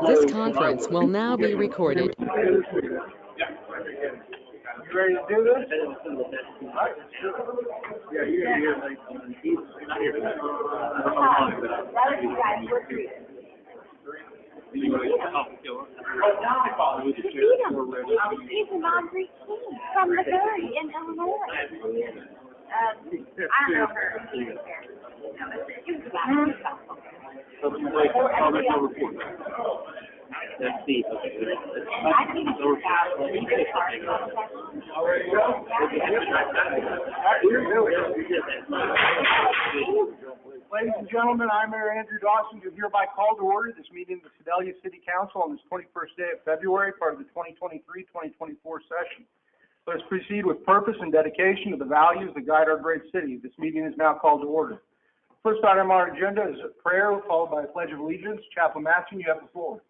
This conference will now be recorded. You ready to do this? Yeah, you're going to hear like He's an Andre King from Missouri in Illinois. I don't know her. Let's see. Ladies and gentlemen, I'm Mayor Andrew Dawson. Do hereby call to order this meeting of the Sedalia City Council on this 21st day of February, part of the 2023-2024 session. Let us proceed with purpose and dedication to the values that guide our great city. This meeting is now called to order. First item on our agenda is a prayer followed by a pledge of allegiance. Chaplain Matson, you have the floor.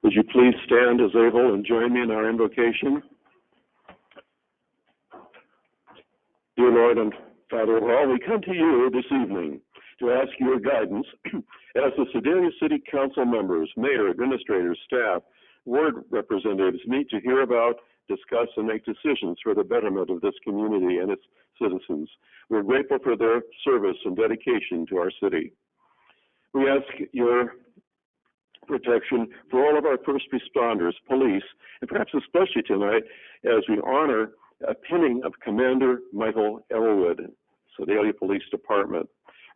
Would you please stand as able and join me in our invocation? Dear Lord and Father of all, we come to you this evening to ask your guidance as the Sedalia City Council members, mayor, administrators, staff, ward representatives meet to hear about, discuss, and make decisions for the betterment of this community and its citizens. We're grateful for their service and dedication to our city. We ask your protection for all of our first responders, police, and perhaps especially tonight as we honor a pinning of Commander Michael Elwood, Sedalia Police Department.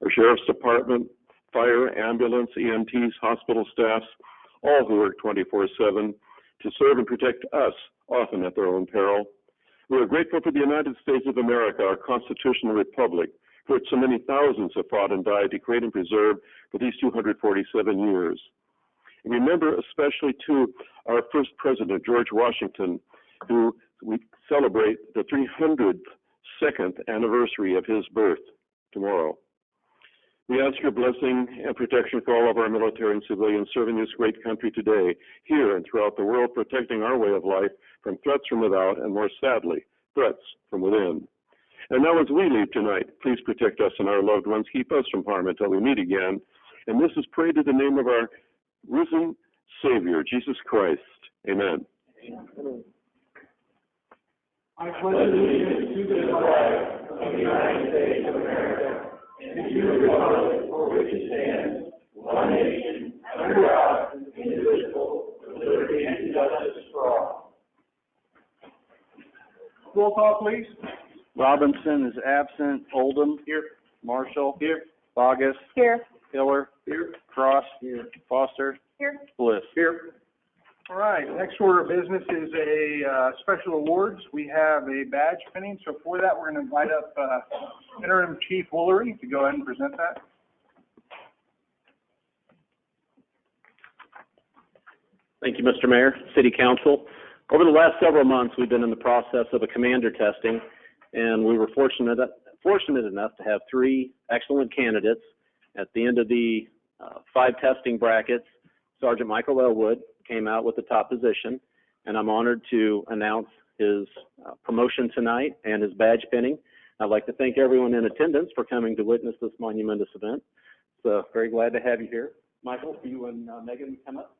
Our Sheriff's Department, fire, ambulance, EMTs, hospital staffs, all who work 24/7 to serve and protect us, often at their own peril. We are grateful for the United States of America, our constitutional republic, for which so many thousands have fought and died to create and preserve for these 247 years. And remember especially, too, our first president, George Washington, who we celebrate the 302nd anniversary of his birth tomorrow. We ask your blessing and protection for all of our military and civilians serving this great country today, here and throughout the world, protecting our way of life from threats from without and, more sadly, threats from within. And now as we leave tonight, please protect us and our loved ones. Keep us from harm until we meet again. And this is prayed in the name of our risen Savior, Jesus Christ. Amen. Amen. I pledge allegiance to the flag of the United States of America and to the republic for which it stands, one nation, under God, indivisible, with liberty and justice for all. Roll call, please. Robinson is absent. Oldham. Here. Marshall. Here. Bogus. Here. Hiller. Here. Cross. Here. Foster. Here. Bliss. Here. All right, next order of business is a special awards. We have a badge pinning, so for that we're going to invite up Interim Chief Woolery to go ahead and present that. Thank you, Mr. Mayor, City Council. Over the last several months, we've been in the process of a commander testing, and we were fortunate enough to have 3 excellent candidates. At the end of the 5 testing brackets, Sergeant Michael Elwood came out with the top position, and I'm honored to announce his promotion tonight and his badge pinning. I'd like to thank everyone in attendance for coming to witness this monumentous event. So very glad to have you here. Michael, you and Megan come up.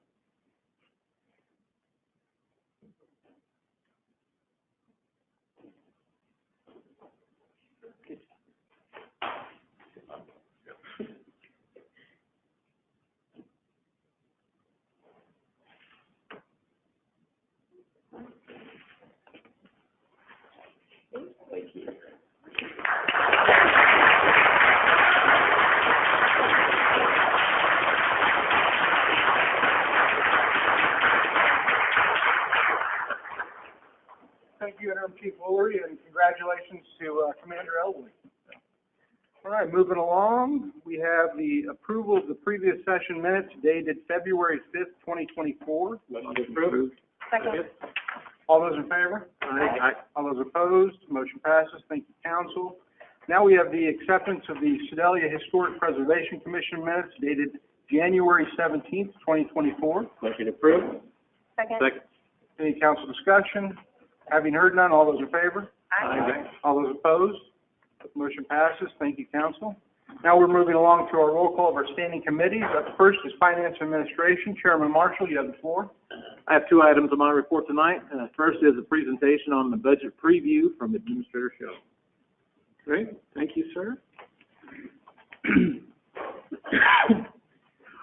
Thank you. Thank you, Interim Chief Woolery, and congratulations to Commander Elwood. All right, moving along, we have the approval of the previous session minutes dated February 5th, 2024. Motion approved. Second. All those in favor? Aye. All those opposed? Motion passes. Thank you, Council. Now we have the acceptance of the Sedalia Historic Preservation Commission minutes dated January 17th, 2024. Motion approved. Second. Any council discussion? Having heard none, all those in favor? Aye. All those opposed? Motion passes. Thank you, Council. Now we're moving along to our roll call of our standing committees. Up first is Finance Administration. Chairman Marshall, you have the floor. I have two items on my report tonight. First is a presentation on the budget preview from Administrator Show. Great, thank you, sir.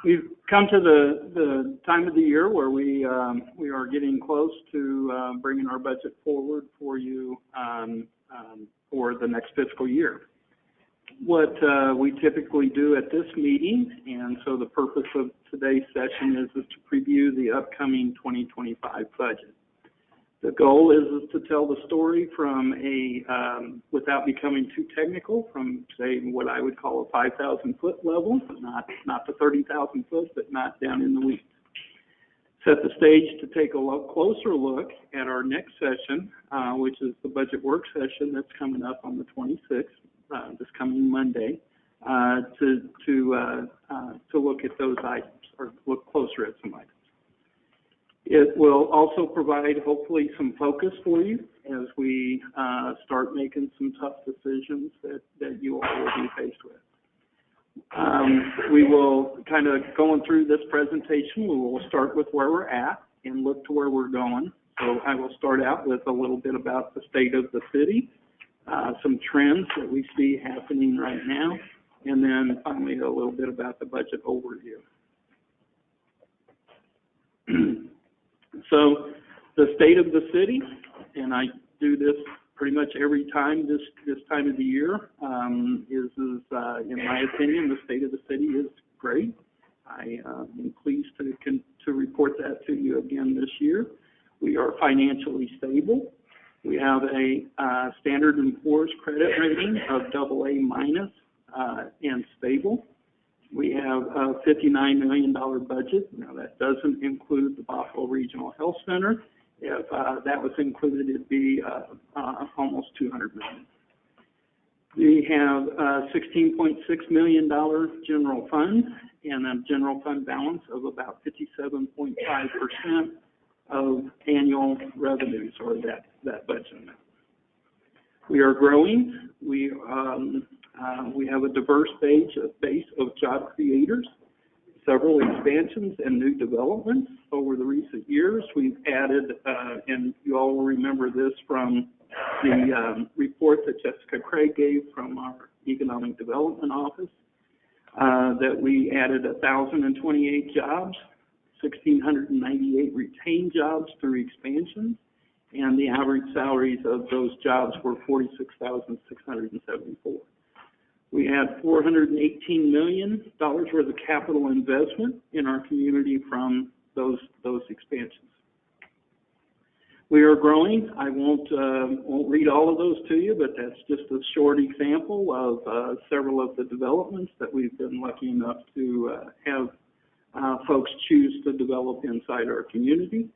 We've come to the time of the year where we are getting close to bringing our budget forward for you for the next fiscal year. What we typically do at this meeting, and so the purpose of today's session is to preview the upcoming 2025 budget. The goal is to tell the story from without becoming too technical, from say what I would call a 5,000-foot level, not the 30,000 foot, but not down in the weeds. Set the stage to take a closer look at our next session, which is the budget work session that's coming up on the 26th, this coming Monday, to look at those items or look closer at some items. It will also provide, hopefully, some focus for you as we start making some tough decisions that you all will be faced with. We will kind of going through this presentation, we will start with where we're at and look to where we're going. So I will start out with a little bit about the state of the city, some trends that we see happening right now, and then finally a little bit about the budget overview. So the state of the city, and I do this pretty much every time this time of the year, is in my opinion, the state of the city is great. I am pleased to report that to you again this year. We are financially stable. We have a Standard & Poor's credit rating of AA- and stable. We have a $59 million budget. Now, that doesn't include the Buffalo Regional Health Center. If that was included, it'd be almost $200 million. We have a $16.6 million general fund and a general fund balance of about 57.5% of annual revenues, or that budget amount. We are growing. We have a diverse base of job creators, several expansions and new developments over the recent years. We've added, and you all will remember this from the report that Jessica Craig gave from our Economic Development Office, that we added 1,028 jobs, 1,698 retained jobs through expansion, and the average salaries of those jobs were $46,674. We had $418 million worth of capital investment in our community from those expansions. We are growing. I won't read all of those to you, but that's just a short example of several of the developments that we've been lucky enough to have folks choose to develop inside our community.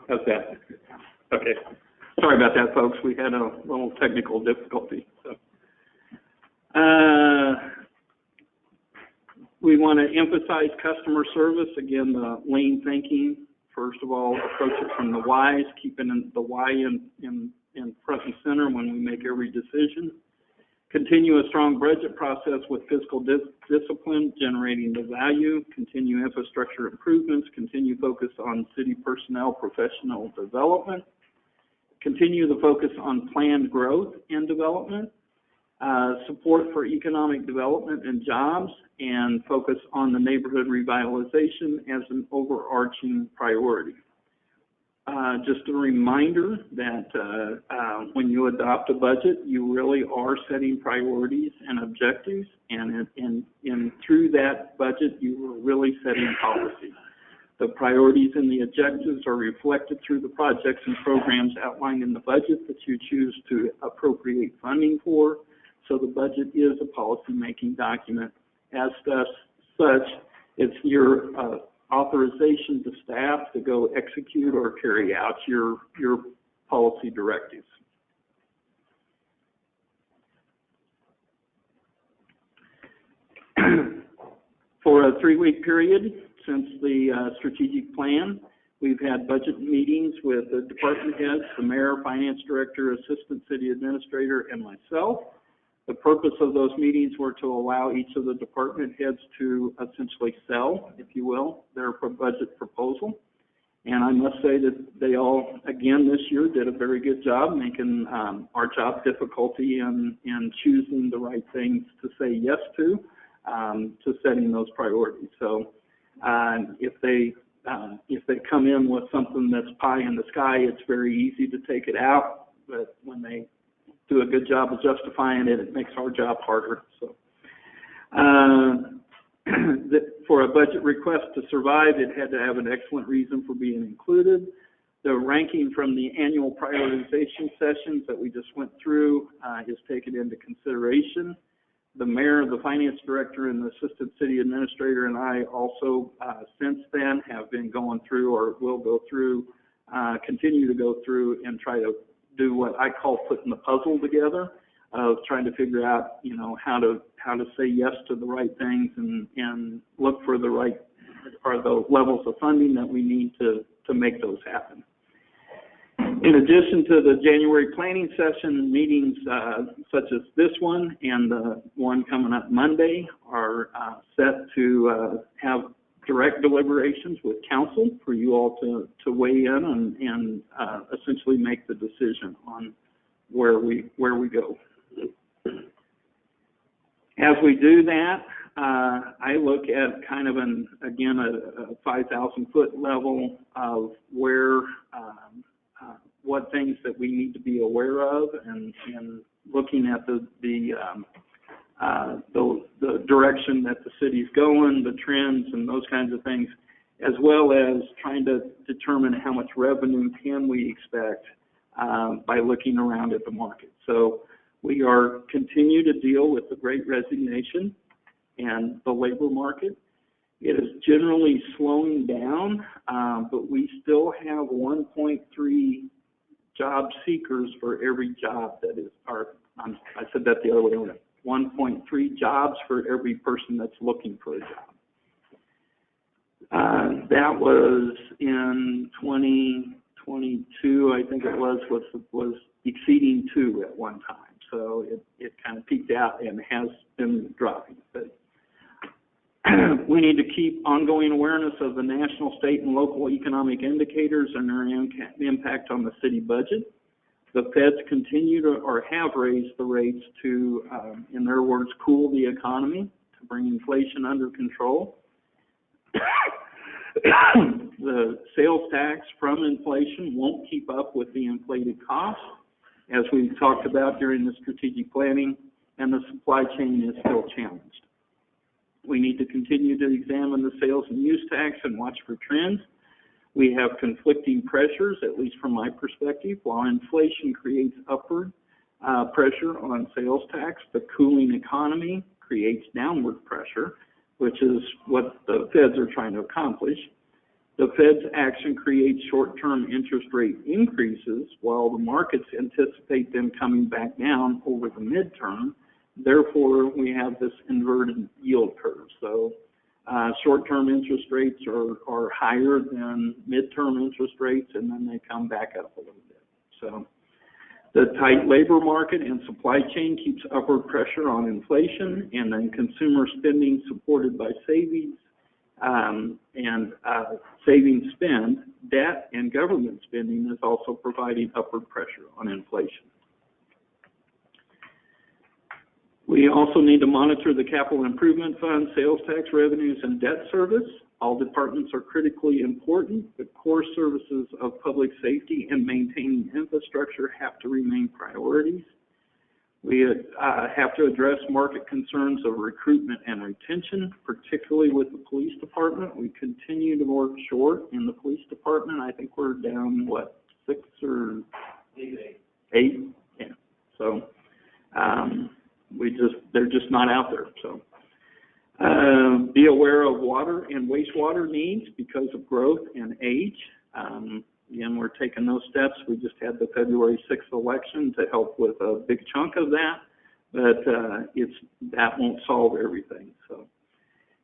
How's that? Okay. Sorry about that, folks. We had a little technical difficulty. So, we want to emphasize customer service. Again, the lean thinking. First of all, approach it from the whys, keeping the why in front and center when we make every decision. Continue a strong budget process with fiscal discipline, generating the value. Continue infrastructure improvements. Continue focus on city personnel professional development. Continue the focus on planned growth and development. Support for economic development and jobs, and focus on the neighborhood revitalization as an overarching priority. Just a reminder that when you adopt a budget, you really are setting priorities and objectives, and through that budget, you are really setting policy. The priorities and the objectives are reflected through the projects and programs outlined in the budget that you choose to appropriate funding for. So the budget is a policy-making document. As such, it's your authorization to staff to go execute or carry out your policy directives. For a 3-week period since the strategic plan, we've had budget meetings with the department heads, the mayor, finance director, assistant city administrator, and myself. The purpose of those meetings were to allow each of the department heads to essentially sell, if you will, their budget proposal. And I must say that they all, again, this year did a very good job making our job difficulty in choosing the right things to say yes to setting those priorities. So if they come in with something that's pie in the sky, it's very easy to take it out. But when they do a good job of justifying it, it makes our job harder. So, for a budget request to survive, it had to have an excellent reason for being included. The ranking from the annual prioritization sessions that we just went through is taken into consideration. The mayor, the finance director, and the assistant city administrator and I also, since then, have been going through, or will go through, continue to go through and try to do what I call putting the puzzle together, of trying to figure out, how to say yes to the right things and look for the right, or the levels of funding that we need to make those happen. In addition to the January planning session, meetings such as this one and the one coming up Monday are set to have direct deliberations with council for you all to weigh in and essentially make the decision on where we go. As we do that, I look at kind of a 5,000 foot level of where what things that we need to be aware of, and looking at the direction that the city's going, the trends, and those kinds of things, as well as trying to determine how much revenue can we expect by looking around at the market. So we are continue to deal with the Great Resignation and the labor market. It is generally slowing down, but we still have 1.3 job seekers for every job that is, I said that the other way around. 1.3 jobs for every person that's looking for a job. That was in 2022, I think it was exceeding 2 at one time. So it kind of peaked out and has been dropping. But we need to keep ongoing awareness of the national, state, and local economic indicators and their impact on the city budget. The feds continue to, or have raised the rates to, in their words, cool the economy, to bring inflation under control. The sales tax from inflation won't keep up with the inflated costs, as we've talked about during the strategic planning, and the supply chain is still challenged. We need to continue to examine the sales and use tax and watch for trends. We have conflicting pressures, at least from my perspective. While inflation creates upward pressure on sales tax, the cooling economy creates downward pressure, which is what the feds are trying to accomplish. The Fed's action creates short-term interest rate increases while the markets anticipate them coming back down over the midterm. Therefore, we have this inverted yield curve. So short-term interest rates are higher than midterm interest rates, and then they come back up a little bit. So the tight labor market and supply chain keeps upward pressure on inflation, and then consumer spending supported by savings savings spend, debt, and government spending is also providing upward pressure on inflation. We also need to monitor the capital improvement fund, sales tax revenues, and debt service. All departments are critically important. The core services of public safety and maintaining infrastructure have to remain priorities. We have to address market concerns of recruitment and retention, particularly with the police department. We continue to work short in the police department. I think we're down, 6 or 8? Yeah. So they're just not out there. So be aware of water and wastewater needs because of growth and age. Again, we're taking those steps. We just had the February 6th election to help with a big chunk of that, but that won't solve everything. So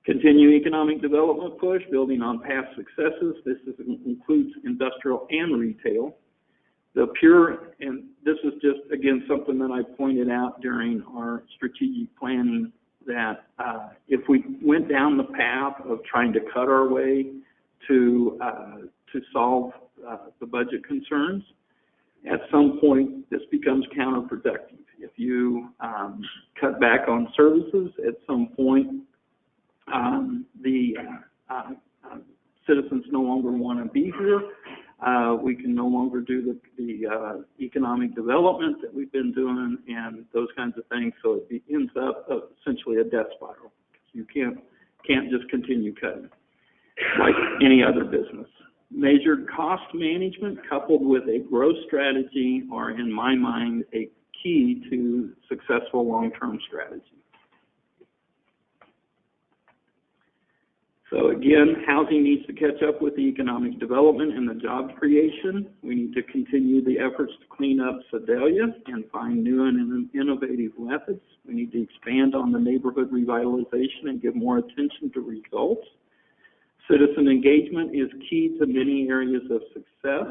continue economic development push, building on past successes. This includes industrial and retail. And this is just, again, something that I pointed out during our strategic planning, that if we went down the path of trying to cut our way to solve the budget concerns, at some point this becomes counterproductive. If you cut back on services, at some point the citizens no longer want to be here. We can no longer do the economic development that we've been doing and those kinds of things. So it ends up essentially a death spiral. You can't just continue cutting like any other business. Measured cost management coupled with a growth strategy are, in my mind, a key to successful long-term strategy. So again, housing needs to catch up with the economic development and the job creation. We need to continue the efforts to clean up Sedalia and find new and innovative methods. We need to expand on the neighborhood revitalization and give more attention to results. Citizen engagement is key to many areas of success.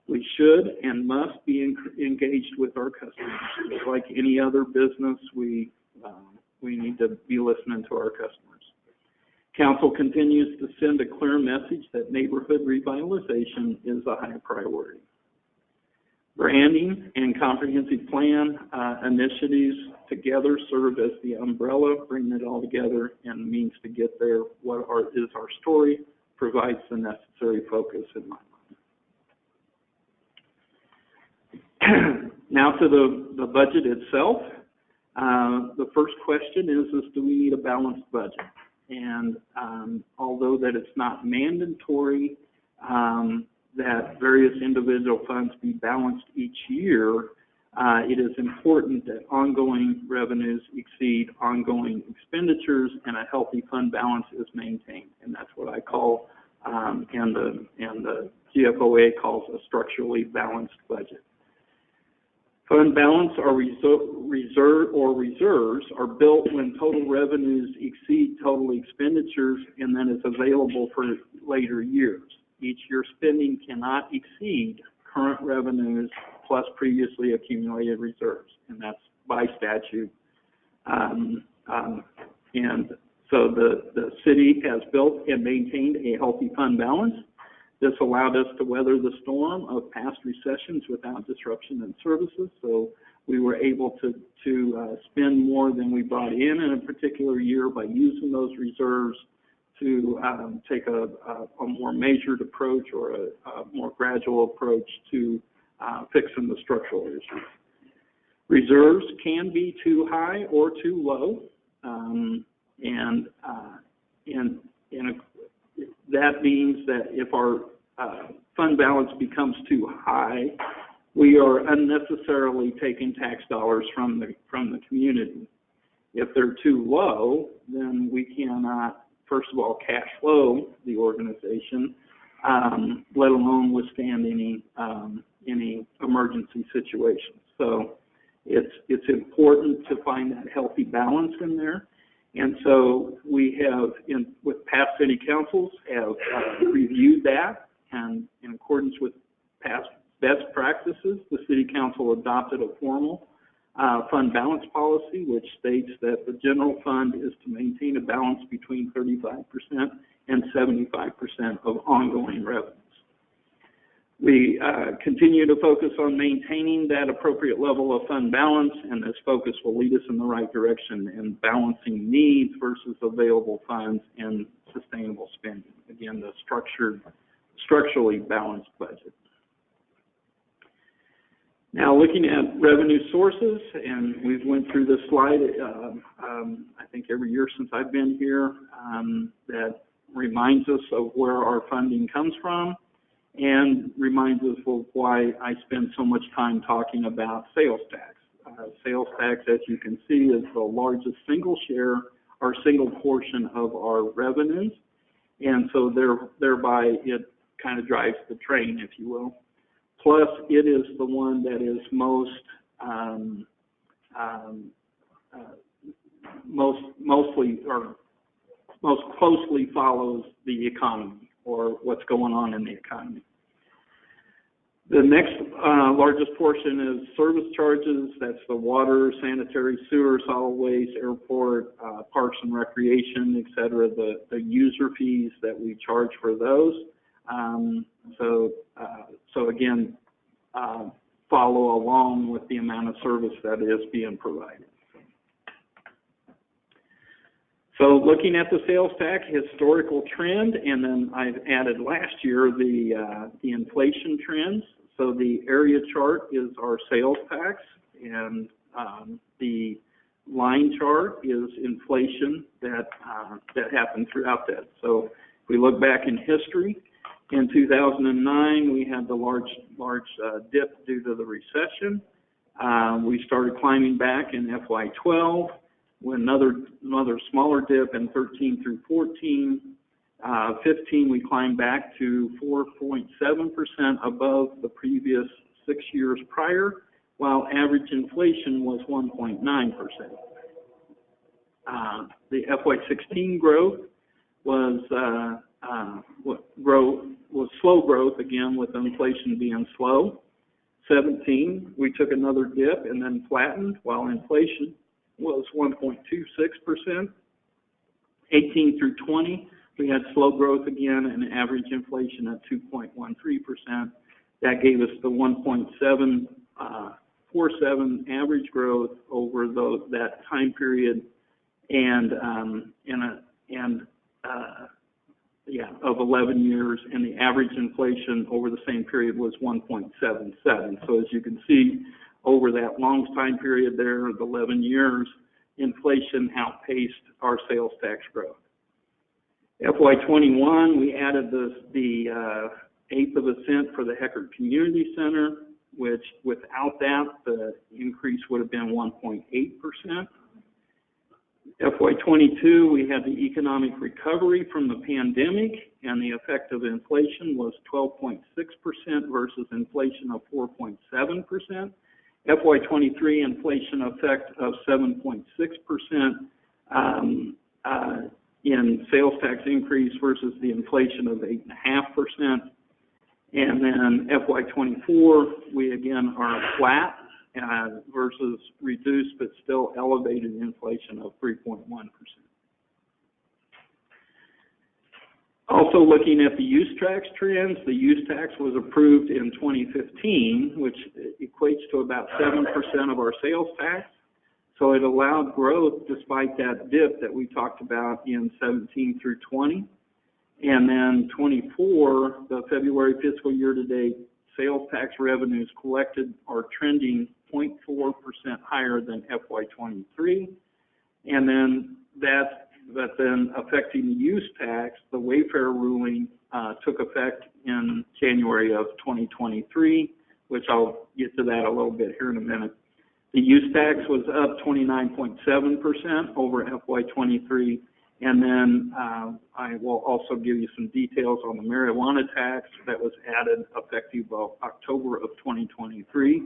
We should and must be engaged with our customers. Just like any other business, we need to be listening to our customers. Council continues to send a clear message that neighborhood revitalization is a high priority. Branding and comprehensive plan initiatives together serve as the umbrella, bringing it all together and means to get there. What is our story provides the necessary focus in my mind. Now to the budget itself. The first question is do we need a balanced budget? And although that it's not mandatory that various individual funds be balanced each year, it is important that ongoing revenues exceed ongoing expenditures and a healthy fund balance is maintained. And that's what I call, and the GFOA calls a structurally balanced budget. Fund balance or reserves are built when total revenues exceed total expenditures and then is available for later years. Each year's spending cannot exceed current revenues plus previously accumulated reserves, and that's by statute. And so the city has built and maintained a healthy fund balance. This allowed us to weather the storm of past recessions without disruption in services. So we were able to spend more than we brought in a particular year by using those reserves to take a more measured approach or a more gradual approach to fixing the structural issues. Reserves can be too high or too low, and that means that if our fund balance becomes too high, we are unnecessarily taking tax dollars from the community. If they're too low, then we cannot, first of all, cash flow the organization, let alone withstand any emergency situations. So it's important to find that healthy balance in there. And so we have, with past city councils, have reviewed that, and in accordance with past best practices, the city council adopted a formal fund balance policy, which states that the general fund is to maintain a balance between 35% and 75% of ongoing revenues. We continue to focus on maintaining that appropriate level of fund balance, and this focus will lead us in the right direction in balancing needs versus available funds and sustainable spending. Again, the structurally balanced budget. Now, looking at revenue sources, and we've went through this slide, I think every year since I've been here, that reminds us of where our funding comes from, and reminds us of why I spend so much time talking about sales tax. Sales tax, as you can see, is the largest single share or single portion of our revenues, and so thereby it kind of drives the train, if you will. Plus, it is the one that is most closely follows the economy, or what's going on in the economy. The next largest portion is service charges. That's the water, sanitary, sewer, solid waste, airport, parks and recreation, et cetera, the user fees that we charge for those. So again, follow along with the amount of service that is being provided. So looking at the sales tax historical trend, and then I've added last year the inflation trends. So the area chart is our sales tax, and the line chart is inflation that happened throughout that. So if we look back in history, in 2009 we had the large dip due to the recession. We started climbing back in FY12. With another smaller dip in 13 through 14. 15, we climbed back to 4.7% above the previous 6 years prior, while average inflation was 1.9%. The FY16 growth was slow growth, again, with inflation being slow. 17, we took another dip and then flattened, while inflation was 1.26%. 18 through 20, we had slow growth again and average inflation at 2.13%. That gave us the 1.747 average growth over that time period, of 11 years, and the average inflation over the same period was 1.77. So as you can see, over that long time period there of 11 years, inflation outpaced our sales tax growth. FY21, we added the eighth of a cent for the Heckert Community Center, which without that, the increase would have been 1.8%. FY22, we had the economic recovery from the pandemic, and the effect of inflation was 12.6% versus inflation of 4.7%. FY23 inflation effect of 7.6% in sales tax increase versus the inflation of 8.5%. And then FY24, we again are flat versus reduced but still elevated inflation of 3.1%. Also looking at the use tax trends, the use tax was approved in 2015, which equates to about 7% of our sales tax. So it allowed growth despite that dip that we talked about in 17 through 20. And then 24, the February fiscal year to date, sales tax revenues collected are trending 0.4% higher than FY23. And then but then affecting the use tax, the Wayfair ruling took effect in January of 2023, which I'll get to that a little bit here in a minute. The use tax was up 29.7% over FY23, And then I will also give you some details on the marijuana tax that was added effective of October of 2023.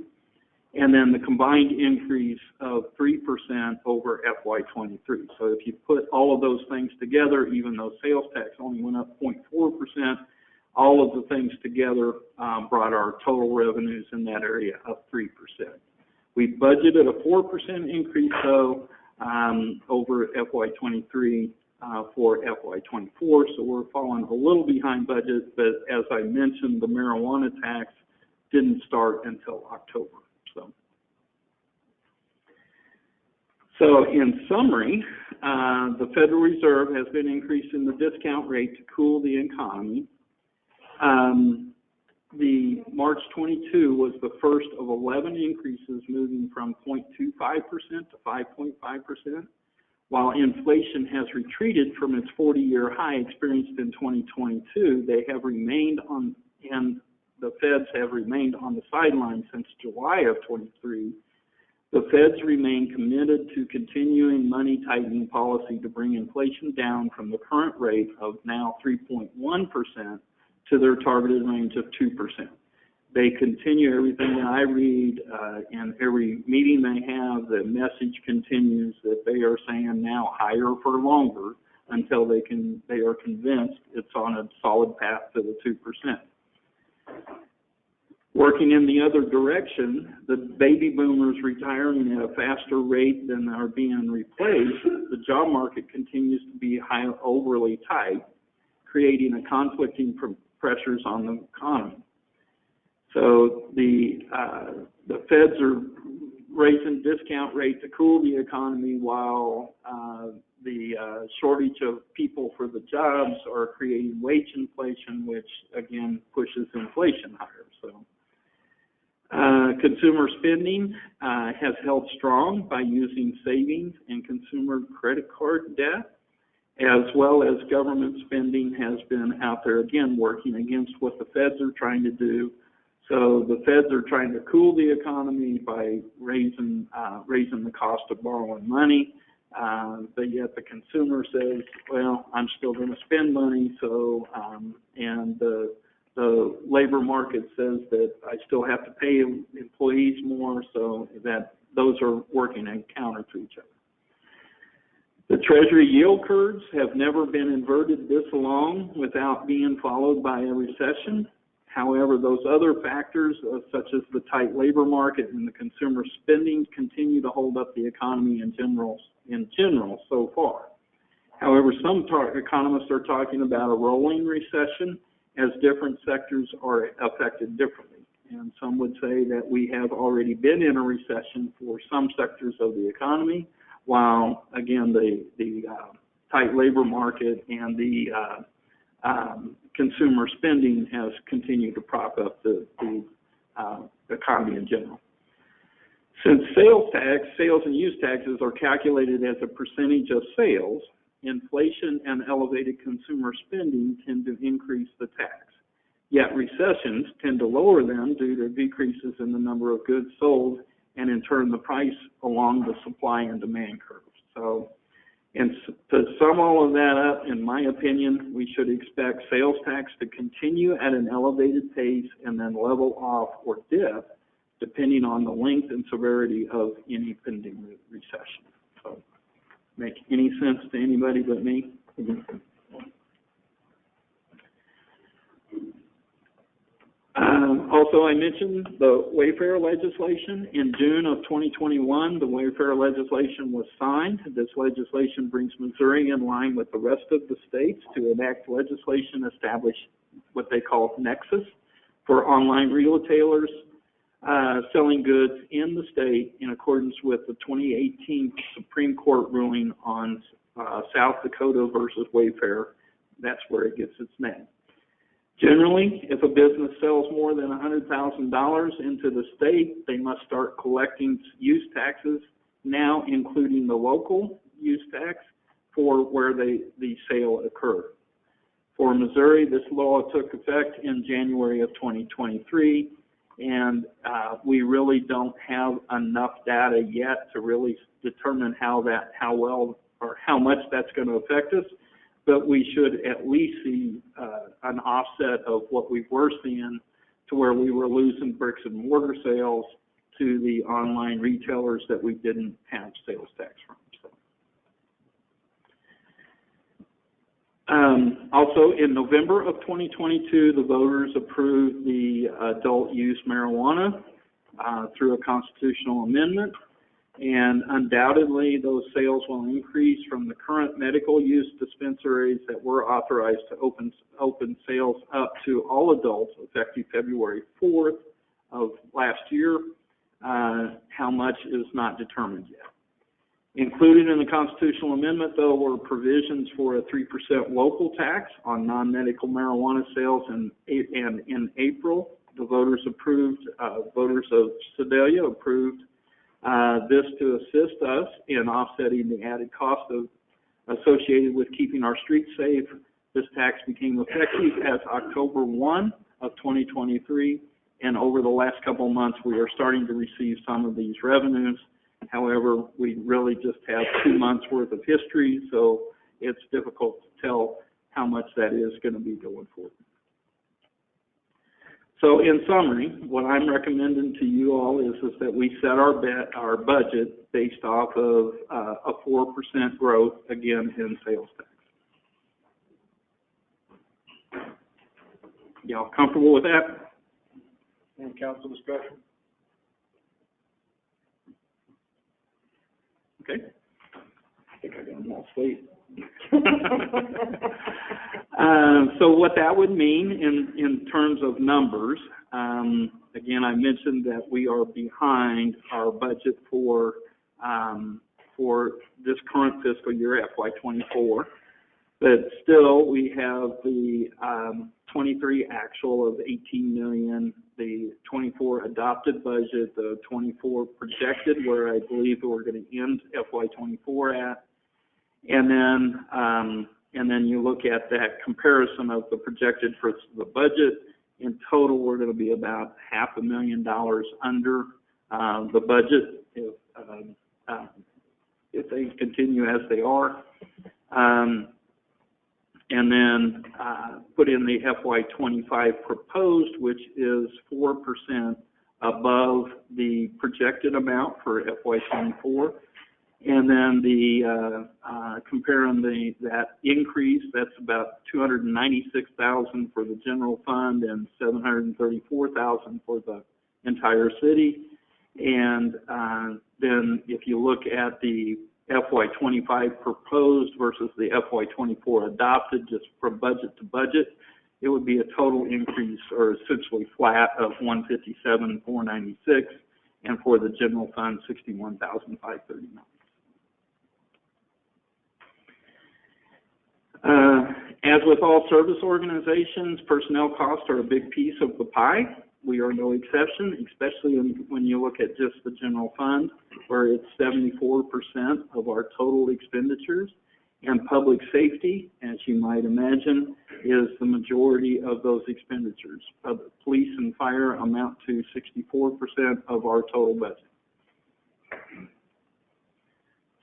And then the combined increase of 3% over FY23. So if you put all of those things together, even though sales tax only went up 0.4%, all of the things together brought our total revenues in that area up 3%. We budgeted a 4% increase, though, over FY23 for FY24, so we're falling a little behind budget, but as I mentioned, the marijuana tax didn't start until October. So in summary, the Federal Reserve has been increasing the discount rate to cool the economy. The March 22 was the first of 11 increases, moving from 0.25% to 5.5%, while inflation has retreated from its 40-year high experienced in 2022. They have remained on, and the Feds have remained on the sidelines since July of 23. The Feds remain committed to continuing money tightening policy to bring inflation down from the current rate of now 3.1% to their targeted range of 2%. They continue everything that I read, and every meeting they have, the message continues that they are saying now higher for longer until they are convinced it's on a solid path to the 2%. Working in the other direction, the baby boomers retiring at a faster rate than are being replaced, the job market continues to be overly tight, creating a conflicting pressures on the economy. So the Feds are raising discount rate to cool the economy, while the shortage of people for the jobs are creating wage inflation, which again pushes inflation higher. So consumer spending has held strong by using savings and consumer credit card debt, as well as government spending has been out there again working against what the Feds are trying to do. So the Feds are trying to cool the economy by raising the cost of borrowing money, but yet the consumer says, well, I'm still going to spend money, so and the labor market says that I still have to pay employees more, so that those are working in counter to each other. The Treasury yield curves have never been inverted this long without being followed by a recession. However, those other factors, such as the tight labor market and the consumer spending, continue to hold up the economy in general so far. However, some economists are talking about a rolling recession, as different sectors are affected differently. And some would say that we have already been in a recession for some sectors of the economy, while, again, the tight labor market and the consumer spending has continued to prop up the economy in general. Since sales and use taxes are calculated as a percentage of sales, inflation and elevated consumer spending tend to increase the tax. Yet recessions tend to lower them due to decreases in the number of goods sold and in turn the price along the supply and demand curves. So, and to sum all of that up, in my opinion, we should expect sales tax to continue at an elevated pace and then level off or dip, depending on the length and severity of any pending recession. So, make any sense to anybody but me? Also, I mentioned the Wayfair legislation. In June of 2021, the Wayfair legislation was signed. This legislation brings Missouri in line with the rest of the states to enact legislation establish what they call Nexus for online retailers selling goods in the state in accordance with the 2018 Supreme Court ruling on South Dakota versus Wayfair. That's where it gets its name. Generally, if a business sells more than $100,000 into the state, they must start collecting use taxes, now including the local use tax for where the sale occurred. For Missouri, this law took effect in January of 2023, and we really don't have enough data yet to really determine how well or how much that's going to affect us, but we should at least see an offset of what we were seeing to where we were losing bricks and mortar sales to the online retailers that we didn't have sales tax from. So. Also, in November of 2022, the voters approved the adult use marijuana through a constitutional amendment, and undoubtedly those sales will increase from the current medical use dispensaries that were authorized to open sales up to all adults effective February 4th of last year. How much is not determined yet. Included in the constitutional amendment, though, were provisions for a 3% local tax on non-medical marijuana sales, and in April, the voters of Sedalia approved this to assist us in offsetting the added cost associated with keeping our streets safe. This tax became effective as October 1 of 2023, and over the last couple of months, we are starting to receive some of these revenues. However, we really just have 2 months worth of history, so it's difficult to tell how much that is going to be going forward. So in summary, what I'm recommending to you all is that we set our budget based off of a 4% growth, again, in sales tax. Y'all comfortable with that? Any council discussion? Okay. I think I got them all asleep. So what that would mean in terms of numbers, again, I mentioned that we are behind our budget for this current fiscal year, FY24, but still we have the 23 actual of 18 million, the 24 adopted budget, the 24 projected, where I believe we're going to end FY24 at. And then you look at that comparison of the projected for the budget. In total, we're going to be about $500,000 under the budget if they continue as they are. And then put in the FY25 proposed, which is 4% above the projected amount for FY24. And then the comparing that increase, that's about $296,000 for the general fund and $734,000 for the entire city. And then if you look at the FY25 proposed versus the FY24 adopted, just from budget to budget, it would be a total increase, or essentially flat, of $157,496, and for the general fund, $61,539. As with all service organizations, personnel costs are a big piece of the pie. We are no exception, especially when you look at just the general fund, where it's 74% of our total expenditures. And public safety, as you might imagine, is the majority of those expenditures. Police and fire amount to 64% of our total budget.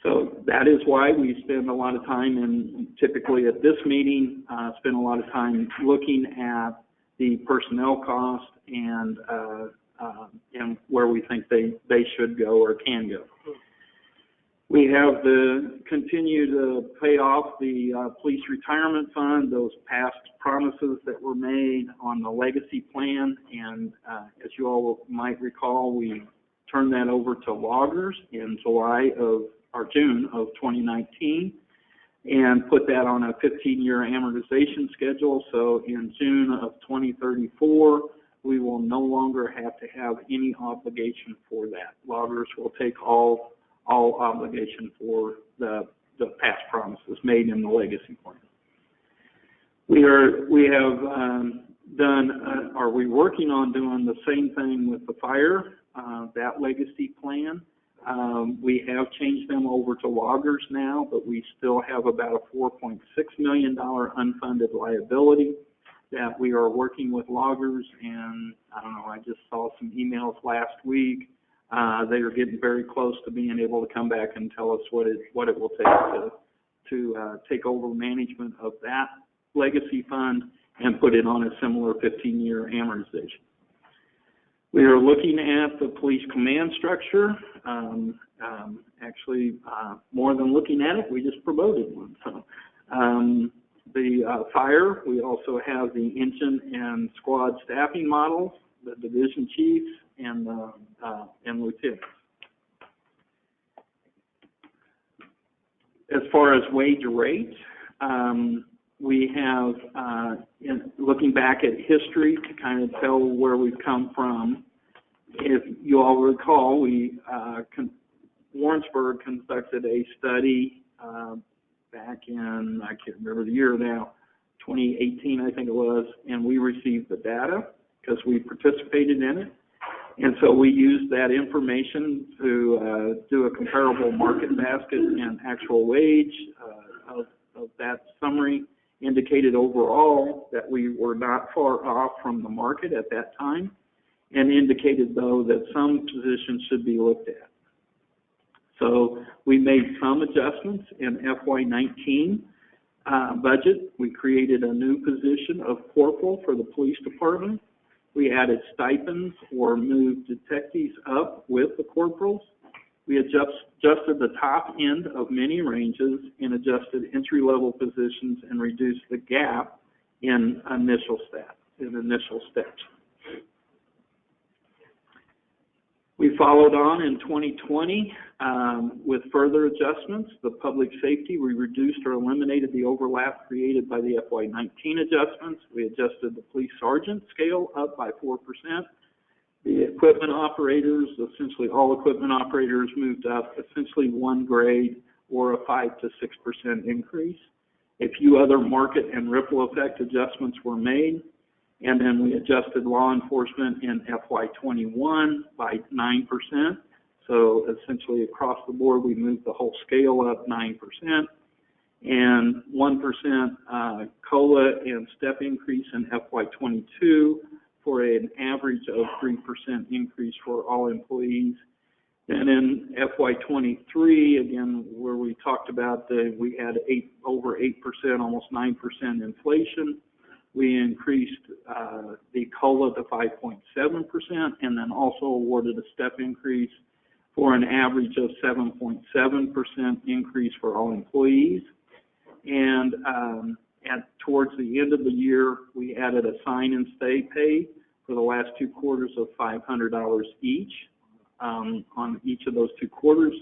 So that is why we spend a lot of time, and typically at this meeting, spend a lot of time looking at the personnel cost and where we think they should go or can go. We have to continue to pay off the police retirement fund, those past promises that were made on the legacy plan, and as you all might recall, we turned that over to loggers in June of 2019, and put that on a 15-year amortization schedule. So in June of 2034, we will no longer have to have any obligation for that. Loggers will take all obligation for the past promises made in the legacy plan. We're working on doing the same thing with the fire, that legacy plan. We have changed them over to loggers now, but we still have about a $4.6 million unfunded liability that we are working with loggers, and I don't know, I just saw some emails last week. They are getting very close to being able to come back and tell us what it will take to take over management of that legacy fund and put it on a similar 15-year amortization. We are looking at the police command structure. Actually, more than looking at it, we just promoted one. So, the fire, we also have the engine and squad staffing models, the division chiefs, and lieutenants. As far as wage rates, we have, looking back at history to kind of tell where we've come from. If you all recall, Warrensburg conducted a study back in, I can't remember the year now, 2018 I think it was, and we received the data because we participated in it. And so we used that information to do a comparable market basket, and actual wage of that summary indicated overall that we were not far off from the market at that time, and indicated, though, that some positions should be looked at. So we made some adjustments in FY19 budget. We created a new position of corporal for the police department. We added stipends or moved detectives up with the corporals. We adjusted the top end of many ranges and adjusted entry-level positions and reduced the gap in initial steps. We followed on in 2020 with further adjustments. The public safety, we reduced or eliminated the overlap created by the FY19 adjustments. We adjusted the police sergeant scale up by 4%. The equipment operators, essentially all equipment operators, moved up essentially one grade or a 5 to 6% increase. A few other market and ripple effect adjustments were made. And then we adjusted law enforcement in FY21 by 9%. So essentially across the board, we moved the whole scale up 9%. And 1% COLA and step increase in FY22 for an average of 3% increase for all employees. And in FY23, again, where we talked about we had over 8%, almost 9% inflation. We increased the COLA to 5.7% and then also awarded a step increase for an average of 7.7% increase for all employees. And towards the end of the year, we added a sign and stay pay for the last 2 quarters of $500 each on each of those 2 quarters.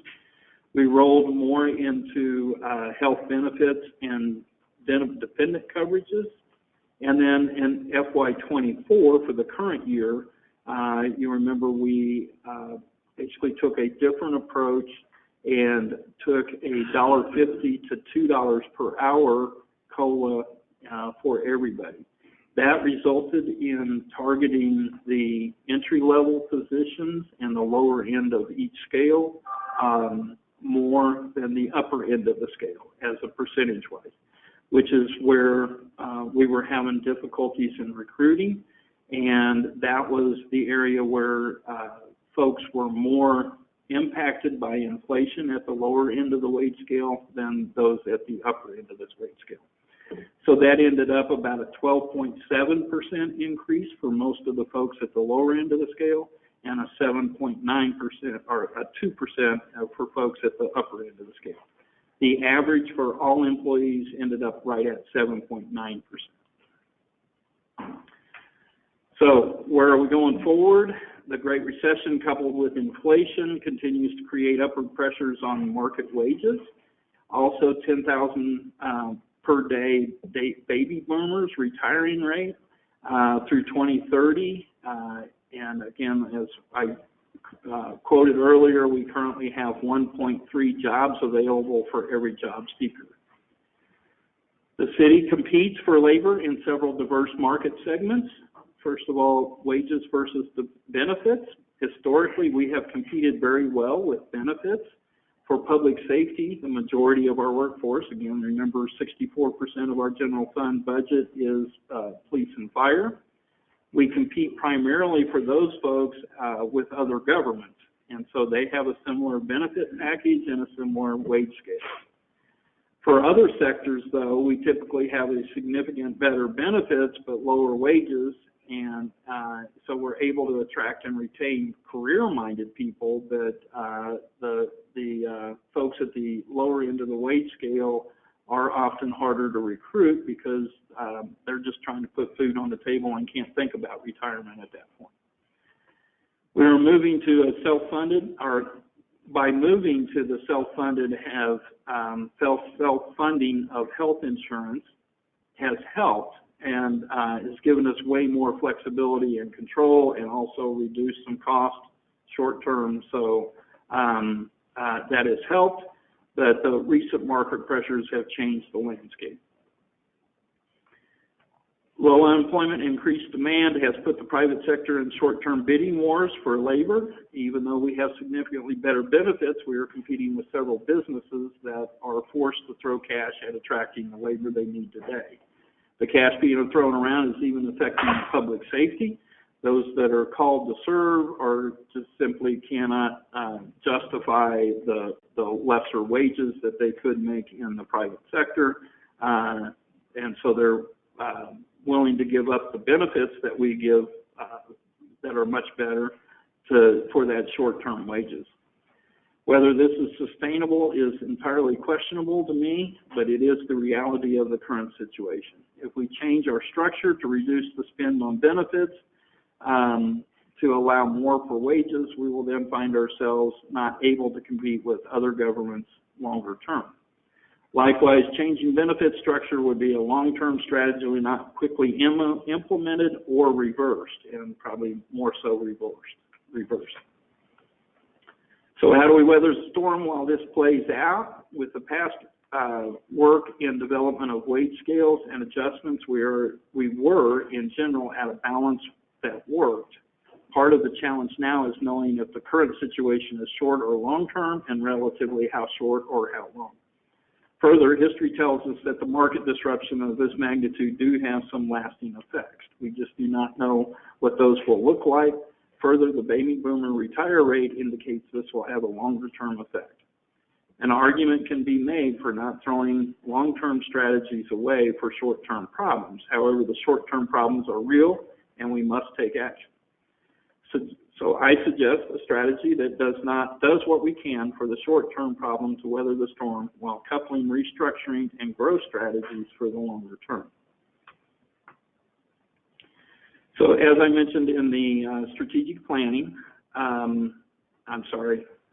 We rolled more into health benefits and dependent coverages. And then in FY24, for the current year, you remember we basically took a different approach and took a $1.50 to $2 per hour COLA for everybody. That resulted in targeting the entry-level positions and the lower end of each scale more than the upper end of the scale as a percentage-wise, which is where we were having difficulties in recruiting, and that was the area where folks were more impacted by inflation at the lower end of the wage scale than those at the upper end of this wage scale. So that ended up about a 12.7% increase for most of the folks at the lower end of the scale, and a 7.9% or a 2% for folks at the upper end of the scale. The average for all employees ended up right at 7.9%. So where are we going forward? The Great Recession coupled with inflation continues to create upward pressures on market wages. Also 10,000 per day baby boomers retiring rate through 2030. And again, as I quoted earlier, we currently have 1.3 jobs available for every job seeker. The city competes for labor in several diverse market segments. First of all, wages versus the benefits. Historically, we have competed very well with benefits. For public safety, the majority of our workforce, again, remember 64% of our general fund budget is police and fire. We compete primarily for those folks with other governments, and so they have a similar benefit package and a similar wage scale. For other sectors, though, we typically have a significant better benefits but lower wages, and so we're able to attract and retain career-minded people. But the folks at the lower end of the wage scale are often harder to recruit because they're just trying to put food on the table and can't think about retirement at that point. We're moving to a self-funded, or by moving to the self-funded, have self-funding of health insurance has helped and has given us way more flexibility and control, and also reduced some costs short-term. So that has helped, but the recent market pressures have changed the landscape. Low unemployment and increased demand has put the private sector in short-term bidding wars for labor. Even though we have significantly better benefits, we are competing with several businesses that are forced to throw cash at attracting the labor they need today. The cash being thrown around is even affecting public safety. Those that are called to serve are just simply cannot justify the lesser wages that they could make in the private sector, and so they're willing to give up the benefits that we give that are much better for that short-term wages. Whether this is sustainable is entirely questionable to me, but it is the reality of the current situation. If we change our structure to reduce the spend on benefits, to allow more for wages, we will then find ourselves not able to compete with other governments longer term. Likewise, changing benefit structure would be a long-term strategy not quickly implemented or reversed, and probably more so reversed. So how do we weather the storm while this plays out? With the past work in development of wage scales and adjustments, we were in general at a balance that worked. Part of the challenge now is knowing if the current situation is short or long-term, and relatively how short or how long. Further, history tells us that the market disruption of this magnitude do have some lasting effects. We just do not know what those will look like. Further, the baby boomer retire rate indicates this will have a longer-term effect. An argument can be made for not throwing long-term strategies away for short-term problems. However, the short-term problems are real, and we must take action. So I suggest a strategy that does what we can for the short-term problem to weather the storm, while coupling restructuring and growth strategies for the longer term. So as I mentioned in the strategic planning, so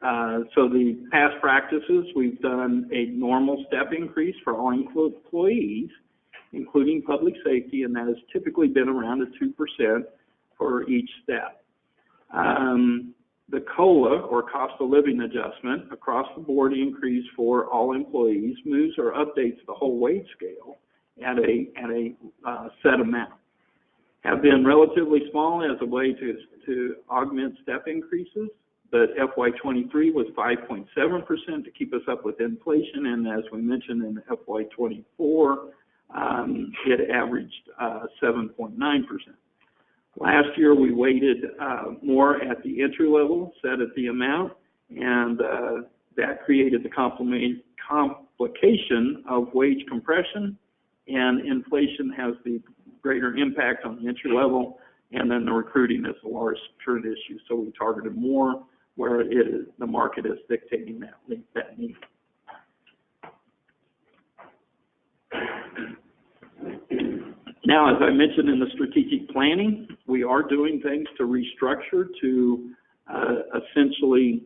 the past practices, we've done a normal step increase for all employees, including public safety, and that has typically been around a 2% for each step. The COLA, or cost of living adjustment, across the board increase for all employees, moves or updates the whole wage scale at a set amount. Have been relatively small as a way to augment step increases, but FY23 was 5.7% to keep us up with inflation, and as we mentioned in FY24, it averaged 7.9%. Last year, we weighted more at the entry level, set at the amount, and that created the complication of wage compression, and inflation has the greater impact on the entry level, and then the recruiting is the largest current issue. So we targeted more where it is, the market is dictating that need. Now, as I mentioned in the strategic planning, we are doing things to restructure to essentially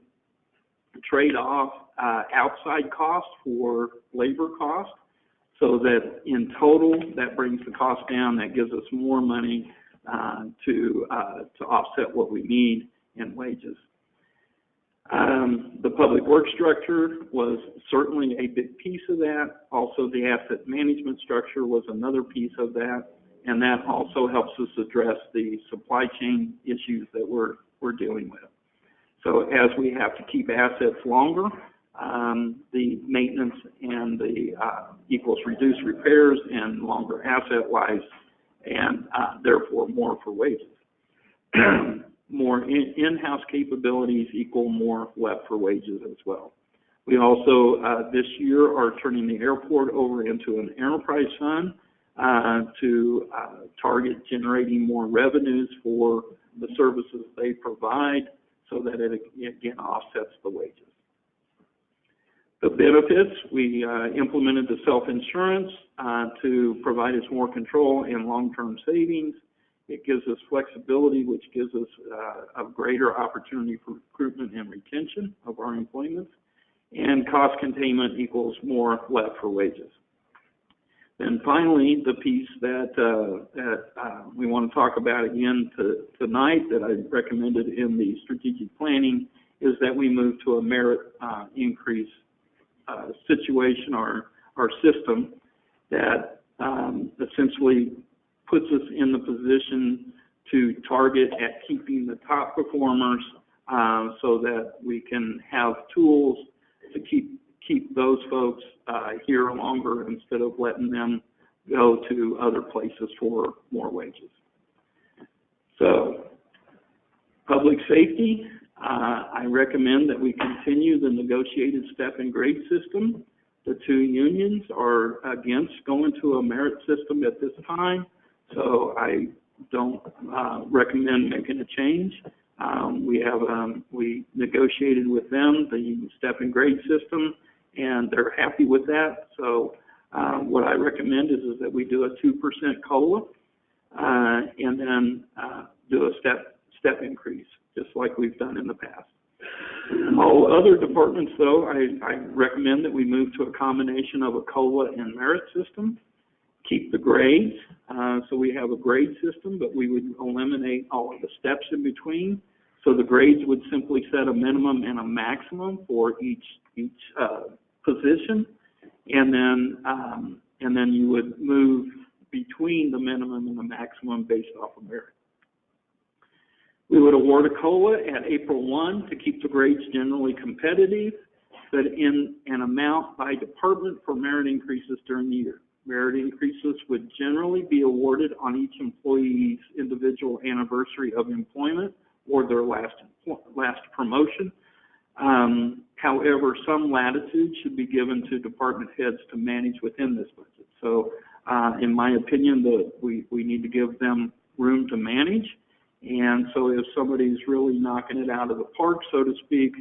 trade off outside costs for labor costs, so that in total, that brings the cost down. That gives us more money to offset what we need in wages. The public works structure was certainly a big piece of that. Also, the asset management structure was another piece of that, and that also helps us address the supply chain issues that we're dealing with. So as we have to keep assets longer, the maintenance and the equals reduced repairs and longer asset lives, and therefore more for wages. More in-house capabilities equal more left for wages as well. We also, this year, are turning the airport over into an enterprise fund to target generating more revenues for the services they provide so that it, again, offsets the wages. The benefits, we implemented the self-insurance to provide us more control and long-term savings. It gives us flexibility, which gives us a greater opportunity for recruitment and retention of our employment. And cost containment equals more left for wages. And finally, the piece that we want to talk about again tonight that I recommended in the strategic planning is that we move to a merit increase situation, our system that essentially puts us in the position to target at keeping the top performers so that we can have tools to keep those folks here longer instead of letting them go to other places for more wages. So, public safety, I recommend that we continue the negotiated step and grade system. The two unions are against going to a merit system at this time, so I don't recommend making a change. We negotiated with them the step and grade system, and they're happy with that. So what I recommend is that we do a 2% COLA and then do a step increase, just like we've done in the past. All other departments, though, I recommend that we move to a combination of a COLA and merit system. Keep the grades, so we have a grade system, but we would eliminate all of the steps in between. So the grades would simply set a minimum and a maximum for each position, and then you would move between the minimum and the maximum based off of merit. We would award a COLA at April 1 to keep the grades generally competitive, but in an amount by department for merit increases during the year. Merit increases would generally be awarded on each employee's individual anniversary of employment or their last promotion. However, some latitude should be given to department heads to manage within this budget. So, in my opinion, we need to give them room to manage. And so if somebody's really knocking it out of the park, so to speak,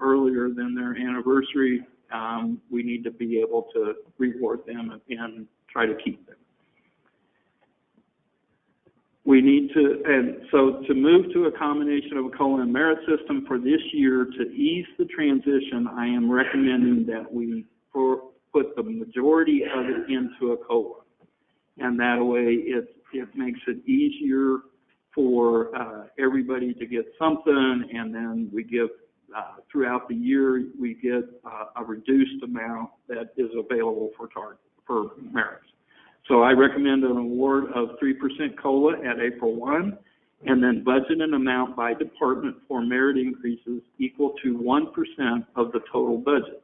earlier than their anniversary, we need to be able to reward them and try to keep them. We need to, and so to move to a combination of a COLA and merit system for this year to ease the transition, I am recommending that we put the majority of it into a COLA. And that way it makes it easier for everybody to get something, and then we give throughout the year we get a reduced amount that is available for merits. So I recommend an award of 3% COLA at April 1, and then budget an amount by department for merit increases equal to 1% of the total budget,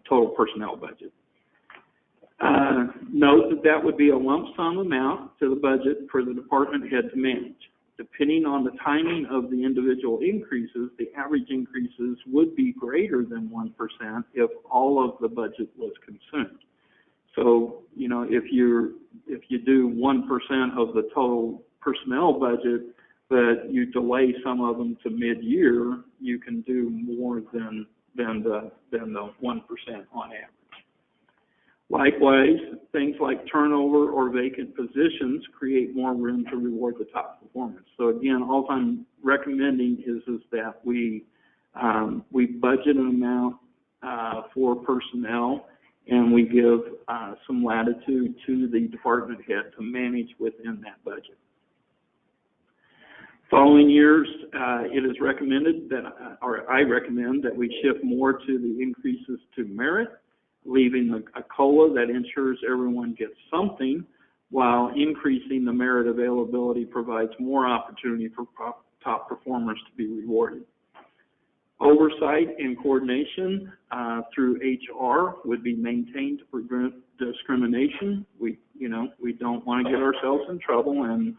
total personnel budget. Note that would be a lump sum amount to the budget for the department head to manage. Depending on the timing of the individual increases, the average increases would be greater than 1% if all of the budget was consumed. So, you know, if you do 1% of the total personnel budget, but you delay some of them to mid-year, you can do more than the 1% on average. Likewise, things like turnover or vacant positions create more room to reward the top performance. So again, all I'm recommending is that we budget an amount for personnel, and we give some latitude to the department head to manage within that budget. Following years, it is recommended that, or I recommend that we shift more to the increases to merit, leaving a COLA that ensures everyone gets something, while increasing the merit availability provides more opportunity for top performers to be rewarded. Oversight and coordination through HR would be maintained to prevent discrimination. We don't want to get ourselves in trouble, and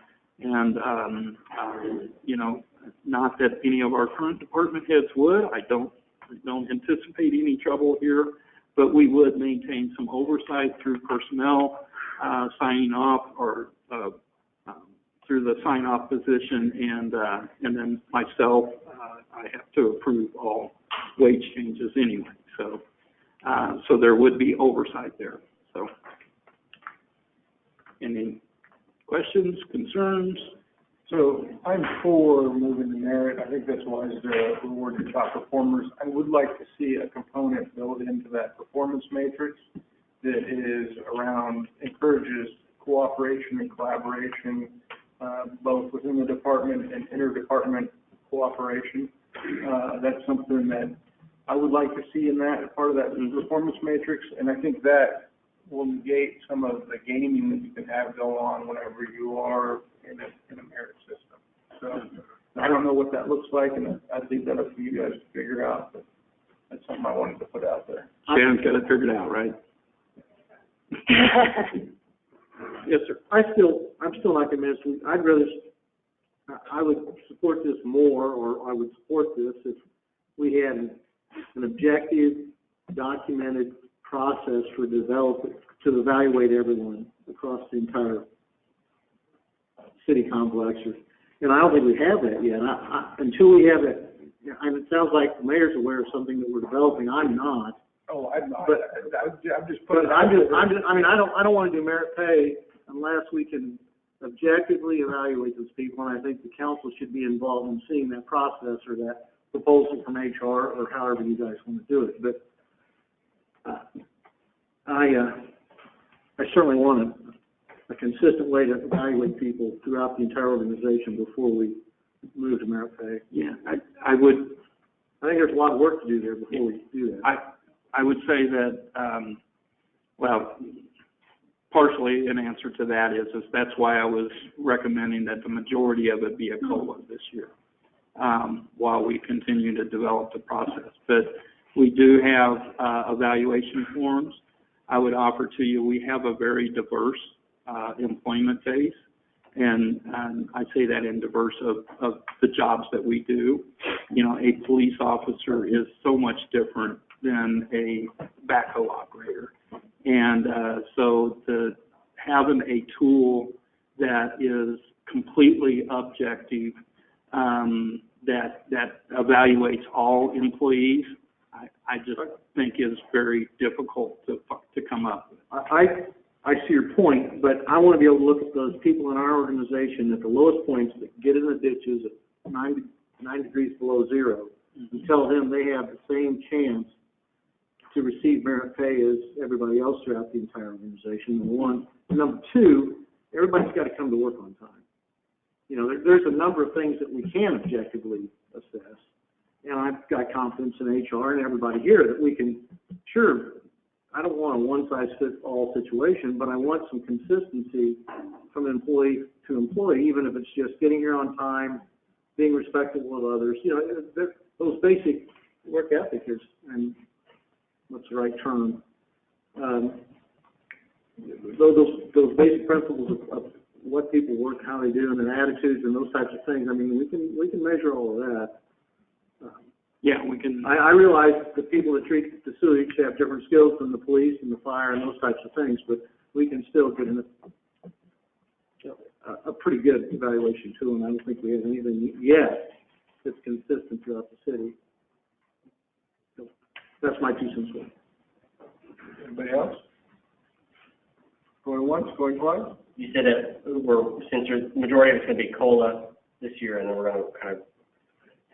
not that any of our current department heads would. I don't don't anticipate any trouble here, but we would maintain some oversight through personnel, signing off or, through the sign-off position, and then myself, I have to approve all wage changes anyway. So there would be oversight there. So, any questions, concerns? So I'm for moving the merit. I think that's wise to reward the top performers. I would like to see a component built into that performance matrix that is around, encourages cooperation and collaboration, both within the department and interdepartment cooperation. That's something that I would like to see in that, part of that performance matrix, and I think that will negate some of the gaming that you can have go on whenever you are in a merit system. So I don't know what that looks like, and I'd leave that up to you guys to figure out, but that's something I wanted to put out there. Shannon's got it figured out, right? Yes, sir. I'm still not convinced. I would support this more, or I would support this if we had an objective, documented process for developing, to evaluate everyone across the entire city complex. And I don't think we have that yet. Until we have it, and it sounds like the mayor's aware of something that we're developing. I'm not. Oh, I'm not. But I'm just putting. I don't want to do merit pay unless we can objectively evaluate those people, and I think the council should be involved in seeing that process or that proposal from HR or however you guys want to do it. But I certainly want a consistent way to evaluate people throughout the entire organization before we move to merit pay. Yeah, I think there's a lot of work to do there before we do that. I would say that, well, partially an answer to that is that's why I was recommending that the majority of it be a COLA this year, while we continue to develop the process. But we do have evaluation forms. I would offer to you, we have a very diverse employment base, and I say that in diverse of the jobs that we do. You know, a police officer is so much different than a backhoe operator. And so to having a tool that is completely objective, that evaluates all employees, I just think is very difficult to come up with. I see your point, but I want to be able to look at those people in our organization at the lowest points that get in the ditches at 9 degrees below zero, and tell them they have the same chance to receive merit pay as everybody else throughout the entire organization, number one. And number two, everybody's got to come to work on time. You know, there's a number of things that we can objectively assess, and I've got confidence in HR and everybody here that we can, sure, I don't want a one-size-fits-all situation, but I want some consistency from employee to employee, even if it's just getting here on time, being respectful of others. You know, those basic work ethic is, and what's the right term? Those basic principles of what people work, how they do, and their attitudes and those types of things. I mean, we can measure all of that. Yeah, we can. I realize that people that treat the facility each have different skills than the police and the fire and those types of things, but we can still get a pretty good evaluation tool, and I don't think we have anything yet that's consistent throughout the city. So that's my 2 cents worth. Anybody else? Going once, going twice? You said that since the majority of it's going to be COLA this year, and then we're going to kind of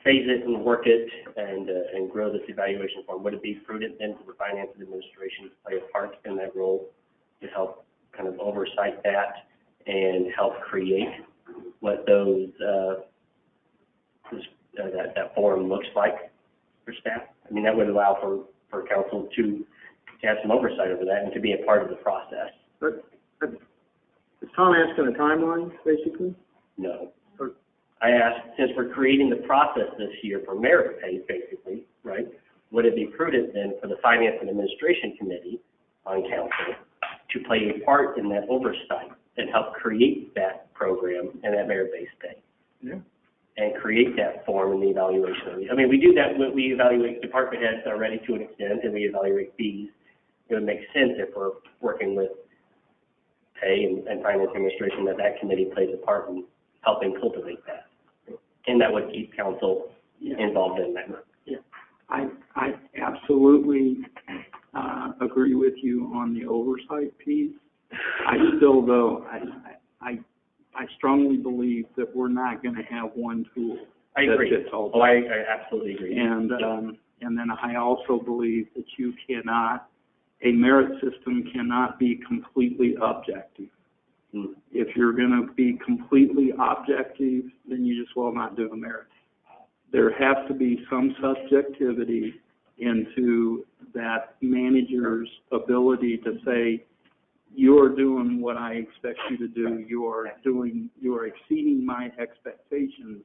phase it and work it and grow this evaluation form, would it be prudent then for the finance administration to play a part in that role to help kind of oversight that and help create what those that form looks like for staff? I mean, that would allow for council to have some oversight over that and to be a part of the process. But is Tom asking a timeline, basically? No. I asked, since we're creating the process this year for merit pay, basically, right, would it be prudent then for the Finance and Administration Committee on council to play a part in that oversight and help create that program and that merit-based pay? Yeah. and create that form in the evaluation. I mean, we do that when we evaluate department heads already to an extent, and we evaluate fees. It would make sense if we're working with pay and finance administration that committee plays a part in helping cultivate that. And that would keep council involved in that. Yeah. I absolutely agree with you on the oversight piece. I still, though, I strongly believe that we're not going to have one tool. I agree. That fits all. Oh, I absolutely agree. And then I also believe that a merit system cannot be completely objective. If you're going to be completely objective, then you just will not do a merit. There has to be some subjectivity into that manager's ability to say, you're doing what I expect you to do, you're exceeding my expectations,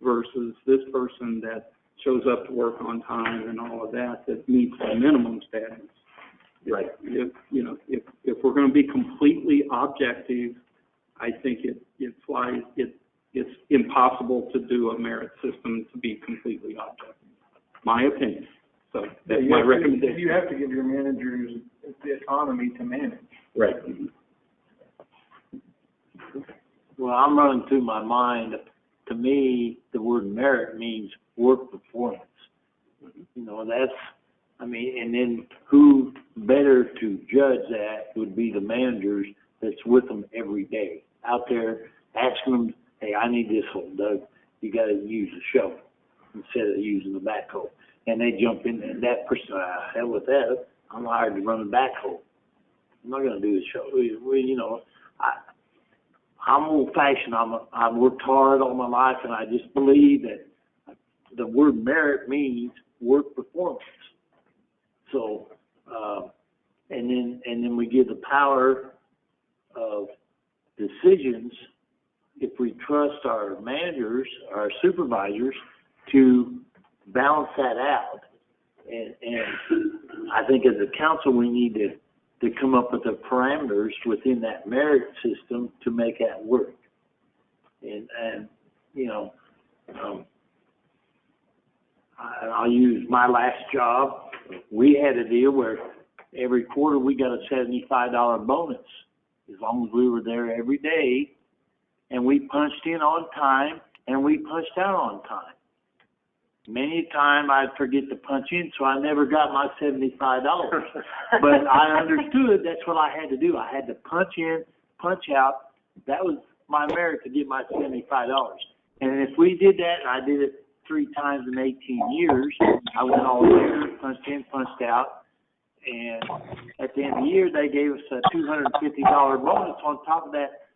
versus this person that shows up to work on time and all of that meets the minimum standards. Right. If we're going to be completely objective, I think it's impossible to do a merit system to be completely objective. My opinion. So that's my recommendation. You have to give your managers the autonomy to manage. Right. Well, I'm running through my mind, to me, the word merit means work performance. You know, and then who better to judge that would be the managers that's with them every day, out there asking them, hey, I need this one, Doug. You got to use the shovel instead of using the backhoe. And they jump in, and that person, hell with that, I'm hired to run the backhoe. I'm not going to do the shovel. I'm old-fashioned. I've worked hard all my life, and I just believe that the word merit means work performance. So, and then we give the power of decisions if we trust our managers, our supervisors, to balance that out. And I think as a council, we need to come up with the parameters within that merit system to make that work. I'll use my last job. We had a deal where every quarter we got a $75 bonus as long as we were there every day, and we punched in on time and we punched out on time. Many a time I'd forget to punch in, so I never got my $75. But I understood that's what I had to do. I had to punch in, punch out. That was my merit to get my $75. And if we did that, and I did it 3 times in 18 years, I went all year, punched in, punched out. And at the end of the year, they gave us a $250 bonus on top of that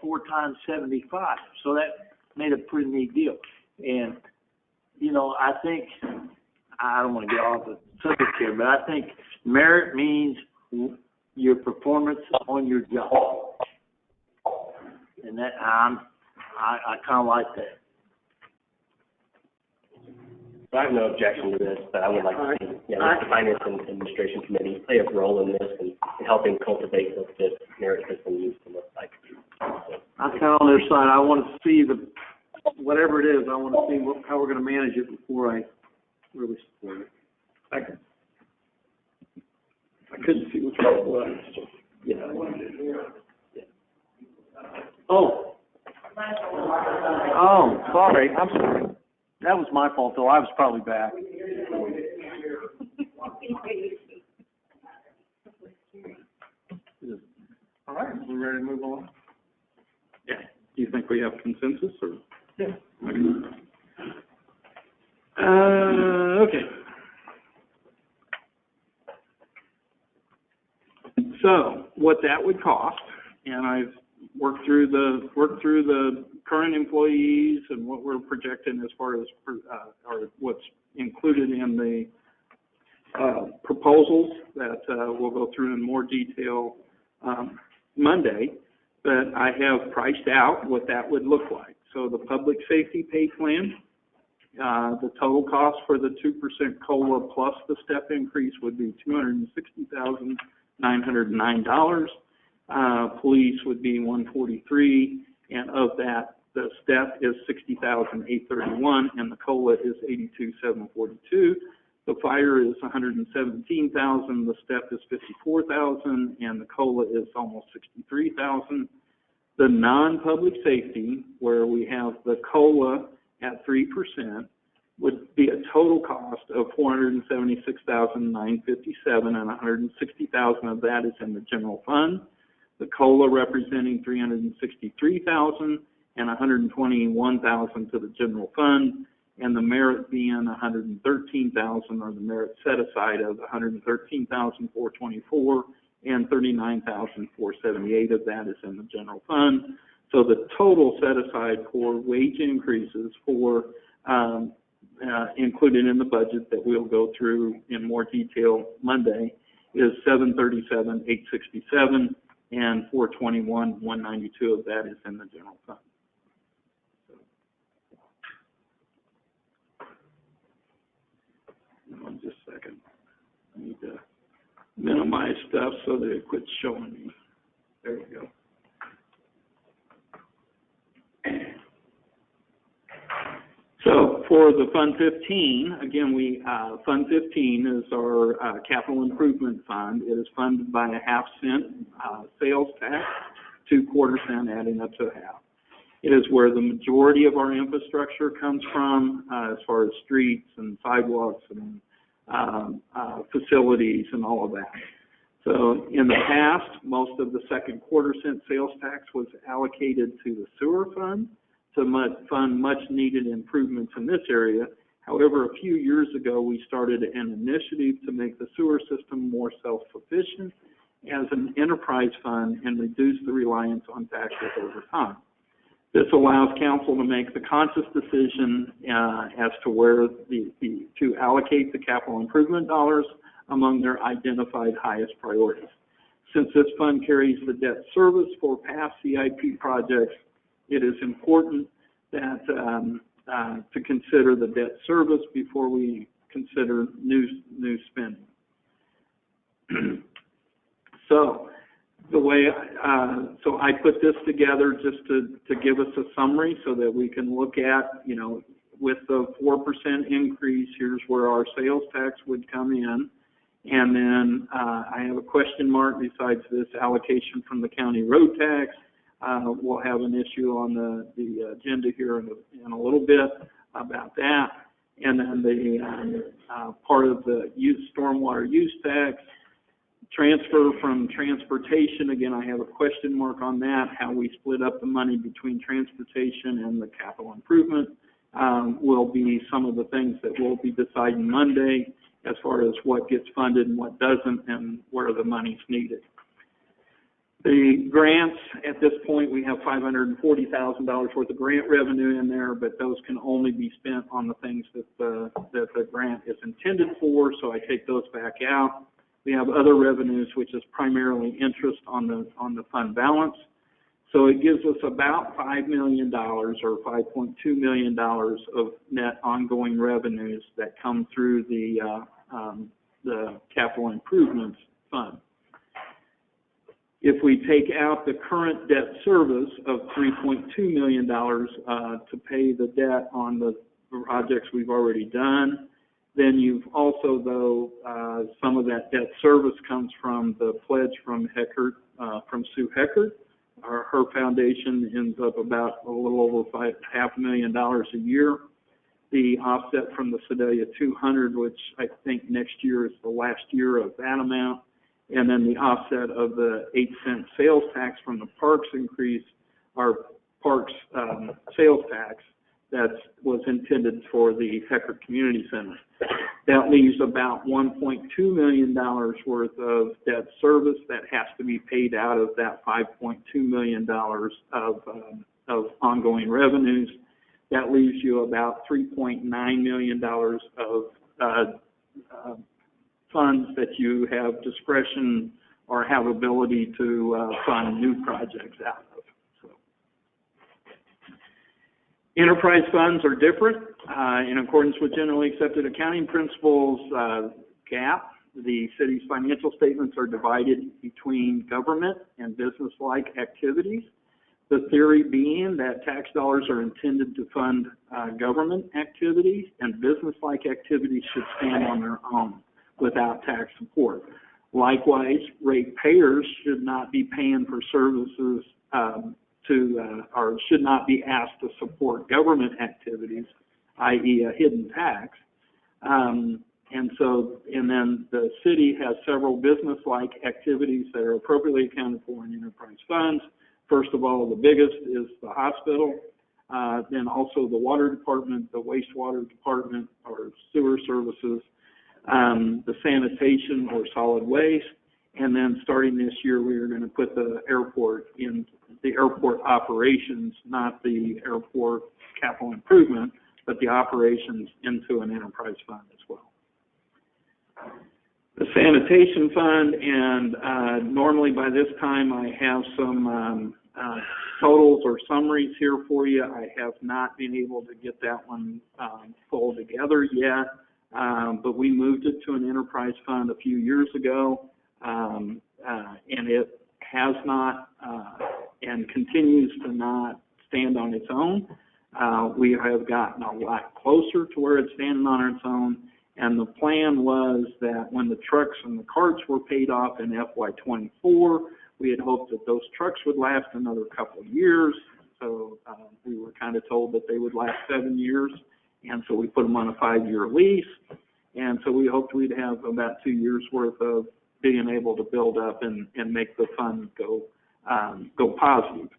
4 times 75. So that made a pretty neat deal. And I think, I don't want to get off the subject here, but I think merit means your performance on your job. And that, I kind of like that. I have no objection to this, but I would like to see, the Finance and Administration Committee play a role in this and helping cultivate what this merit system needs to look like. I'm kind of on their side. I want to see whatever it is, I want to see how we're going to manage it before I really support it. I couldn't see which one it was. Yeah. Oh, sorry. I'm sorry. That was my fault, though. I was probably back. All right, we ready to move on? Yeah. Do you think we have consensus, or? Yeah. Okay. So what that would cost, and I've worked through the current employees and what we're projecting as far as or what's included in the proposals that we'll go through in more detail Monday. But I have priced out what that would look like. So the public safety pay plan, the total cost for the 2% COLA plus the step increase would be $260,909. Police would be $143, and of that the step is $60,831, and the COLA is $82,742. The fire is $117,000, the step is $54,000, and the COLA is almost $63,000. The non-public safety, where we have the COLA at 3%, would be a total cost of $476,957, and $160,000 of that is in the general fund. The COLA representing $363,000 and $121,000 to the general fund, and the merit being $113,000, or the merit set aside of $113,424, and $39,478 of that is in the general fund. So the total set aside for wage increases for included in the budget that we'll go through in more detail Monday is $737,867, and $421,192 of that is in the general fund. Hold on just a second. I need to minimize stuff so that it quits showing me. There we go. So for the Fund 15, again, Fund 15 is our capital improvement fund. It is funded by a half-cent sales tax, 2/4 cent adding up to a half. It is where the majority of our infrastructure comes from, as far as streets and sidewalks and facilities and all of that. So in the past, most of the 2/4 cent sales tax was allocated to the sewer fund to fund much-needed improvements in this area. However, a few years ago, we started an initiative to make the sewer system more self-sufficient as an enterprise fund and reduce the reliance on taxes over time. This allows council to make the conscious decision as to where to allocate the capital improvement dollars among their identified highest priorities. Since this fund carries the debt service for past CIP projects, it is important that to consider the debt service before we consider new spending. So the way so I put this together just to give us a summary so that we can look at, you know, with the 4% increase, here's where our sales tax would come in. And then I have a question mark besides this allocation from the county road tax. We'll have an issue on the agenda here in a little bit about that. And then the part of the stormwater use tax, transfer from transportation. Again, I have a question mark on that, how we split up the money between transportation and the capital improvement will be some of the things that we'll be deciding Monday as far as what gets funded and what doesn't and where the money's needed. The grants, at this point, we have $540,000 worth of grant revenue in there, but those can only be spent on the things that the grant is intended for, so I take those back out. We have other revenues, which is primarily interest on the fund balance. So it gives us about $5 million or $5.2 million of net ongoing revenues that come through the capital improvements fund. If we take out the current debt service of $3.2 million to pay the debt on the projects we've already done, then you've also, though, some of that debt service comes from the pledge from Heckert, from Sue Heckert. Her foundation ends up about a little over $500,000 a year. The offset from the Sedalia 200, which I think next year is the last year of that amount. And then the offset of the 8-cent sales tax from the parks increase, our parks sales tax that was intended for the Heckert Community Center. That leaves about $1.2 million worth of debt service that has to be paid out of that $5.2 million of ongoing revenues. That leaves you about $3.9 million of funds that you have discretion or have ability to fund new projects out of. So, enterprise funds are different. In accordance with generally accepted accounting principles, GAAP, the city's financial statements are divided between government and business-like activities. The theory being that tax dollars are intended to fund government activities, and business-like activities should stand on their own without tax support. Likewise, ratepayers should not be paying for services or should not be asked to support government activities, i.e. a hidden tax. And then the city has several business-like activities that are appropriately accounted for in enterprise funds. First of all, the biggest is the hospital, then also the water department, the wastewater department or sewer services, the sanitation or solid waste, and then starting this year, we are going to put the airport in the airport operations, not the airport capital improvement, but the operations into an enterprise fund as well. The sanitation fund, and normally by this time I have some totals or summaries here for you. I have not been able to get that one pulled together yet, but we moved it to an enterprise fund a few years ago, and it has not and continues to not stand on its own. We have gotten a lot closer to where it's standing on its own, and the plan was that when the trucks and the carts were paid off in FY24, we had hoped that those trucks would last another couple of years. So we were kind of told that they would last 7 years, and so we put them on a 5-year lease. And so we hoped we'd have about 2 years worth of being able to build up and make the fund go positive.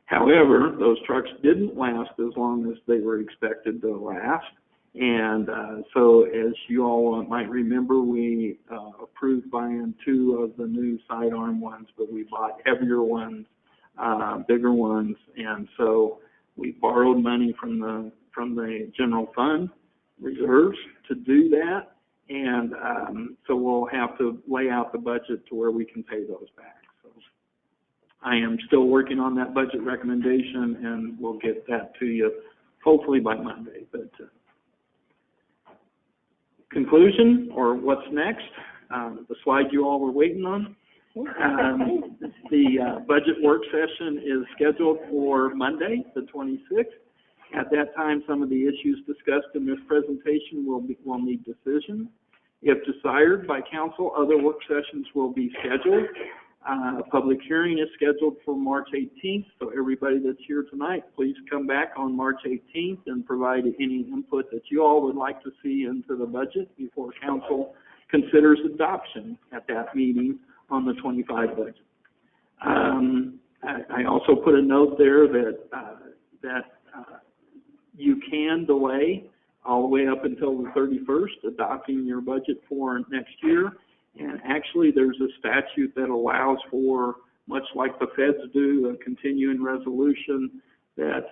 However, those trucks didn't last as long as they were expected to last. And so as you all might remember, we approved buying 2 of the new sidearm ones, but we bought heavier ones, bigger ones. And so we borrowed money from the general fund reserves to do that. And so we'll have to lay out the budget to where we can pay those back. So I am still working on that budget recommendation, and we'll get that to you hopefully by Monday. But conclusion, or what's next, the slide you all were waiting on. The budget work session is scheduled for Monday, the 26th. At that time, some of the issues discussed in this presentation will need decision. If desired by council, other work sessions will be scheduled. A public hearing is scheduled for March 18th, so everybody that's here tonight, please come back on March 18th and provide any input that you all would like to see into the budget before council considers adoption at that meeting on the 25 budget. I also put a note there that you can delay all the way up until the 31st, adopting your budget for next year. And actually, there's a statute that allows for, much like the feds do, a continuing resolution that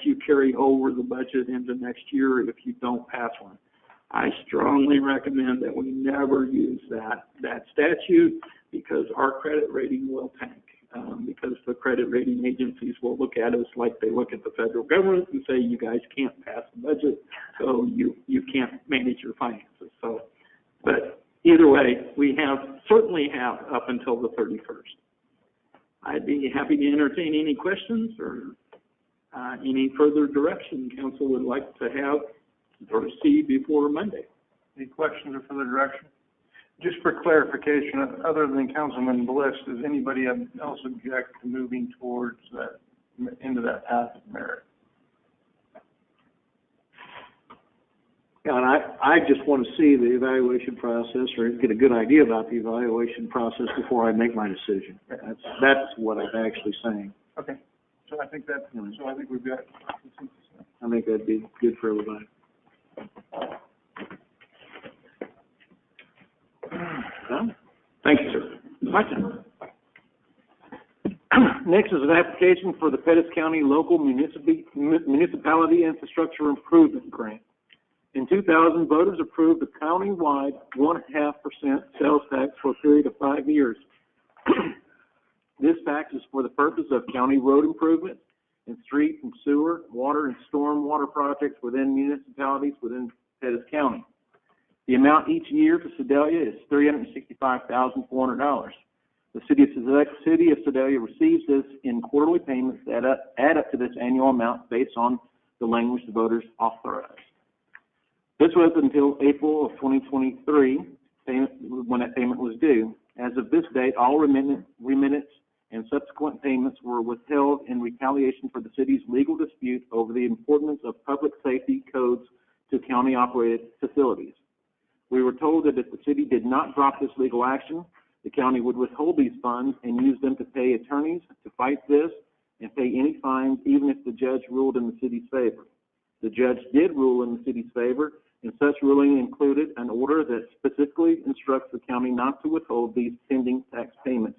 you carry over the budget into next year if you don't pass one. I strongly recommend that we never use that statute, because our credit rating will tank. Because the credit rating agencies will look at us like they look at the federal government and say, you guys can't pass the budget, so you can't manage your finances. So, but either way, we certainly have up until the 31st. I'd be happy to entertain any questions or any further direction council would like to have or see before Monday. Any questions or further direction? Just for clarification, other than Councilman Bliss, does anybody else object to moving towards that, into that path of merit? Yeah, and I just want to see the evaluation process, or get a good idea about the evaluation process before I make my decision. That's what I'm actually saying. Okay, so I think we've got consensus. I think that'd be good for everybody. Thank you, sir. Next is an application for the Pettis County Local Municipality Infrastructure Improvement Grant. In 2000, voters approved a county-wide 1.5% sales tax for a period of 5 years. This tax is for the purpose of county road improvements and street and sewer, water and storm water projects within municipalities within Pettis County. The amount each year to Sedalia is $365,400. The city of Sedalia receives this in quarterly payments that add up to this annual amount based on the language the voters authorized. This was until April of 2023, when that payment was due. As of this date, all remittance and subsequent payments were withheld in retaliation for the city's legal dispute over the importance of public safety codes to county-operated facilities. We were told that if the city did not drop this legal action, the county would withhold these funds and use them to pay attorneys to fight this and pay any fines, even if the judge ruled in the city's favor. The judge did rule in the city's favor, and such ruling included an order that specifically instructs the county not to withhold these pending tax payments.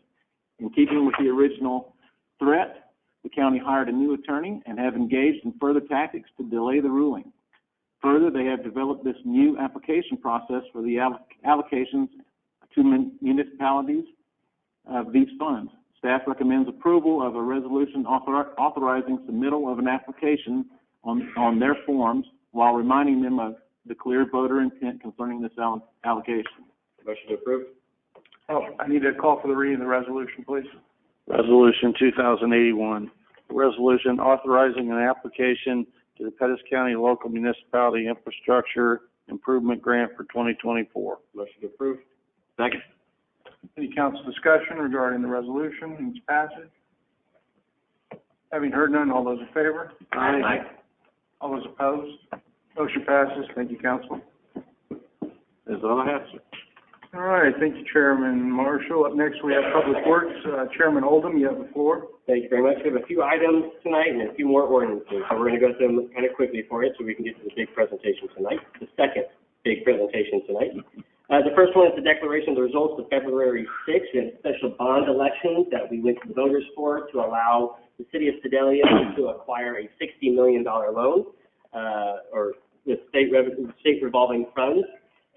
In keeping with the original threat, the county hired a new attorney and have engaged in further tactics to delay the ruling. Further, they have developed this new application process for the allocations to municipalities of these funds. Staff recommends approval of a resolution authorizing submittal of an application on their forms while reminding them of the clear voter intent concerning this allocation. Motion to approve. Oh, I need a call for the reading of the resolution, please. Resolution 2081, a resolution authorizing an application to the Pettis County Local Municipality Infrastructure Improvement Grant for 2024. Motion to approve. Second. Any council discussion regarding the resolution and its passage? Having heard none, all those in favor? Aye. All those opposed? Motion passes. Thank you, council. That's all I have, sir. All right, thank you, Chairman Marshall. Up next, we have Public Works. Chairman Oldham, you have the floor. Thank you very much. We have a few items tonight and a few more ordinances. So we're going to go through them kind of quickly for you so we can get to the big presentation tonight, the second big presentation tonight. The first one is the declaration of the results of February 6th. We had special bond elections that we went to the voters for to allow the city of Sedalia to acquire a $60 million loan or with state revolving funds.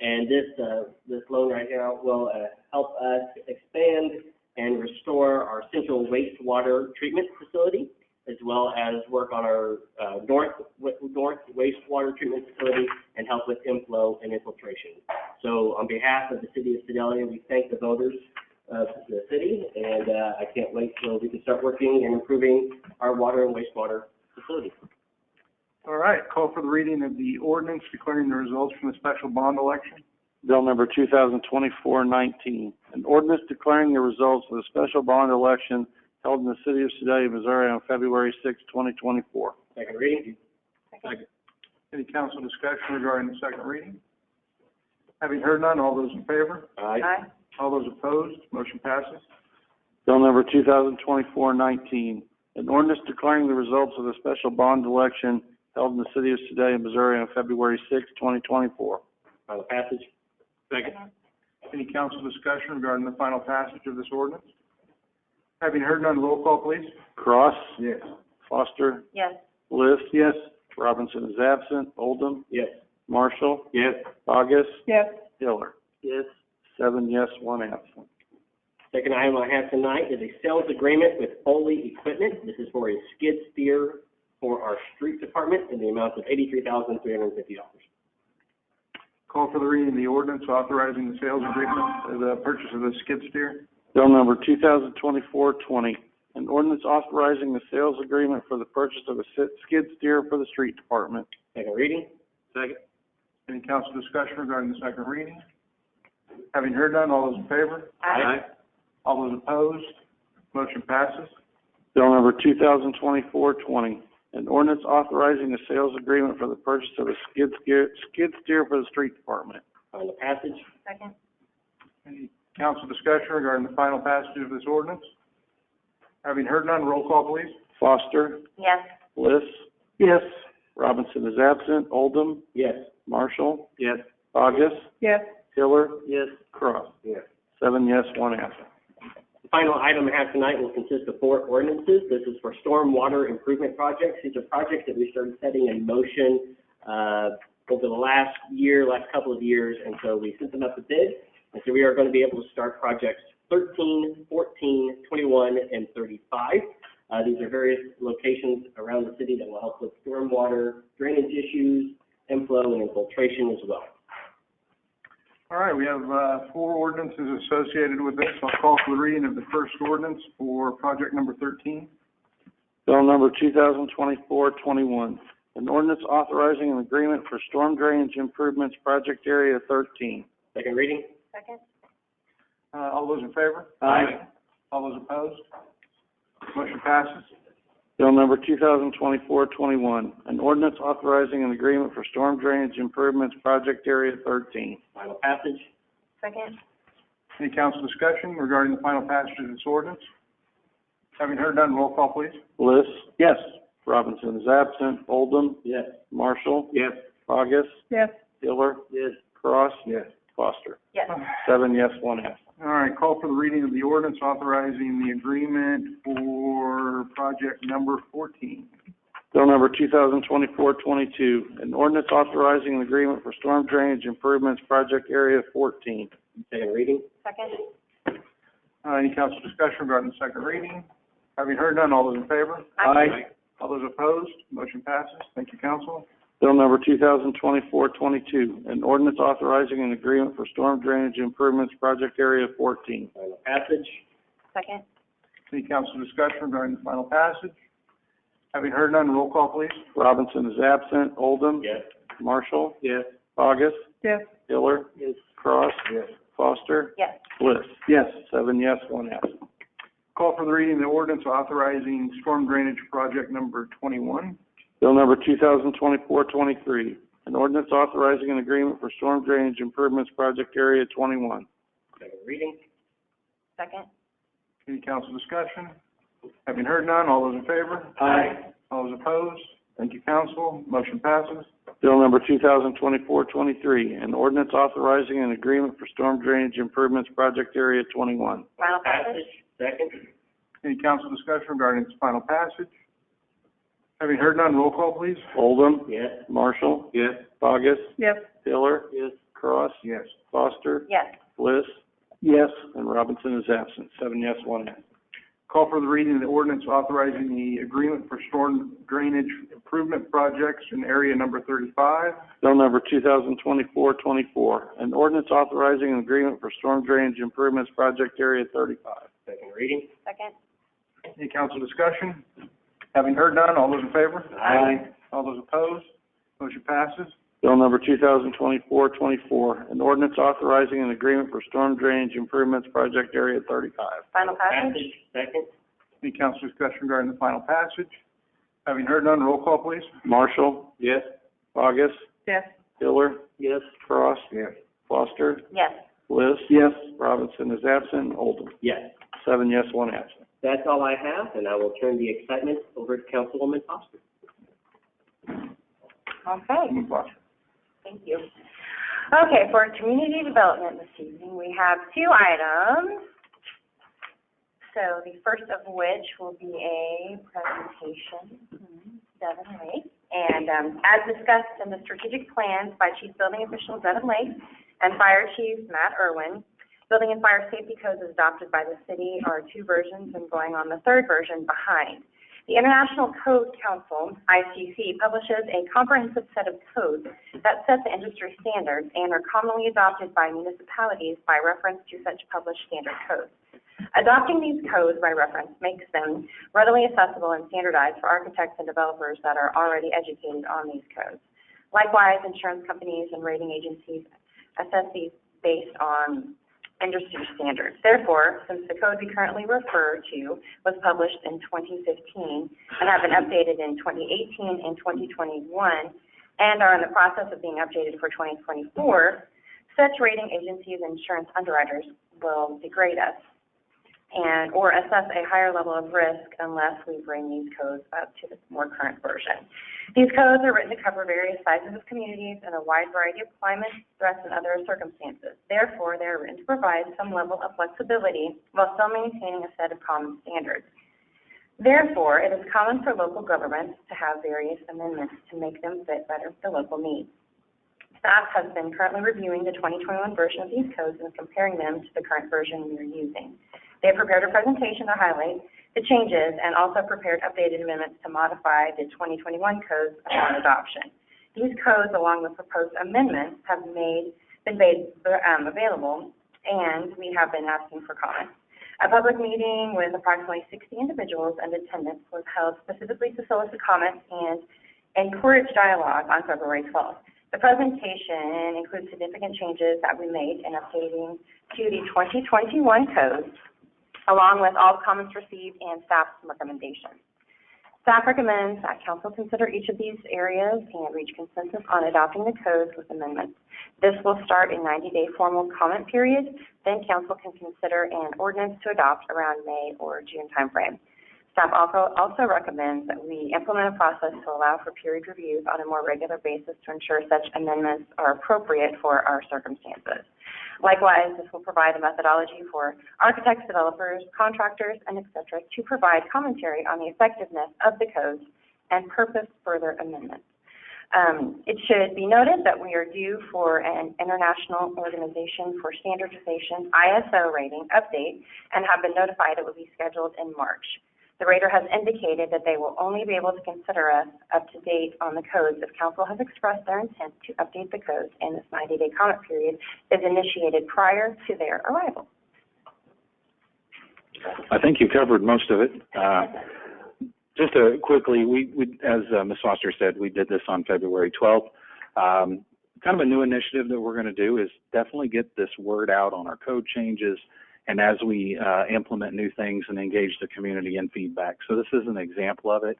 And this loan right now will help us expand and restore our central wastewater treatment facility, as well as work on our north wastewater treatment facility and help with inflow and infiltration. So on behalf of the city of Sedalia, we thank the voters of the city, and I can't wait till we can start working and improving our water and wastewater facility. All right, call for the reading of the ordinance declaring the results from the special bond election. Bill number 2024-19, an ordinance declaring the results of the special bond election held in the city of Sedalia, Missouri on February 6, 2024. Second reading. Second. Any council discussion regarding the second reading? Having heard none, all those in favor? Aye. All those opposed? Motion passes. Bill number 2024-19, an ordinance declaring the results of the special bond election held in the city of Sedalia, Missouri on February 6, 2024. Final passage. Second. Any council discussion regarding the final passage of this ordinance? Having heard none, roll call, please. Cross. Yes. Foster. Yes. Bliss. Yes. Robinson is absent. Oldham. Yes. Marshall. Yes. Bogus. Yes. Hiller. Yes. 7 yes, 1 absent. Second item I have tonight is a sales agreement with Foley Equipment. This is for a skid steer for our street department in the amount of $83,350. Call for the reading of the ordinance authorizing the sales agreement for the purchase of the skid steer. Bill number 2024-20, an ordinance authorizing the sales agreement for the purchase of a skid steer for the street department. Second reading. Second. Any council discussion regarding the second reading? Having heard none, all those in favor? Aye. All those opposed? Motion passes. Bill number 2024-20, an ordinance authorizing a sales agreement for the purchase of a skid steer for the street department. Final passage. Second. Any council discussion regarding the final passage of this ordinance? Having heard none, roll call, please. Foster. Yes. Bliss. Yes. Robinson is absent. Oldham. Yes. Marshall. Yes. Bogus. Yes. Hiller. Yes. Cross. Yes. 7 yes, 1 absent. The final item I have tonight will consist of 4 ordinances. This is for stormwater improvement projects. These are projects that we started setting in motion over the last couple of years, and so we sent them up to bid. And so we are going to be able to start projects 13, 14, 21, and 35. These are various locations around the city that will help with stormwater, drainage issues, inflow, and infiltration as well. All right, we have, 4 ordinances associated with this. I'll call for the reading of the first ordinance for project number 13. Bill number 2024-21, an ordinance authorizing an agreement for storm drainage improvements, project area 13. Second reading? Second? All those in favor? Aye. All those opposed? Motion passes. Bill number 2024-21, an ordinance authorizing an agreement for storm drainage improvements, project area 13. Final passage? Second? Any council discussion regarding the final passage of this ordinance? Having heard none, roll call, please. Bliss. Yes. Robinson is absent. Oldham. Yes. Marshall. Yes. Bogus. Yes. Hiller. Yes. Cross. Yes. Foster. Yes. 7 yes, 1 absent. All right, call for the reading of the ordinance authorizing the agreement for project number 14. Bill number 2024-22, an ordinance authorizing an agreement for storm drainage improvements, project area 14. Second reading? Second? Any council discussion regarding the second reading? Having heard none, all those in favor? Aye. All those opposed? Motion passes. Thank you, council. Bill number 2024-22, an ordinance authorizing an agreement for storm drainage improvements, project area 14. Final passage? Second? Any council discussion regarding the final passage? Having heard none, roll call, please. Robinson is absent. Oldham. Yes. Marshall. Yes. Bogus. Yes. Hiller. Yes. Cross. Yes. Foster. Yes. Bliss. Yes. 7 yes, 1 absent. Call for the reading of the ordinance authorizing storm drainage project number 21. Bill number 2024-23, an ordinance authorizing an agreement for storm drainage improvements, project area 21. Second reading? Second? Any council discussion? Having heard none, all those in favor? Aye. All those opposed? Thank you, council. Motion passes. Bill number 2024-23, an ordinance authorizing an agreement for storm drainage improvements, project area 21. Final passage? Second? Any council discussion regarding its final passage? Having heard none, roll call, please. Oldham. Yes. Marshall. Yes. Bogus. Yes. Hiller. Yes. Cross. Yes. Foster. Yes. Bliss. Yes. And Robinson is absent. 7 yes, 1 absent. Call for the reading of the ordinance authorizing the agreement for storm drainage improvement projects in area number 35. Bill number 2024-24, an ordinance authorizing an agreement for storm drainage improvements, project area 35. Second reading? Second? Any council discussion? Having heard none, all those in favor? Aye. All those opposed? Motion passes. Bill number 2024-24, an ordinance authorizing an agreement for storm drainage improvements, project area 35. Final passage? Second? Any council discussion regarding the final passage? Having heard none, roll call, please. Marshall. Yes. Bogus. Yes. Hiller. Yes. Cross. Yes. Foster. Yes. Bliss. Yes. Robinson is absent. Oldham. Yes. 7 yes, 1 absent. That's all I have, and I will turn the excitement over to Councilwoman Foster. Okay. Thank you. Okay, for community development this evening, we have 2 items. So the first of which will be a presentation from Devon Lake. And as discussed in the strategic plans by Chief Building Official Devon Lake and Fire Chief Matt Irwin, building and fire safety codes adopted by the city are 2 versions and going on the 3rd version behind. The International Code Council, ICC, publishes a comprehensive set of codes that set the industry standards and are commonly adopted by municipalities by reference to such published standard codes. Adopting these codes by reference makes them readily accessible and standardized for architects and developers that are already educated on these codes. Likewise, insurance companies and rating agencies assess these based on industry standards. Therefore, since the code we currently refer to was published in 2015 and have been updated in 2018 and 2021 and are in the process of being updated for 2024, such rating agencies and insurance underwriters will degrade us or assess a higher level of risk unless we bring these codes up to the more current version. These codes are written to cover various sizes of communities and a wide variety of climates, threats, and other circumstances. Therefore, they are written to provide some level of flexibility while still maintaining a set of common standards. Therefore, it is common for local governments to have various amendments to make them fit better the local needs. Staff has been currently reviewing the 2021 version of these codes and comparing them to the current version we are using. They have prepared a presentation to highlight the changes and also prepared updated amendments to modify the 2021 codes upon adoption. These codes, along with proposed amendments, have made been made available, and we have been asking for comments. A public meeting with approximately 60 individuals and attendance was held specifically to solicit comments and encourage dialogue on February 12th. The presentation includes significant changes that we made in updating to the 2021 codes, along with all comments received and staff's recommendations. Staff recommends that council consider each of these areas and reach consensus on adopting the codes with amendments. This will start a 90-day formal comment period. Then council can consider an ordinance to adopt around May or June timeframe. Staff also recommends that we implement a process to allow for period reviews on a more regular basis to ensure such amendments are appropriate for our circumstances. Likewise, this will provide a methodology for architects, developers, contractors, and et cetera to provide commentary on the effectiveness of the codes and purpose further amendments. It should be noted that we are due for an International Organization for Standardization ISO rating update and have been notified it will be scheduled in March. The rater has indicated that they will only be able to consider us up to date on the codes if council has expressed their intent to update the codes and this 90-day comment period is initiated prior to their arrival. I think you covered most of it. Just quickly, we as Ms. Foster said, we did this on February 12th. Kind of a new initiative that we're going to do is definitely get this word out on our code changes and as we implement new things and engage the community in feedback. So this is an example of it.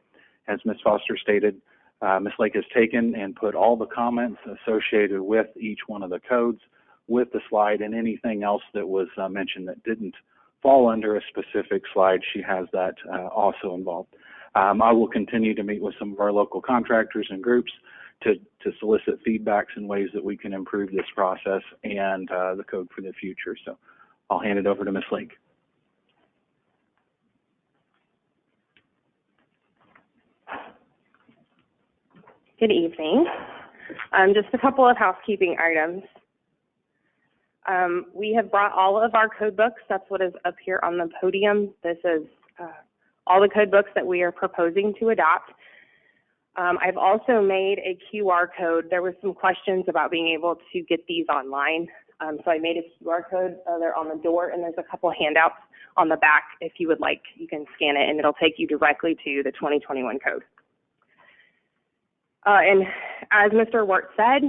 As Ms. Foster stated, Ms. Lake has taken and put all the comments associated with each one of the codes with the slide, and anything else that was mentioned that didn't fall under a specific slide, she has that also involved. I will continue to meet with some of our local contractors and groups to solicit feedbacks and ways that we can improve this process and the code for the future. So I'll hand it over to Ms. Lake. Good evening. Just a couple of housekeeping items. We have brought all of our code books. That's what is up here on the podium. This is all the code books that we are proposing to adopt. I've also made a QR code. There were some questions about being able to get these online. So I made a QR code. They're on the door, and there's a couple handouts on the back. If you would like, you can scan it, and it'll take you directly to the 2021 code. And as Mr. Wirt said,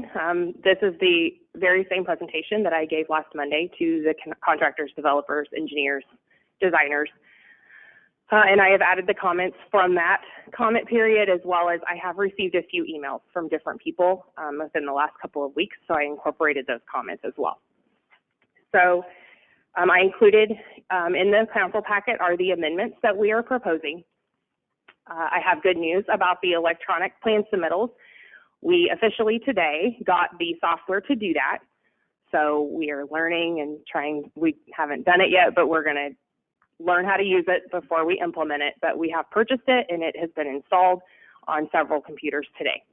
this is the very same presentation that I gave last Monday to the contractors, developers, engineers, designers. And I have added the comments from that comment period, as well as I have received a few emails from different people within the last couple of weeks, so I incorporated those comments as well. So I included in the council packet are the amendments that we are proposing. I have good news about the electronic plan submittals. We officially today got the software to do that. So we are learning and trying. We haven't done it yet, but we're going to learn how to use it before we implement it. But we have purchased it, and it has been installed on several computers today.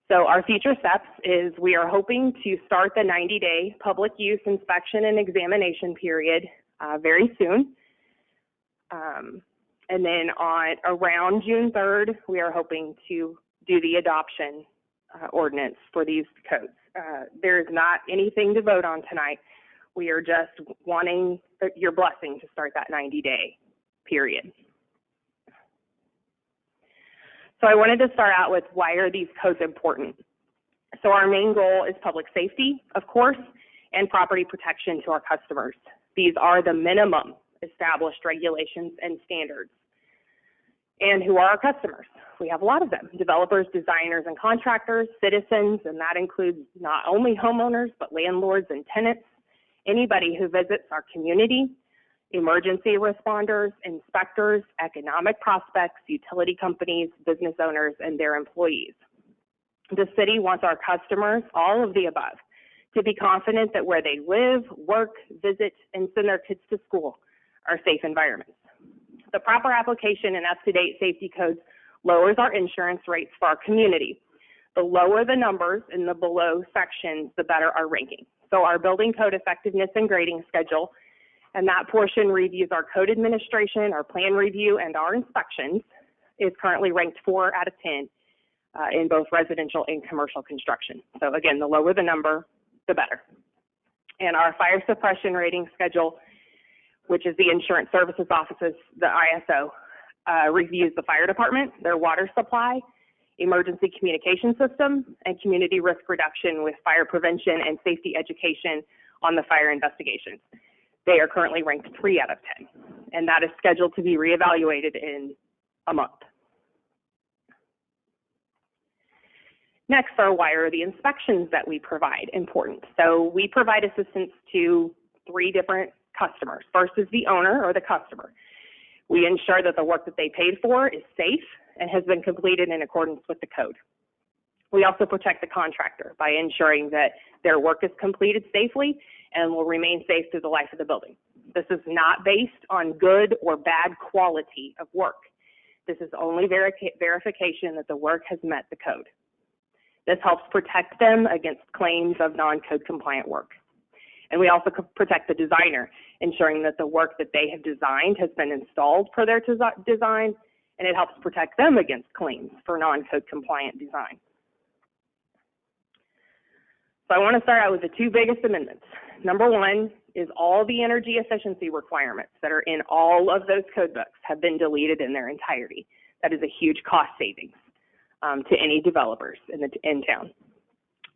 So our future steps is we are hoping to start the 90-day public use inspection and examination period very soon. And then on around June 3rd, we are hoping to do the adoption ordinance for these codes. There is not anything to vote on tonight. We are just wanting your blessing to start that 90-day period. So I wanted to start out with why are these codes important? So our main goal is public safety, of course, and property protection to our customers. These are the minimum established regulations and standards. And who are our customers? We have a lot of them: developers, designers, and contractors, citizens, and that includes not only homeowners, but landlords and tenants, anybody who visits our community, emergency responders, inspectors, economic prospects, utility companies, business owners, and their employees. The city wants our customers, all of the above, to be confident that where they live, work, visit, and send their kids to school are safe environments. The proper application and up-to-date safety codes lowers our insurance rates for our community. The lower the numbers in the below sections, the better our ranking. So our building code effectiveness and grading schedule, and that portion reviews our code administration, our plan review, and our inspections, is currently ranked 4 out of 10 in both residential and commercial construction. So again, the lower the number, the better. And our fire suppression rating schedule, which is the Insurance Services Office's, the ISO, reviews the fire department, their water supply, emergency communication system, and community risk reduction with fire prevention and safety education on the fire investigations. They are currently ranked 3 out of 10, and that is scheduled to be reevaluated in a month. Next are why are the inspections that we provide important. So we provide assistance to 3 different customers. First is the owner or the customer. We ensure that the work that they paid for is safe and has been completed in accordance with the code. We also protect the contractor by ensuring that their work is completed safely and will remain safe through the life of the building. This is not based on good or bad quality of work. This is only verification that the work has met the code. This helps protect them against claims of non-code compliant work. And we also protect the designer, ensuring that the work that they have designed has been installed per their design, and it helps protect them against claims for non-code compliant design. So I want to start out with the 2 biggest amendments. Number 1 is all the energy efficiency requirements that are in all of those code books have been deleted in their entirety. That is a huge cost savings to any developers in town.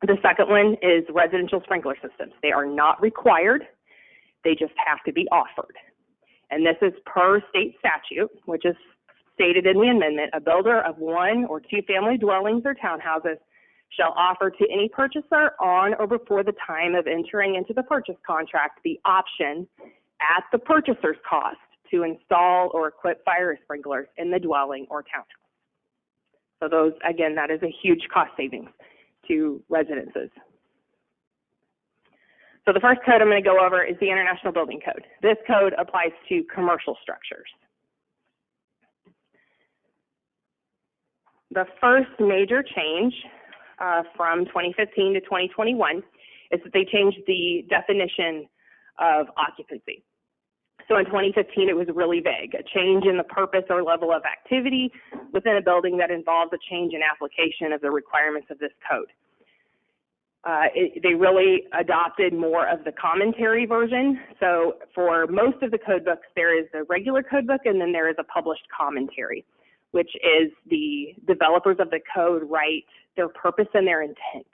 The second one is residential sprinkler systems. They are not required. They just have to be offered. And this is per state statute, which is stated in the amendment. A builder of 1 or 2 family dwellings or townhouses shall offer to any purchaser on or before the time of entering into the purchase contract the option at the purchaser's cost to install or equip fire sprinklers in the dwelling or townhouse. So those, again, that is a huge cost savings to residences. So the first code I'm going to go over is the International Building Code. This code applies to commercial structures. The first major change from 2015 to 2021 is that they changed the definition of occupancy. So in 2015, it was really vague, a change in the purpose or level of activity within a building that involves a change in application of the requirements of this code. They really adopted more of the commentary version. So for most of the code books, there is the regular code book, and then there is a published commentary, which is the developers of the code write their purpose and their intent.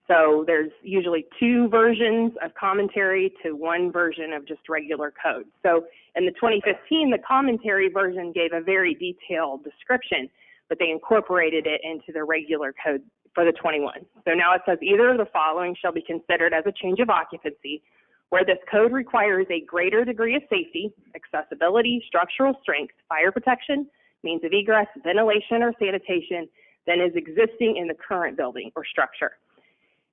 So there's usually 2 versions of commentary to 1 version of just regular code. So in the 2015, the commentary version gave a very detailed description, but they incorporated it into the regular code for the 21. So now it says either of the following shall be considered as a change of occupancy, where this code requires a greater degree of safety, accessibility, structural strength, fire protection, means of egress, ventilation, or sanitation than is existing in the current building or structure.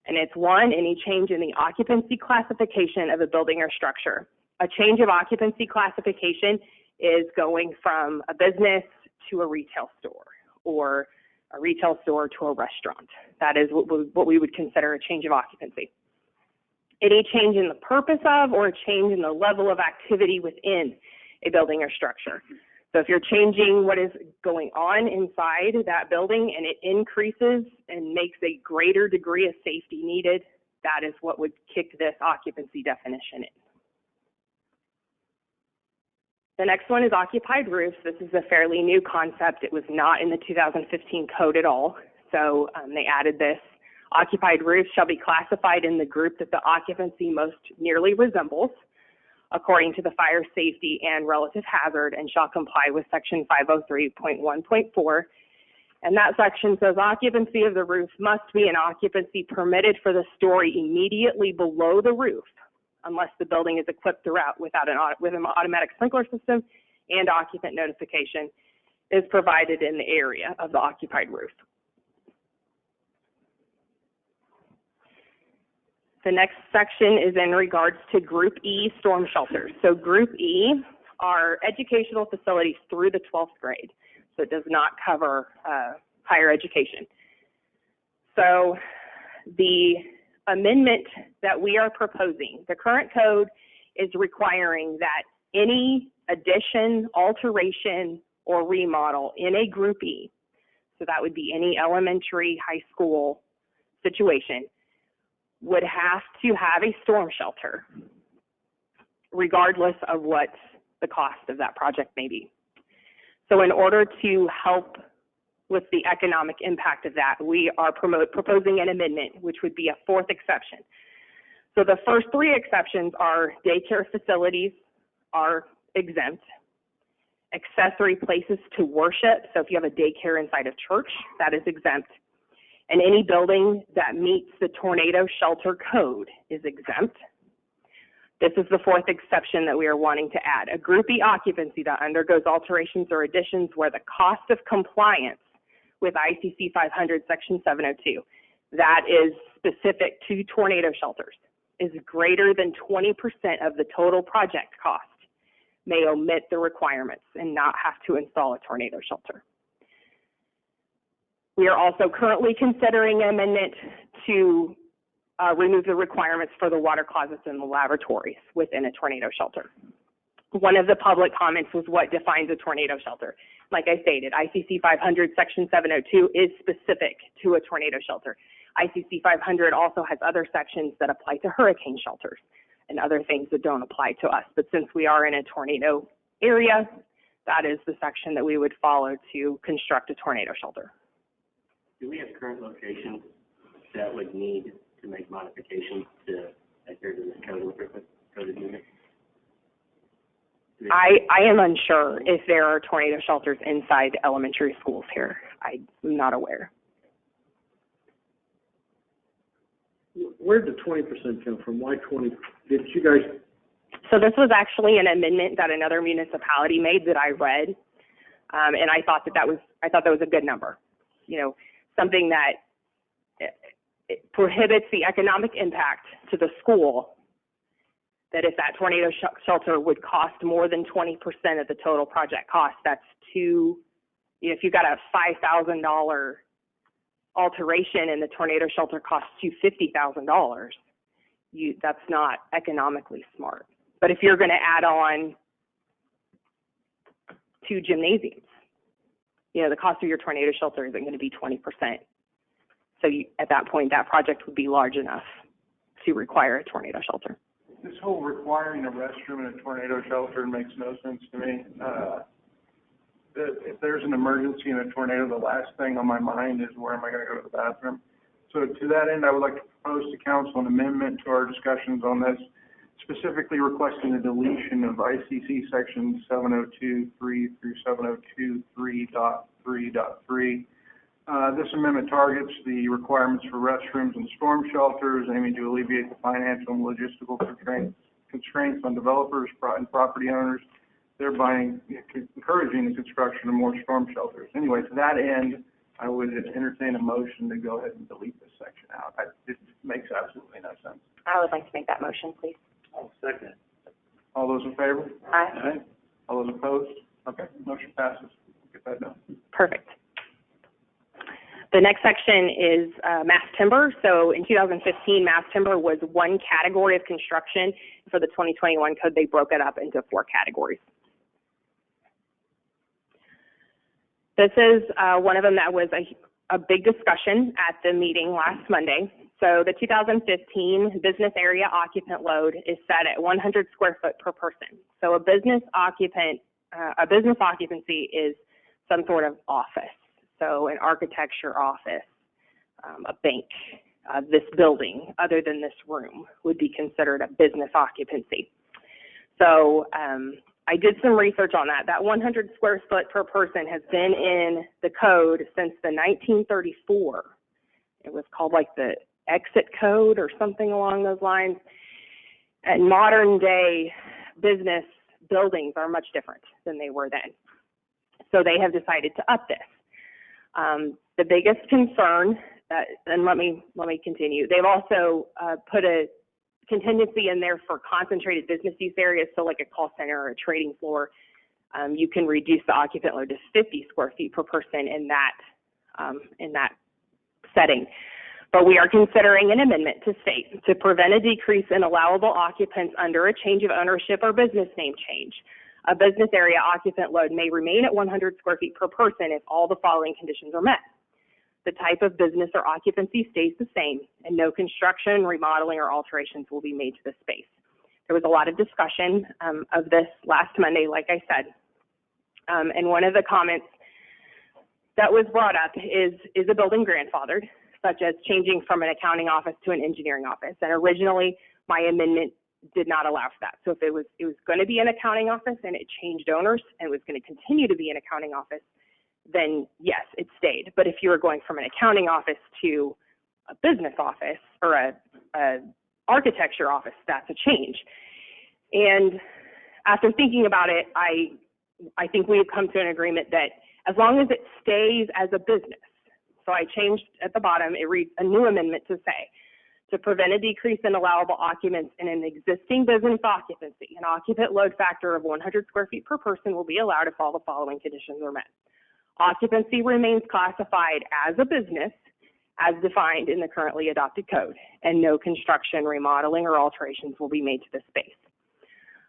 And it's 1, any change in the occupancy classification of a building or structure. A change of occupancy classification is going from a business to a retail store, or a retail store to a restaurant. That is what we would consider a change of occupancy. Any change in the purpose of or a change in the level of activity within a building or structure. So if you're changing what is going on inside that building and it increases and makes a greater degree of safety needed, that is what would kick this occupancy definition in. The next one is occupied roofs. This is a fairly new concept. It was not in the 2015 code at all, so they added this. Occupied roofs shall be classified in the group that the occupancy most nearly resembles, according to the fire safety and relative hazard, and shall comply with section 503.1.4. And that section says occupancy of the roof must be an occupancy permitted for the story immediately below the roof, unless the building is equipped throughout with an automatic sprinkler system and occupant notification is provided in the area of the occupied roof. The next section is in regards to Group E storm shelters. So Group E are educational facilities through the 12th grade. So it does not cover higher education. So the amendment that we are proposing, the current code is requiring that any addition, alteration, or remodel in a Group E, so that would be any elementary, high school situation, would have to have a storm shelter, regardless of what the cost of that project may be. So in order to help with the economic impact of that, we are proposing an amendment, which would be a fourth exception. So the first three exceptions are daycare facilities are exempt, accessory places to worship, so if you have a daycare inside of church, that is exempt, and any building that meets the tornado shelter code is exempt. This is the fourth exception that we are wanting to add, a groupie occupancy that undergoes alterations or additions where the cost of compliance with ICC 500 Section 702, that is specific to tornado shelters, is greater than 20% of the total project cost, may omit the requirements and not have to install a tornado shelter. We are also currently considering an amendment to remove the requirements for the water closets and the lavatories within a tornado shelter. One of the public comments was what defines a tornado shelter. Like I stated, ICC 500 Section 702 is specific to a tornado shelter. ICC 500 also has other sections that apply to hurricane shelters and other things that don't apply to us. But since we are in a tornado area, that is the section that we would follow to construct a tornado shelter. Do we have current locations that would need to make modifications to adhere to this code amendment? I am unsure if there are tornado shelters inside elementary schools here. I'm not aware. Where did the 20% come from? Why 20? Did you guys? So this was actually an amendment that another municipality made that I read, and I thought that was a good number. You know, something that it prohibits the economic impact to the school. That if that tornado shelter would cost more than 20% of the total project cost, that's if you got a $5,000 alteration and the tornado shelter costs you $50,000, that's not economically smart. But if you're going to add on 2 gymnasiums, the cost of your tornado shelter isn't going to be 20%. So at that point, that project would be large enough to require a tornado shelter. This whole requiring a restroom in a tornado shelter makes no sense to me. If there's an emergency in a tornado, the last thing on my mind is where am I going to go to the bathroom? So to that end, I would like to propose to council an amendment to our discussions on this, specifically requesting the deletion of ICC sections 702.3 through 702.3.3.3. This amendment targets the requirements for restrooms and storm shelters, aiming to alleviate the financial and logistical constraints on developers and property owners, thereby encouraging the construction of more storm shelters. Anyway, to that end, I would entertain a motion to go ahead and delete this section out. It makes absolutely no sense. I would like to make that motion, please. I'll second it. All those in favor? Aye. All those opposed? Okay, motion passes. Get that done. Perfect. The next section is mass timber. So in 2015, mass timber was one category of construction. For the 2021 code, they broke it up into 4 categories. This is one of them that was a big discussion at the meeting last Monday. So the 2015 business area occupant load is set at 100 square foot per person. So a business occupancy is some sort of office. So an architecture office, a bank, this building, other than this room, would be considered a business occupancy. So I did some research on that. That 100 square foot per person has been in the code since the 1934. It was called like the exit code or something along those lines. And modern day business buildings are much different than they were then. So they have decided to up this. The biggest concern, and let me continue. They've also put a contingency in there for concentrated business use areas, so like a call center or a trading floor. You can reduce the occupant load to 50 square feet per person in that setting. But we are considering an amendment to state to prevent a decrease in allowable occupants under a change of ownership or business name change. A business area occupant load may remain at 100 square feet per person if all the following conditions are met. The type of business or occupancy stays the same, and no construction, remodeling, or alterations will be made to the space. There was a lot of discussion of this last Monday, like I said. And one of the comments that was brought up is a building grandfathered, such as changing from an accounting office to an engineering office. And originally, my amendment did not allow for that. So if it was going to be an accounting office and it changed owners and it was going to continue to be an accounting office, then yes, it stayed. But if you were going from an accounting office to a business office or a architecture office, that's a change. And after thinking about it, I think we have come to an agreement that as long as it stays as a business, so I changed at the bottom, it reads a new amendment to say, to prevent a decrease in allowable occupants in an existing business occupancy, an occupant load factor of 100 square feet per person will be allowed if all the following conditions are met. Occupancy remains classified as a business as defined in the currently adopted code, and no construction, remodeling, or alterations will be made to the space.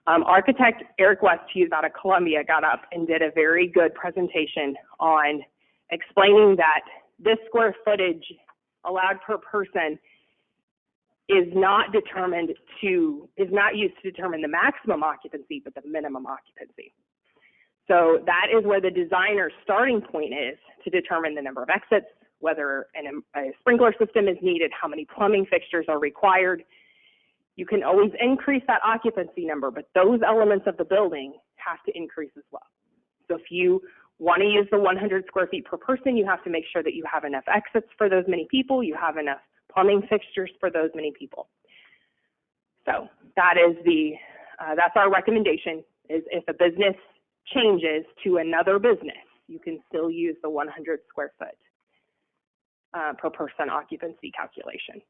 Architect Eric Westhuse out of Columbia got up and did a very good presentation on explaining that this square footage allowed per person is not used to determine the maximum occupancy, but the minimum occupancy. So that is where the designer's starting point is to determine the number of exits, whether a sprinkler system is needed, how many plumbing fixtures are required. You can always increase that occupancy number, but those elements of the building have to increase as well. So if you want to use the 100 square feet per person, you have to make sure that you have enough exits for those many people, you have enough plumbing fixtures for those many people. So that is that's our recommendation, is if a business changes to another business, you can still use the 100 square foot per person occupancy calculation.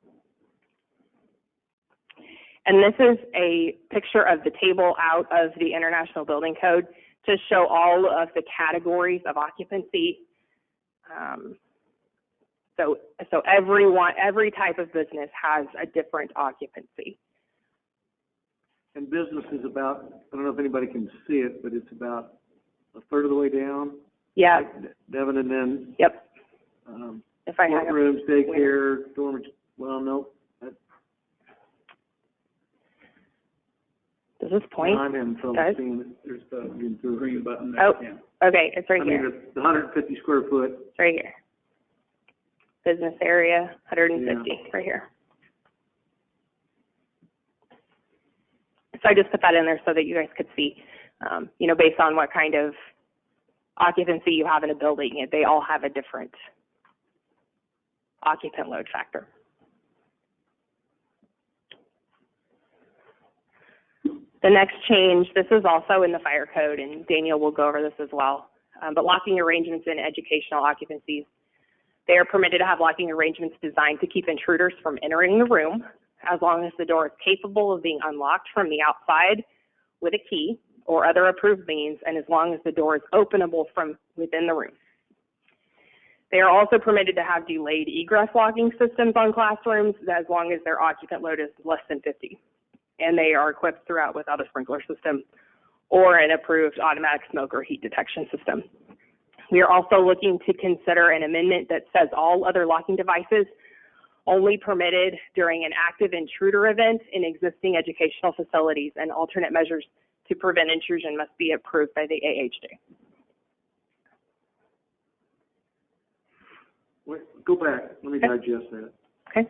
And this is a picture of the table out of the International Building Code to show all of the categories of occupancy. So every type of business has a different occupancy. And business is about, I don't know if anybody can see it, but it's about a third of the way down. Yeah. Like Devin, and then. Yep. If I have rooms, daycare, dormitory, well, no. Does this point? I'm having trouble Guys? seeing it. There's the Green button there. Oh, okay, it's right I here. mean, the 150 square foot. It's right here. Business area, 150, right here. So I just put that in there so that you guys could see, based on what kind of occupancy you have in a building, they all have a different occupant load factor. The next change, this is also in the fire code, and Daniel will go over this as well, but locking arrangements in educational occupancies. They are permitted to have locking arrangements designed to keep intruders from entering the room, as long as the door is capable of being unlocked from the outside with a key or other approved means, and as long as the door is openable from within the room. They are also permitted to have delayed egress locking systems on classrooms, as long as their occupant load is less than 50. And they are equipped throughout with a sprinkler system or an approved automatic smoke or heat detection system. We are also looking to consider an amendment that says all other locking devices only permitted during an active intruder event in existing educational facilities, and alternate measures to prevent intrusion must be approved by the AHJ. Wait, go back. Let me digest that. Okay.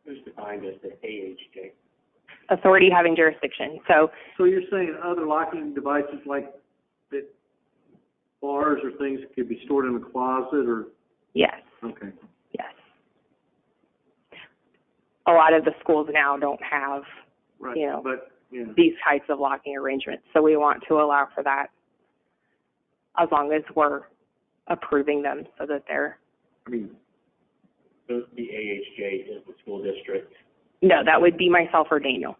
Who's defined as the AHJ? Authority having jurisdiction. So you're saying other locking devices like that, bars or things could be stored in a closet, or? yes, Okay. yes. A lot of the schools now don't have, Right. But, yeah. these types of locking arrangements. So we want to allow for that as long as we're approving them so that they're. I mean, So the AHJ is the school district. No, that would be myself or Daniel.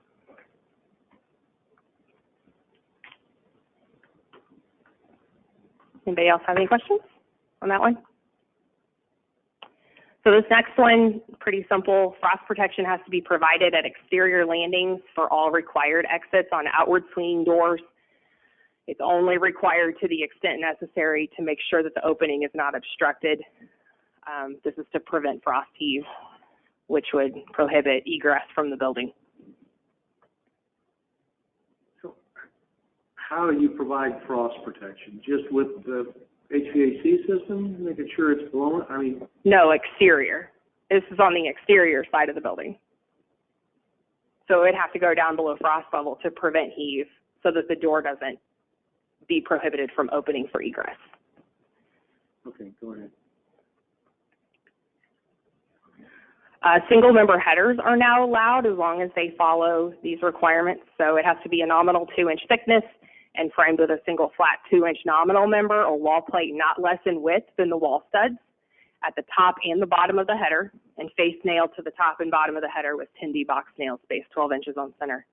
Anybody else have any questions on that one? So this next one, pretty simple. Frost protection has to be provided at exterior landings for all required exits on outward swinging doors. It's only required to the extent necessary to make sure that the opening is not obstructed. This is to prevent frost heave, which would prohibit egress from the building. So how do you provide frost protection? Just with the HVAC system, making sure it's blowing? I mean, No, exterior. This is on the exterior side of the building. So it'd have to go down below frost level to prevent heave so that the door doesn't be prohibited from opening for egress. okay, go ahead. Single member headers are now allowed as long as they follow these requirements. So it has to be a nominal 2-inch thickness and framed with a single flat 2-inch nominal member or wall plate not less in width than the wall studs at the top and the bottom of the header, and face nailed to the top and bottom of the header with 10D box nails spaced 12 inches on center.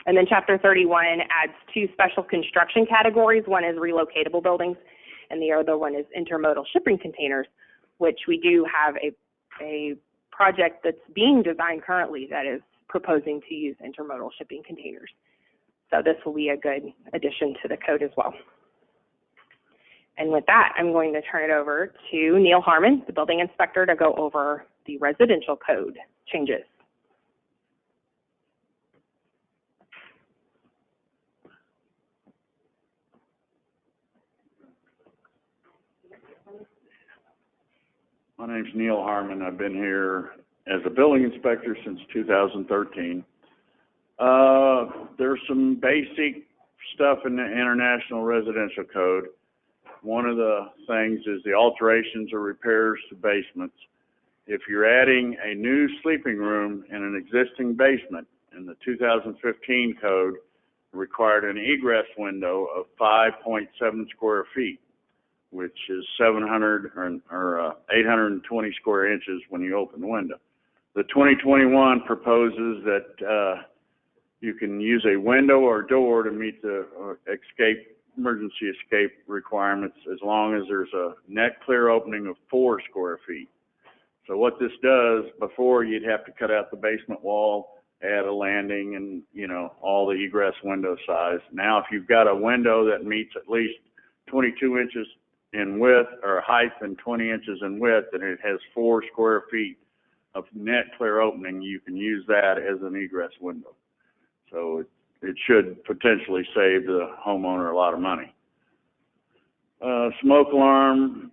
And then Chapter 31 adds 2 special construction categories. One is relocatable buildings, and the other one is intermodal shipping containers, which we do have a project that's being designed currently that is proposing to use intermodal shipping containers. So this will be a good addition to the code as well. And with that, I'm going to turn it over to Neil Harmon, the building inspector, to go over the residential code changes. My name's Neil Harmon. I've been here as a building inspector since 2013. There's some basic stuff in the International Residential Code. One of the things is the alterations or repairs to basements. If you're adding a new sleeping room in an existing basement, in the 2015 code, required an egress window of 5.7 square feet, which is 700 or 820 square inches when you open the window. The 2021 proposes that you can use a window or door to meet the emergency escape requirements as long as there's a net clear opening of 4 square feet. So what this does, before you'd have to cut out the basement wall, add a landing and, all the egress window size. Now, if you've got a window that meets at least 22 inches in width or height and 20 inches in width, and it has 4 square feet of net clear opening, you can use that as an egress window. So it should potentially save the homeowner a lot of money. Smoke alarm,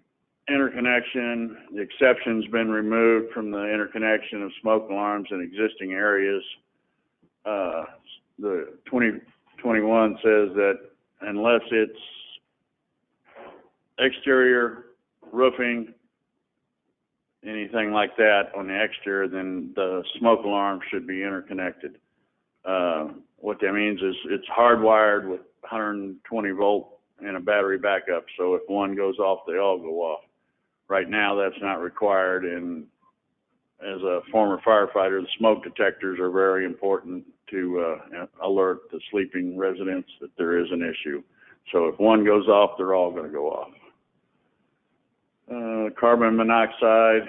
interconnection, the exception's been removed from the interconnection of smoke alarms in existing areas. The 2021 says that unless it's exterior, roofing, anything like that on the exterior, then the smoke alarm should be interconnected. What that means is it's hardwired with 120 volt and a battery backup, so if one goes off, they all go off. Right now, that's not required, and as a former firefighter, the smoke detectors are very important to alert the sleeping residents that there is an issue. So if one goes off, they're all going to go off. Carbon monoxide,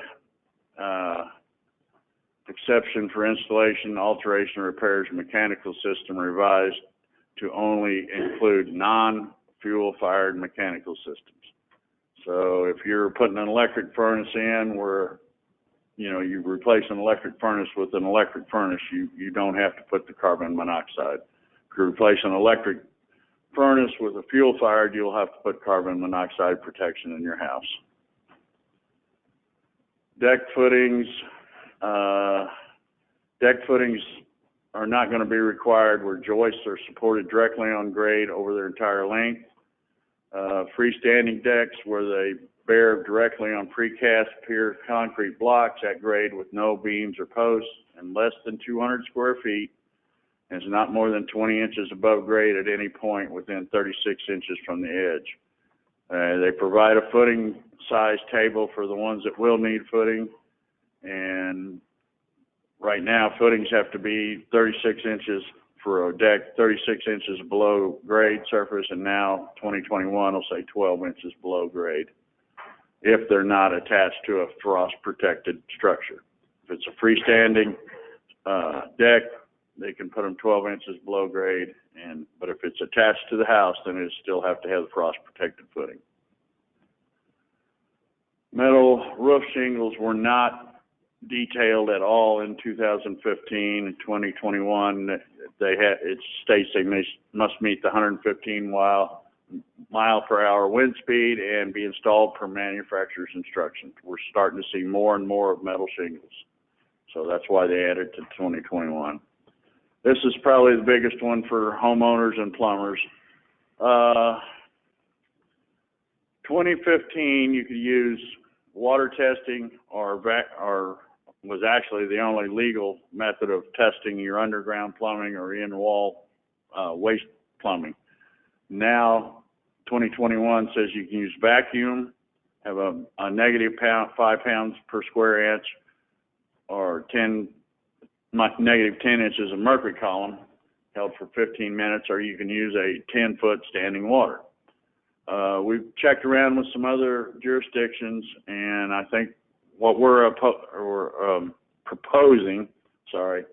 exception for installation, alteration, repairs, mechanical system revised to only include non-fuel fired mechanical systems. So if you're putting an electric furnace in where, you replace an electric furnace with an electric furnace, you don't have to put the carbon monoxide. If you replace an electric furnace with a fuel fired, you'll have to put carbon monoxide protection in your house. Deck footings are not going to be required where joists are supported directly on grade over their entire length. Freestanding decks where they bear directly on precast pier concrete blocks at grade with no beams or posts and less than 200 square feet and is not more than 20 inches above grade at any point within 36 inches from the edge. They provide a footing size table for the ones that will need footing, and right now footings have to be 36 inches for a deck, 36 inches below grade surface, and now 2021 will say 12 inches below grade if they're not attached to a frost protected structure. If it's a freestanding deck, they can put them 12 inches below grade, but if it's attached to the house, then it still have to have the frost protected footing. Metal roof shingles were not detailed at all in 2015 and 2021. It states they must meet the 115 mile per hour wind speed and be installed per manufacturer's instructions. We're starting to see more and more of metal shingles. So that's why they added to 2021. This is probably the biggest one for homeowners and plumbers. 2015, you could use water testing or was actually the only legal method of testing your underground plumbing or in-wall waste plumbing. Now, 2021 says you can use vacuum, have a negative 5 pounds per square inch, or negative 10 inches of mercury column held for 15 minutes, or you can use a 10-foot standing water. We've checked around with some other jurisdictions, and I think what we're proposing, to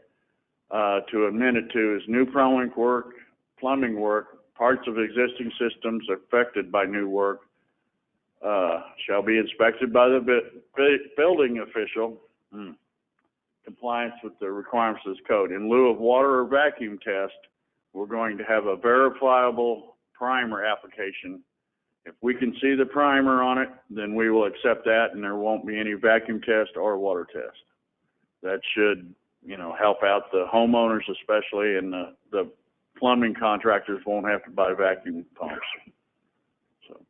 amend it to is new plumbing work, parts of existing systems affected by new work shall be inspected by the building official, compliance with the requirements of this code. In lieu of water or vacuum test, we're going to have a verifiable primer application. If we can see the primer on it, then we will accept that, and there won't be any vacuum test or water test. That should, help out the homeowners especially, and the plumbing contractors won't have to buy vacuum pumps. So,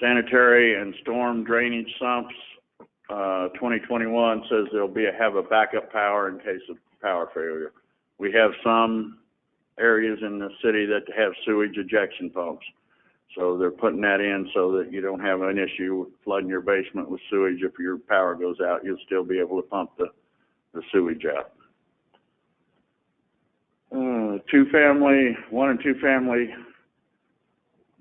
sanitary and storm drainage sumps, 2021 says there'll have a backup power in case of power failure. We have some areas in the city that have sewage ejection pumps. So they're putting that in so that you don't have an issue with flooding your basement with sewage. If your power goes out, you'll still be able to pump the sewage out. 1 and 2 family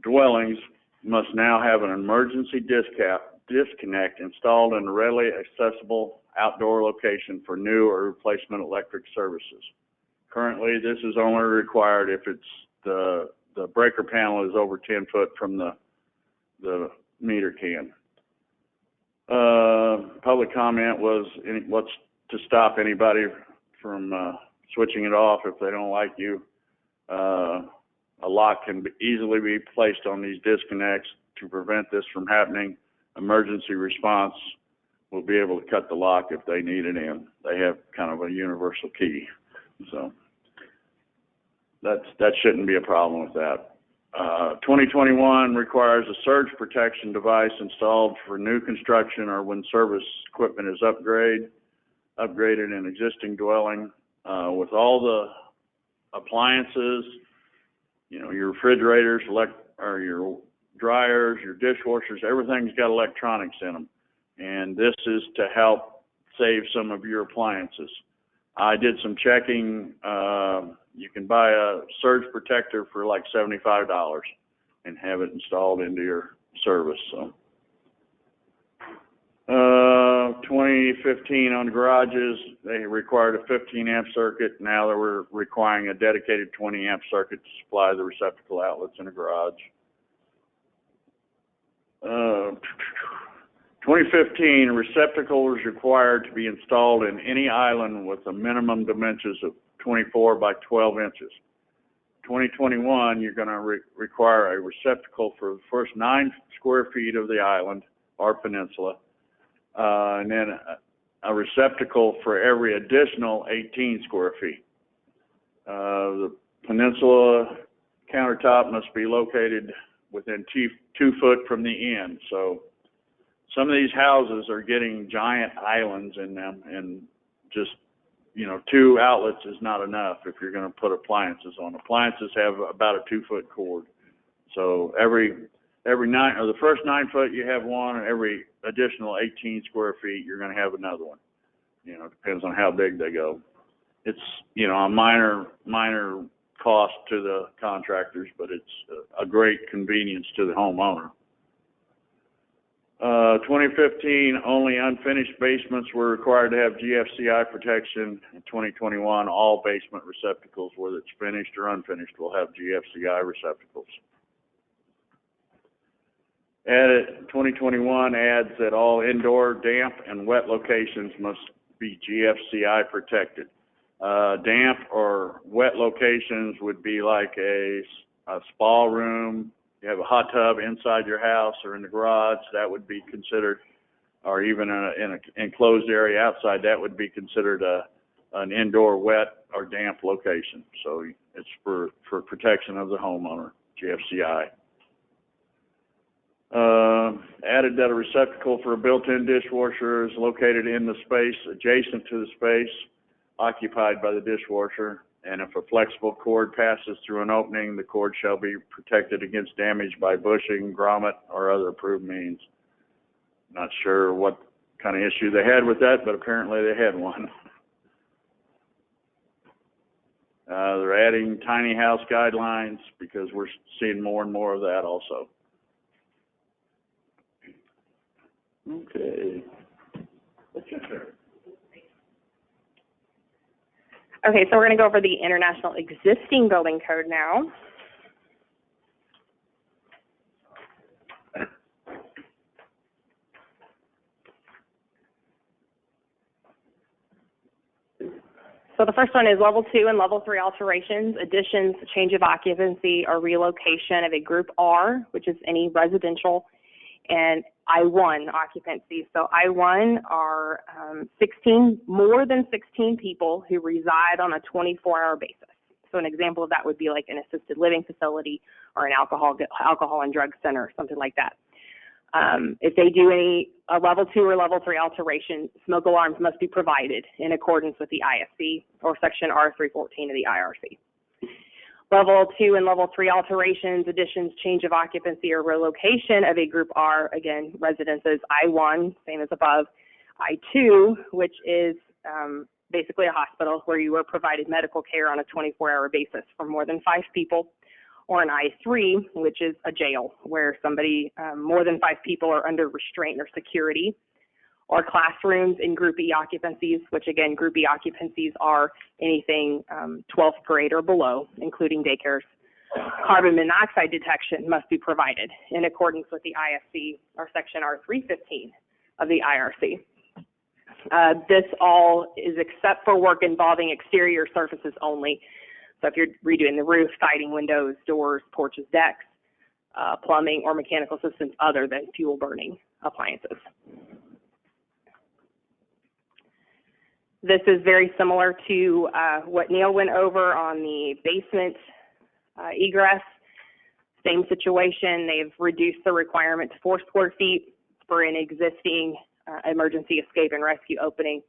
dwellings must now have an emergency disconnect installed in a readily accessible outdoor location for new or replacement electric services. Currently, this is only required if it's the breaker panel is over 10 foot from the meter can. Public comment was what's to stop anybody from switching it off if they don't like you. A lock can easily be placed on these disconnects to prevent this from happening. Emergency response will be able to cut the lock if they need it in. They have kind of a universal key, so that shouldn't be a problem with that. 2021 requires a surge protection device installed for new construction or when service equipment is upgraded in existing dwelling. With all the appliances, your refrigerators, or your dryers, your dishwashers, everything's got electronics in them. And this is to help save some of your appliances. I did some checking. You can buy a surge protector for like $75 and have it installed into your service. So, 2015 on garages, they required a 15 amp circuit. Now they were requiring a dedicated 20 amp circuit to supply the receptacle outlets in a garage. 2015, a receptacle was required to be installed in any island with a minimum dimensions of 24 by 12 inches. 2021, you're going to require a receptacle for the first 9 square feet of the island or peninsula, and then a receptacle for every additional 18 square feet. The peninsula countertop must be located within 2 foot from the end. So some of these houses are getting giant islands in them, and just 2 outlets is not enough if you're going to put appliances on. Appliances have about a 2 foot cord. So every 9, or the first 9 foot you have one, and every additional 18 square feet you're going to have another one. Depends on how big they go. It's a minor cost to the contractors, but it's a great convenience to the homeowner. 2015, only unfinished basements were required to have GFCI protection. In 2021, all basement receptacles, whether it's finished or unfinished, will have GFCI receptacles. 2021 adds that all indoor damp and wet locations must be GFCI protected. Damp or wet locations would be like a spa room. You have a hot tub inside your house or in the garage, that would be considered, or even in an enclosed area outside, that would be considered an indoor wet or damp location. So it's for protection of the homeowner, GFCI. Added that a receptacle for a built-in dishwasher is located in the space adjacent to the space occupied by the dishwasher, and if a flexible cord passes through an opening, the cord shall be protected against damage by bushing, grommet, or other approved means. Not sure what kind of issue they had with that, but apparently they had one. They're adding tiny house guidelines because we're seeing more and more of that also. Okay. What's your turn? Okay, so we're going to go over the International Existing Building Code now. So the first one is Level 2 and Level 3 alterations, additions, change of occupancy, or relocation of a Group R, which is any residential, and I-1 occupancy. So I-1 are 16, more than 16 people who reside on a 24-hour basis. So an example of that would be like an assisted living facility or an alcohol and drug center, something like that. If they do a Level 2 or Level 3 alteration, smoke alarms must be provided in accordance with the ISC or Section R314 of the IRC. Level 2 and Level 3 alterations, additions, change of occupancy, or relocation of a Group R, again, residences, I-1, same as above. I-2, which is basically a hospital where you are provided medical care on a 24-hour basis for more than 5 people. Or an I-3, which is a jail where somebody, more than 5 people are under restraint or security. Or classrooms in Group E occupancies, which again, Group E occupancies are anything 12th grade or below, including daycares. Carbon monoxide detection must be provided in accordance with the ISC or Section R315 of the IRC. This all is except for work involving exterior surfaces only. So if you're redoing the roof, siding, windows, doors, porches, decks, plumbing, or mechanical systems other than fuel burning appliances. This is very similar to what Neil went over on the basement egress. Same situation. They've reduced the requirement to 4 square feet for an existing emergency escape and rescue opening.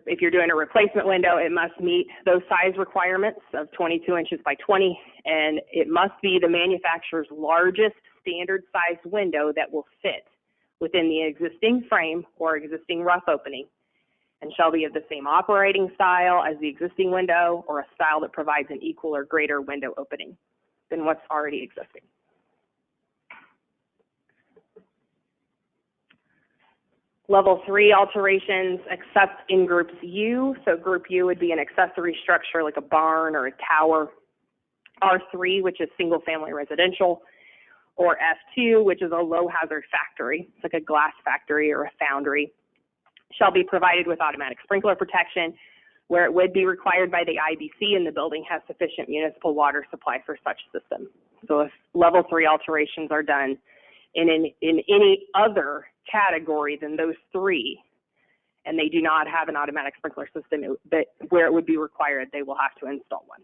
If you're doing a replacement window, it must meet those size requirements of 22 inches by 20, and it must be the manufacturer's largest standard size window that will fit within the existing frame or existing rough opening, and shall be of the same operating style as the existing window or a style that provides an equal or greater window opening than what's already existing. Level 3 alterations, except in Groups U. So Group U would be an accessory structure like a barn or a tower. R3, which is single family residential, or F2, which is a low hazard factory. It's like a glass factory or a foundry. Shall be provided with automatic sprinkler protection where it would be required by the IBC and the building has sufficient municipal water supply for such system. So if Level 3 alterations are done in any other category than those 3, and they do not have an automatic sprinkler system where it would be required, they will have to install one.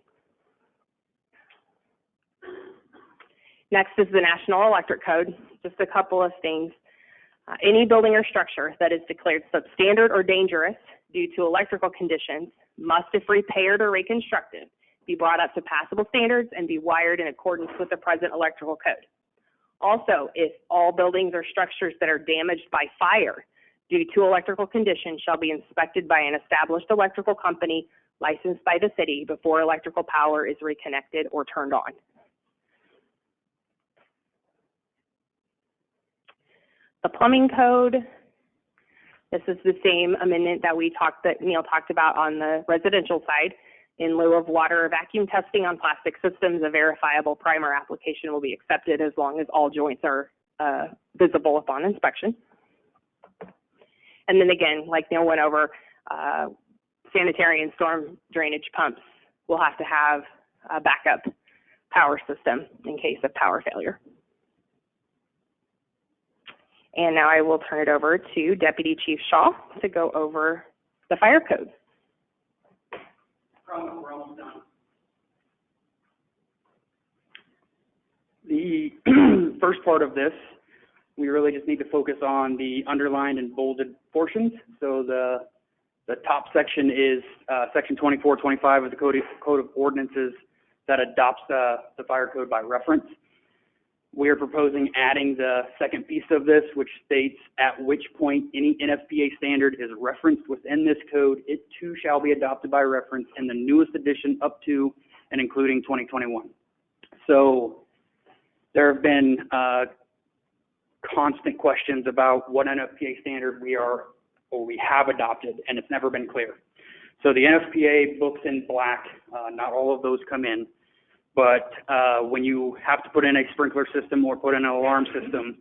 Next is the National Electric Code. Just a couple of things. Any building or structure that is declared substandard or dangerous due to electrical conditions must, if repaired or reconstructed, be brought up to passable standards and be wired in accordance with the present electrical code. Also, if all buildings or structures that are damaged by fire due to electrical conditions shall be inspected by an established electrical company licensed by the city before electrical power is reconnected or turned on. The plumbing code, this is the same amendment that Neil talked about on the residential side. In lieu of water or vacuum testing on plastic systems, a verifiable primer application will be accepted as long as all joints are visible upon inspection. And then again, like Neil went over, sanitary and storm drainage pumps will have to have a backup power system in case of power failure. And now I will turn it over to Deputy Chief Shaw to go over the fire code. We're almost done. The first part of this, we really just need to focus on the underlined and bolded portions. So the top section is section 2425 of the Code of Ordinances that adopts the fire code by reference. We are proposing adding the second piece of this, which states at which point any NFPA standard is referenced within this code, it too shall be adopted by reference in the newest edition up to and including 2021. So there have been constant questions about what NFPA standard we have adopted, and it's never been clear. So the NFPA books in black, not all of those come in. But when you have to put in a sprinkler system or put in an alarm system,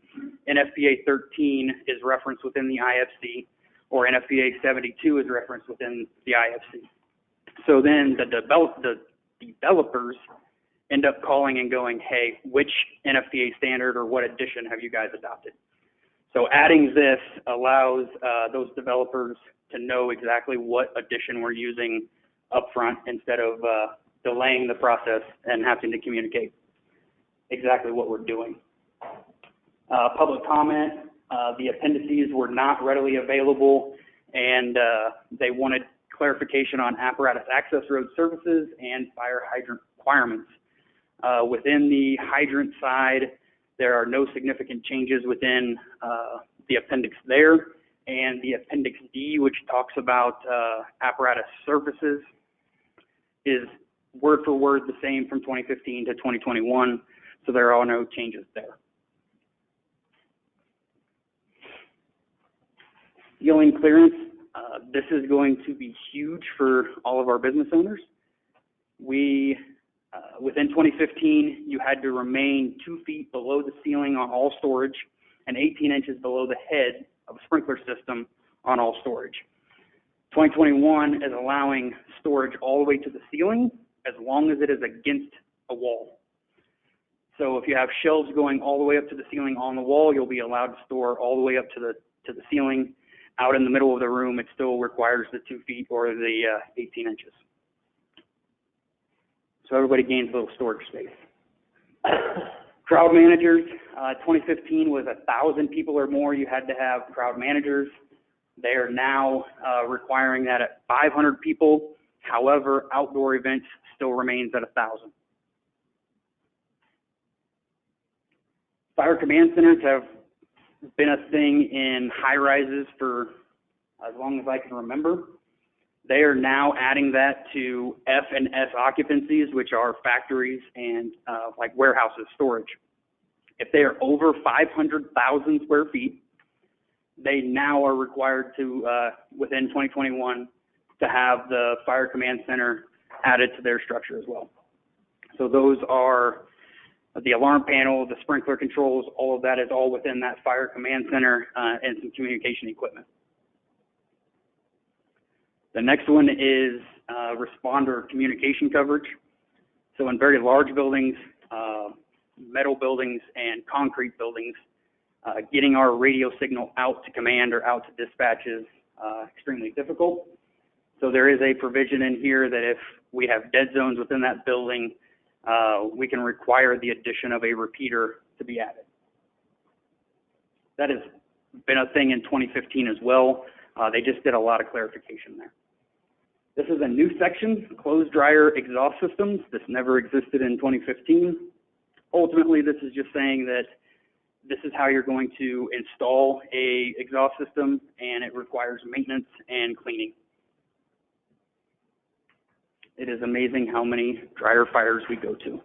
NFPA 13 is referenced within the IFC, or NFPA 72 is referenced within the IFC. So then the developers end up calling and going, hey, which NFPA standard or what edition have you guys adopted? So adding this allows those developers to know exactly what edition we're using upfront instead of delaying the process and having to communicate exactly what we're doing. Public comment, the appendices were not readily available, and they wanted clarification on apparatus access road services and fire hydrant requirements. Within the hydrant side, there are no significant changes within the appendix there, and the appendix D, which talks about apparatus services, is word for word the same from 2015 to 2021, so there are no changes there. Ceiling clearance, this is going to be huge for all of our business owners. We, within 2015, you had to remain 2 feet below the ceiling on all storage and 18 inches below the head of a sprinkler system on all storage. 2021 is allowing storage all the way to the ceiling as long as it is against a wall. So if you have shelves going all the way up to the ceiling on the wall, you'll be allowed to store all the way up to the ceiling. Out in the middle of the room, it still requires the 2 feet or the 18 inches. So everybody gains a little storage space. Crowd managers, 2015 was 1,000 people or more. You had to have crowd managers. They are now requiring that at 500 people. However, outdoor events still remains at 1,000. Fire command centers have been a thing in high rises for as long as I can remember. They are now adding that to F and S occupancies, which are factories and like warehouses storage. If they are over 500,000 square feet, they now are required to, within 2021, to have the fire command center added to their structure as well. So those are the alarm panel, the sprinkler controls, all of that is all within that fire command center and some communication equipment. The next one is responder communication coverage. So in very large buildings, metal buildings, and concrete buildings, getting our radio signal out to command or out to dispatch is extremely difficult. So there is a provision in here that if we have dead zones within that building, we can require the addition of a repeater to be added. That has been a thing in 2015 as well. They just did a lot of clarification there. This is a new section, closed dryer exhaust systems. This never existed in 2015. Ultimately, this is just saying that this is how you're going to install a exhaust system, and it requires maintenance and cleaning. It is amazing how many dryer fires we go to.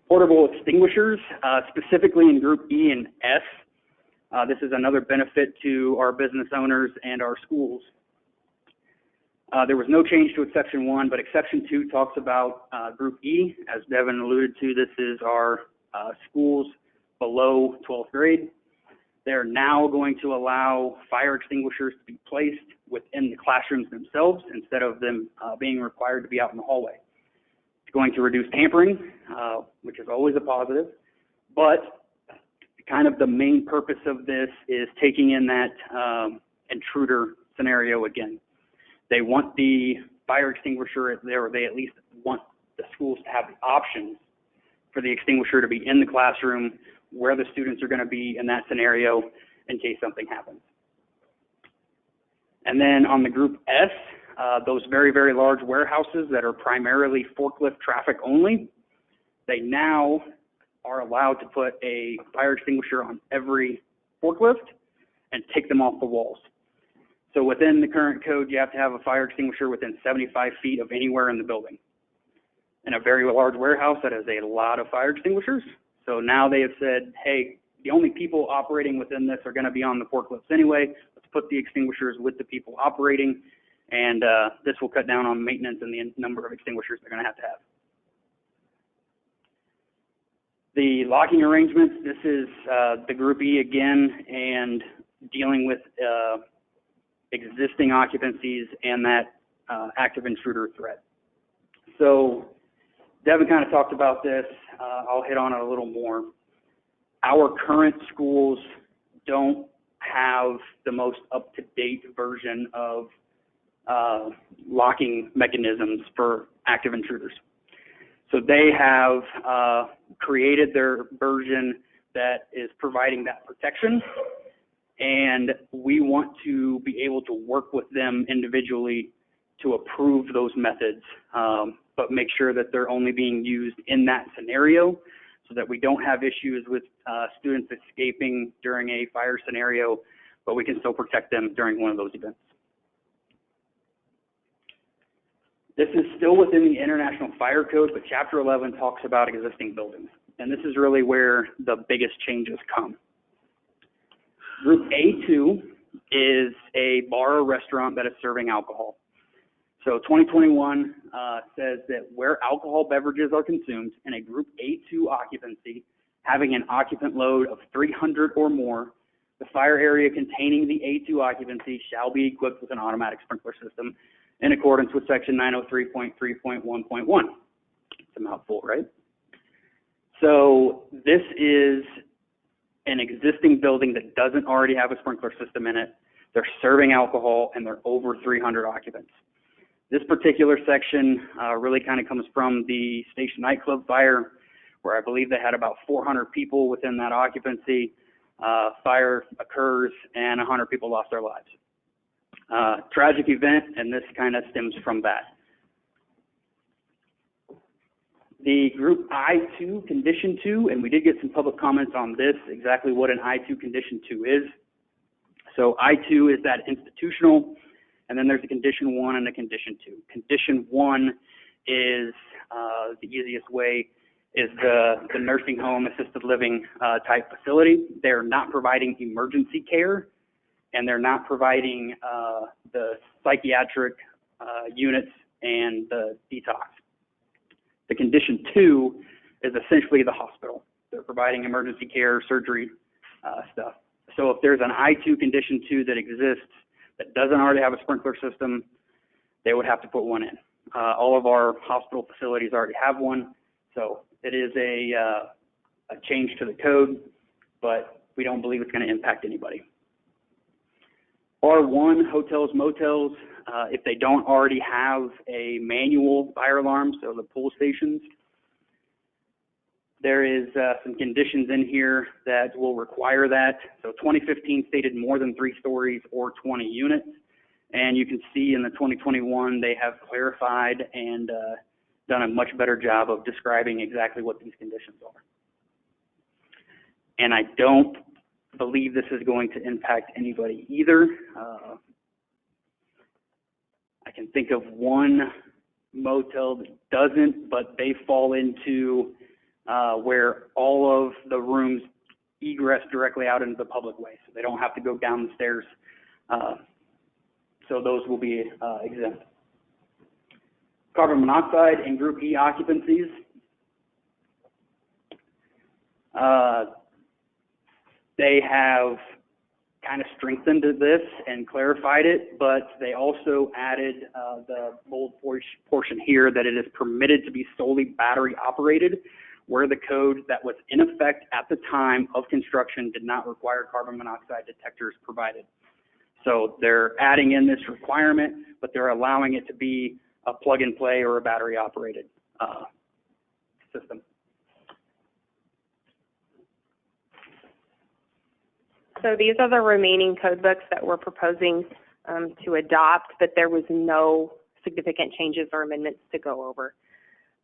Portable extinguishers, specifically in Group E and S, This is another benefit to our business owners and our schools. There was no change to exception 1, but exception 2 talks about group E. As Devin alluded to, this is our schools below 12th grade. They're now going to allow fire extinguishers to be placed within the classrooms themselves instead of them being required to be out in the hallway. It's going to reduce tampering, which is always a positive, but kind of the main purpose of this is taking in that intruder scenario again. They want the fire extinguisher there, or they at least want the schools to have the options for the extinguisher to be in the classroom where the students are going to be in that scenario in case something happens. And then on the group S, those very, very large warehouses that are primarily forklift traffic only, they now are allowed to put a fire extinguisher on every forklift and take them off the walls. So within the current code, you have to have a fire extinguisher within 75 feet of anywhere in the building. In a very large warehouse, that is a lot of fire extinguishers. So now they have said, hey, the only people operating within this are going to be on the forklifts anyway. Let's put the extinguishers with the people operating, and this will cut down on maintenance and the number of extinguishers they're going to have. The locking arrangements, this is the group E again, and dealing with existing occupancies and that active intruder threat. So Devin kind of talked about this. I'll hit on it a little more. Our current schools don't have the most up-to-date version of locking mechanisms for active intruders. So they have created their version that is providing that protection, and we want to be able to work with them individually to approve those methods, but make sure that they're only being used in that scenario so that we don't have issues with students escaping during a fire scenario, but we can still protect them during one of those events. This is still within the International Fire Code, but Chapter 11 talks about existing buildings, and this is really where the biggest changes come. Group A2 is a bar or restaurant that is serving alcohol. So 2021 says that where alcohol beverages are consumed in a Group A2 occupancy, having an occupant load of 300 or more, the fire area containing the A2 occupancy shall be equipped with an automatic sprinkler system in accordance with Section 903.3.1.1. It's a mouthful, right? So this is an existing building that doesn't already have a sprinkler system in it. They're serving alcohol, and they're over 300 occupants. This particular section really kind of comes from the Station nightclub fire, where I believe they had about 400 people within that occupancy. Fire occurs, and 100 people lost their lives. Tragic event, and this kind of stems from that. The Group I2, Condition 2, and we did get some public comments on this, exactly what an I2 Condition 2 is. So I2 is that institutional, and then there's a Condition 1 and a Condition 2. Condition 1 is the easiest way, is the nursing home, assisted living type facility. They're not providing emergency care, and they're not providing the psychiatric units and the detox. The Condition 2 is essentially the hospital. They're providing emergency care, surgery stuff. So if there's an I2 Condition 2 that exists that doesn't already have a sprinkler system, they would have to put one in. All of our hospital facilities already have one, so it is a change to the code, but we don't believe it's going to impact anybody. R1, hotels, motels, if they don't already have a manual fire alarm, so the pull stations, there is some conditions in here that will require that. So 2015 stated more than 3 stories or 20 units. And you can see in the 2021, they have clarified and done a much better job of describing exactly what these conditions are. And I don't believe this is going to impact anybody either. I can think of one motel that doesn't, but they fall into where all of the rooms egress directly out into the public way, so they don't have to go down the stairs. So those will be exempt. Carbon monoxide and Group E occupancies. They have kind of strengthened this and clarified it, but they also added the bold portion here that it is permitted to be solely battery operated, where the code that was in effect at the time of construction did not require carbon monoxide detectors provided. So they're adding in this requirement, but they're allowing it to be a plug and play or a battery operated system. So these are the remaining code books that we're proposing to adopt, but there was no significant changes or amendments to go over.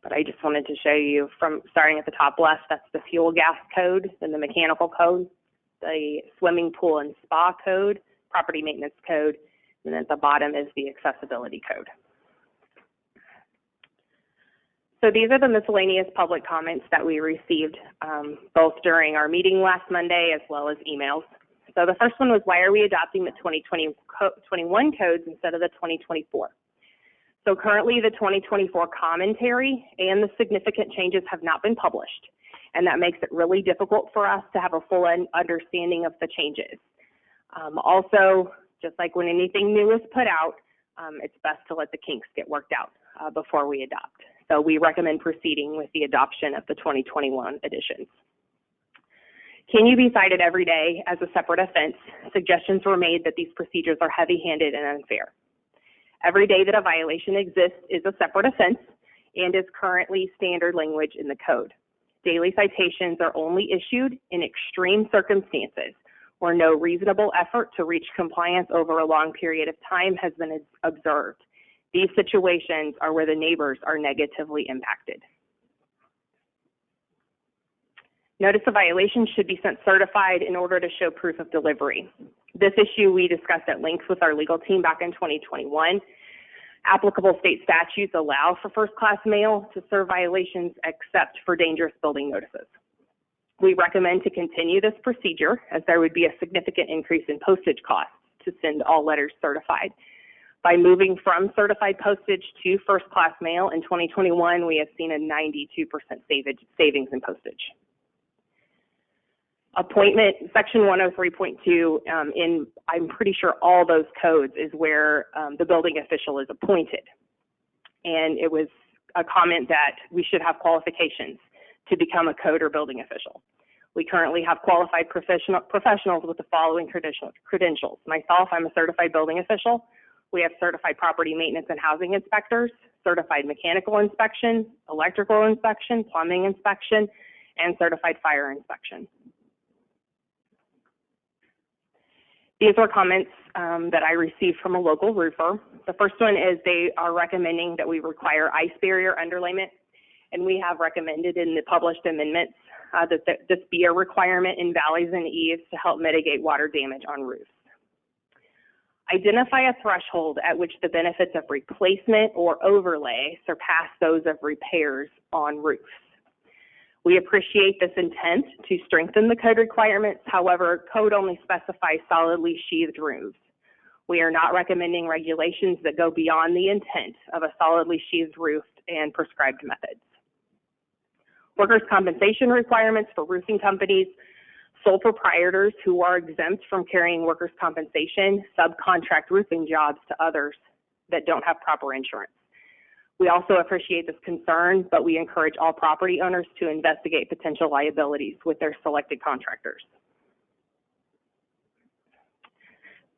But I just wanted to show you from starting at the top left, that's the fuel gas code, then the mechanical code, the swimming pool and spa code, property maintenance code, and at the bottom is the accessibility code. So these are the miscellaneous public comments that we received both during our meeting last Monday as well as emails. So the first one was, why are we adopting the 2021 codes instead of the 2024? So currently the 2024 commentary and the significant changes have not been published, and that makes it really difficult for us to have a full understanding of the changes. Also, just like when anything new is put out, it's best to let the kinks get worked out before we adopt. So we recommend proceeding with the adoption of the 2021 editions. Can you be cited every day as a separate offense? Suggestions were made that these procedures are heavy-handed and unfair. Every day that a violation exists is a separate offense and is currently standard language in the code. Daily citations are only issued in extreme circumstances where no reasonable effort to reach compliance over a long period of time has been observed. These situations are where the neighbors are negatively impacted. Notice of violation should be sent certified in order to show proof of delivery. This issue we discussed at length with our legal team back in 2021. Applicable state statutes allow for first-class mail to serve violations except for dangerous building notices. We recommend to continue this procedure as there would be a significant increase in postage costs to send all letters certified. By moving from certified postage to first-class mail in 2021, we have seen a 92% savings in postage. Appointment, section 103.2, in I'm pretty sure all those codes is where the building official is appointed. And it was a comment that we should have qualifications to become a code or building official. We currently have qualified professionals with the following credentials. Myself, I'm a certified building official. We have certified property maintenance and housing inspectors, certified mechanical inspection, electrical inspection, plumbing inspection, and certified fire inspection. These were comments that I received from a local roofer. The first one is they are recommending that we require ice barrier underlayment, and we have recommended in the published amendments that this be a requirement in valleys and eaves to help mitigate water damage on roofs. Identify a threshold at which the benefits of replacement or overlay surpass those of repairs on roofs. We appreciate this intent to strengthen the code requirements. However, code only specifies solidly sheathed roofs. We are not recommending regulations that go beyond the intent of a solidly sheathed roof and prescribed methods. Workers' compensation requirements for roofing companies. Sole proprietors who are exempt from carrying workers' compensation subcontract roofing jobs to others that don't have proper insurance. We also appreciate this concern, but we encourage all property owners to investigate potential liabilities with their selected contractors.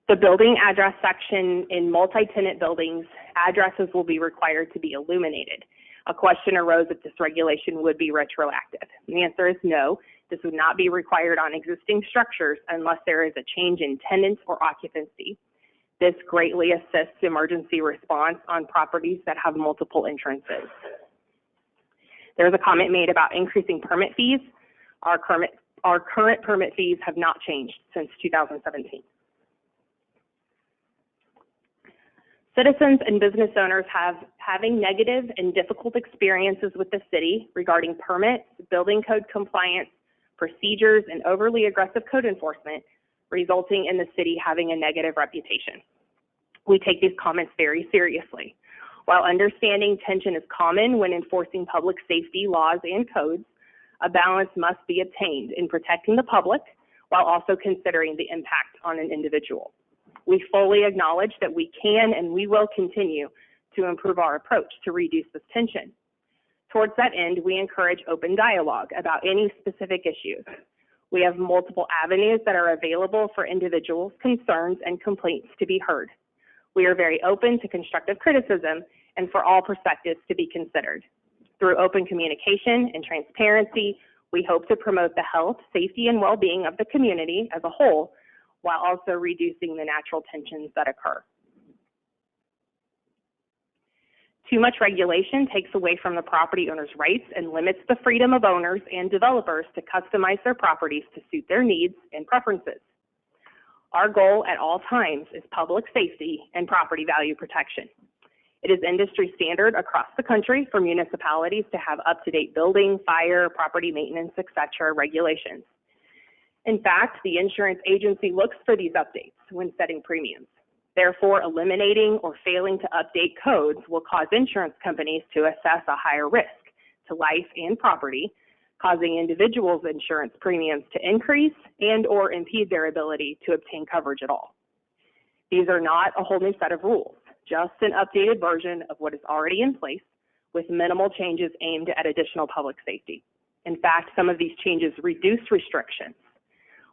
The building address section in multi-tenant buildings, addresses will be required to be illuminated. A question arose if this regulation would be retroactive. And the answer is no. This would not be required on existing structures unless there is a change in tenants or occupancy. This greatly assists emergency response on properties that have multiple entrances. There's a comment made about increasing permit fees. Our current permit fees have not changed since 2017. Citizens and business owners having negative and difficult experiences with the city regarding permits, building code compliance, procedures, and overly aggressive code enforcement, resulting in the city having a negative reputation. We take these comments very seriously. While understanding tension is common when enforcing public safety laws and codes, a balance must be obtained in protecting the public while also considering the impact on an individual. We fully acknowledge that we can and we will continue to improve our approach to reduce this tension. Towards that end, we encourage open dialogue about any specific issues. We have multiple avenues that are available for individuals' concerns and complaints to be heard. We are very open to constructive criticism and for all perspectives to be considered. Through open communication and transparency, we hope to promote the health, safety, and well-being of the community as a whole, while also reducing the natural tensions that occur. Too much regulation takes away from the property owner's rights and limits the freedom of owners and developers to customize their properties to suit their needs and preferences. Our goal at all times is public safety and property value protection. It is industry standard across the country for municipalities to have up-to-date building, fire, property maintenance, etc. regulations. In fact, the insurance agency looks for these updates when setting premiums. Therefore, eliminating or failing to update codes will cause insurance companies to assess a higher risk to life and property, causing individuals' insurance premiums to increase and or impede their ability to obtain coverage at all. These are not a whole new set of rules, just an updated version of what is already in place with minimal changes aimed at additional public safety. In fact, some of these changes reduce restrictions.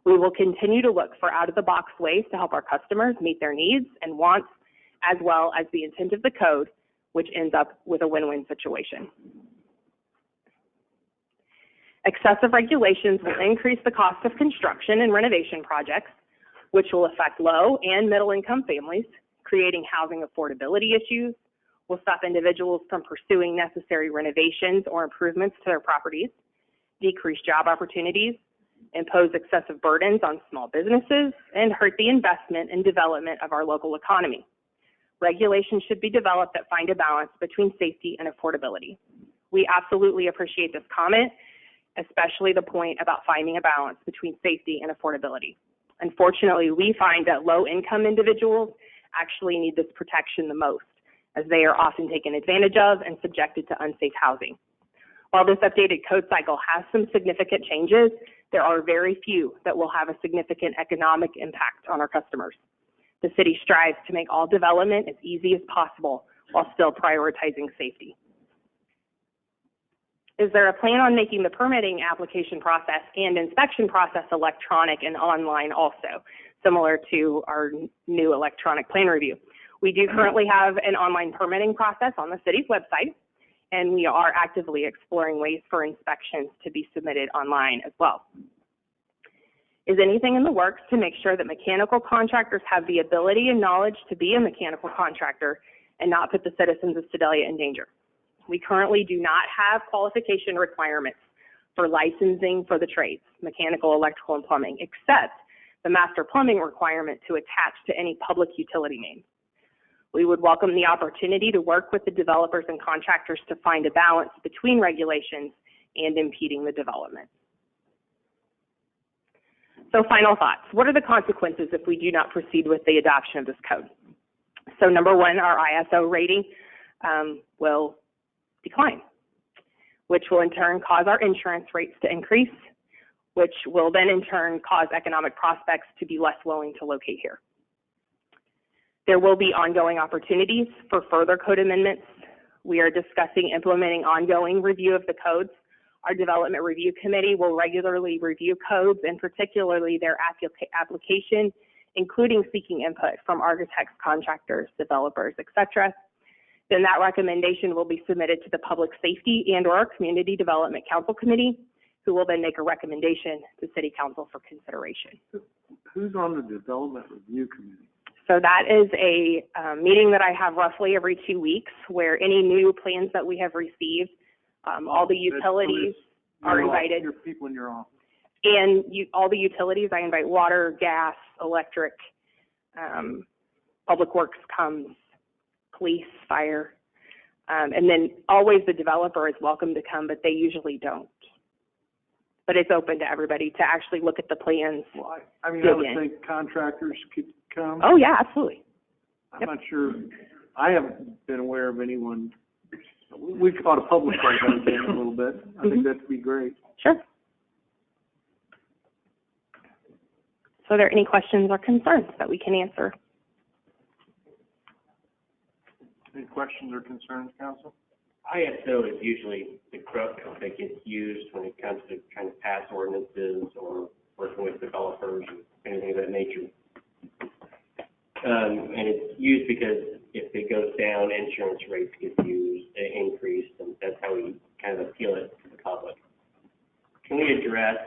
We will continue to look for out-of-the-box ways to help our customers meet their needs and wants, as well as the intent of the code, which ends up with a win-win situation. Excessive regulations will increase the cost of construction and renovation projects, which will affect low and middle-income families, creating housing affordability issues, will stop individuals from pursuing necessary renovations or improvements to their properties, decrease job opportunities, impose excessive burdens on small businesses, and hurt the investment and development of our local economy. Regulations should be developed that find a balance between safety and affordability. We absolutely appreciate this comment, especially the point about finding a balance between safety and affordability. Unfortunately, we find that low-income individuals actually need this protection the most, as they are often taken advantage of and subjected to unsafe housing. While this updated code cycle has some significant changes, there are very few that will have a significant economic impact on our customers. The city strives to make all development as easy as possible while still prioritizing safety. Is there a plan on making the permitting application process and inspection process electronic and online also, similar to our new electronic plan review? We do currently have an online permitting process on the city's website, and we are actively exploring ways for inspections to be submitted online as well. Is anything in the works to make sure that mechanical contractors have the ability and knowledge to be a mechanical contractor and not put the citizens of Sedalia in danger? We currently do not have qualification requirements for licensing for the trades, mechanical, electrical, and plumbing, except the master plumbing requirement to attach to any public utility main. We would welcome the opportunity to work with the developers and contractors to find a balance between regulations and impeding the development. So final thoughts. What are the consequences if we do not proceed with the adoption of this code? So number one, our ISO rating will decline, which will in turn cause our insurance rates to increase, which will then in turn cause economic prospects to be less willing to locate here. There will be ongoing opportunities for further code amendments. We are discussing implementing ongoing review of the codes. Our Development Review Committee will regularly review codes and particularly their application, including seeking input from architects, contractors, developers, etc. Then that recommendation will be submitted to the Public Safety and or Community Development Council Committee, who will then make a recommendation to City Council for consideration. Who's on the Development Review Committee? So that is a meeting that I have roughly every 2 weeks where any new plans that we have received, all the utilities are invited. Your people in your office. And all the utilities, I invite water, gas, electric, public works comes, police, fire. And then always the developer is welcome to come, but they usually don't. but it's open to everybody to actually look at the plans. Well, I mean, I Dig would in. think contractors could come. Oh, yeah, absolutely. I'm not sure, I haven't been aware of anyone, we ought to publicize that again a little bit. I think that'd be great. Sure. So are there any questions or concerns that we can answer? Any questions or concerns, council? ISO is usually the crux that gets used when it comes to trying to pass ordinances or working with developers or anything of that nature. And it's used because if it goes down, insurance rates get increased, and that's how we kind of appeal it to the public. Can we address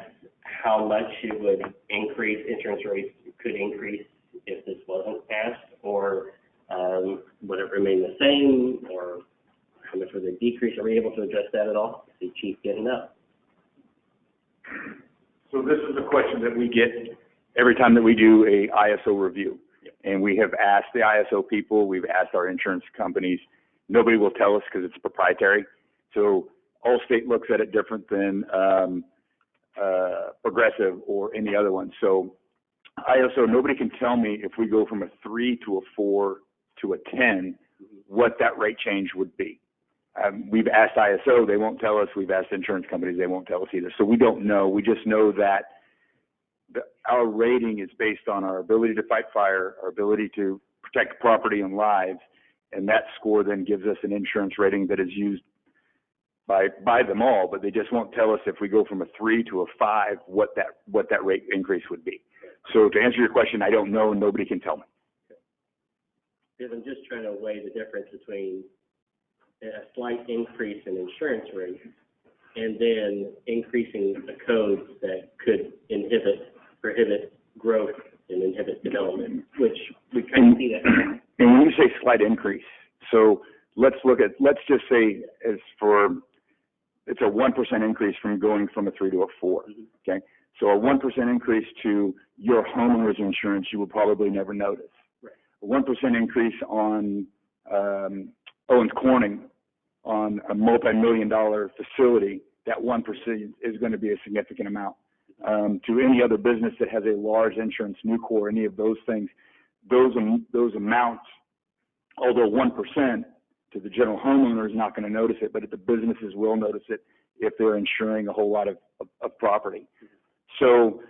how much it would increase, insurance rates could increase if this wasn't passed, or would it remain the same, or how much would it decrease? Are we able to address that at all? Is the chief getting up? So this is a question that we get every time that we do a ISO review. And we have asked the ISO people, we've asked our insurance companies. Nobody will tell us because it's proprietary. So Allstate looks at it different than Progressive or any other one. So ISO, nobody can tell me if we go from a 3 to a 4 to a 10, what that rate change would be. We've asked ISO, they won't tell us. We've asked insurance companies, they won't tell us either. So we don't know. We just know that our rating is based on our ability to fight fire, our ability to protect property and lives, and that score then gives us an insurance rating that is used by them all, but they just won't tell us if we go from a 3 to a 5 what that rate increase would be. So to answer your question, I don't know, and nobody can tell me. Because I'm just trying to weigh the difference between a slight increase in insurance rates and then increasing the codes that could prohibit growth and inhibit development, which we kind of see that. And when you say slight increase, so let's just say it's a 1% increase from going from a 3 to a 4, okay? So a 1% increase to your homeowner's insurance, you will probably never notice. Right. A 1% increase on Owens Corning on a multi-million-dollar facility, that 1% is going to be a significant amount. To any other business that has a large insurance, Nucor, any of those things, those amounts, although 1% to the general homeowner is not going to notice it, but the businesses will notice it if they're insuring a whole lot of property. So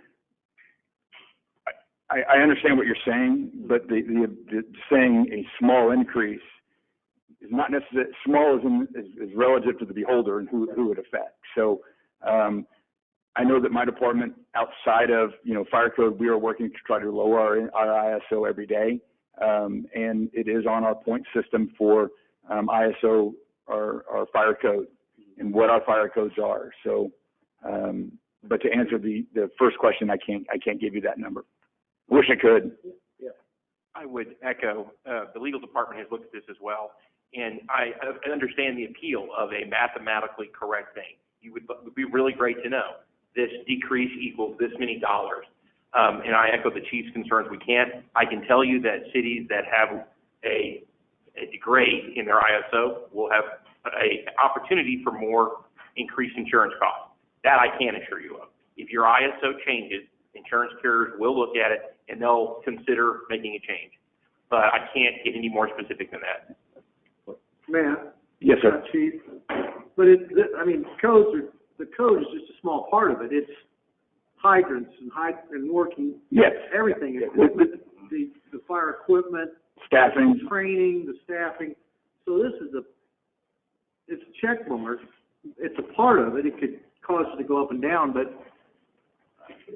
I understand what you're saying, but the saying a small increase is not necessarily, small is relative to the beholder and who it affects. So I know that my department, outside of, fire code, we are working to try to lower our ISO every day. And it is on our point system for ISO, our fire code, and what our fire codes are. So, but to answer the first question, I can't give you that number. Wish I could. Yeah. I would echo, the legal department has looked at this as well, and I understand the appeal of a mathematically correct thing. It would be really great to know this decrease equals this many dollars. And I echo the chief's concerns. I can tell you that cities that have a degrade in their ISO will have a opportunity for more increased insurance costs. That I can assure you of. If your ISO changes, insurance carriers will look at it and they'll consider making a change. But I can't get any more specific than that. Matt? Yes, sir. Chief? But the code is just a small part of it. It's hydrants and working. Yes. Everything, equipment, the fire equipment. Staffing. The training, the staffing. So this is it's a check mark. It's a part of it. It could cause it to go up and down, but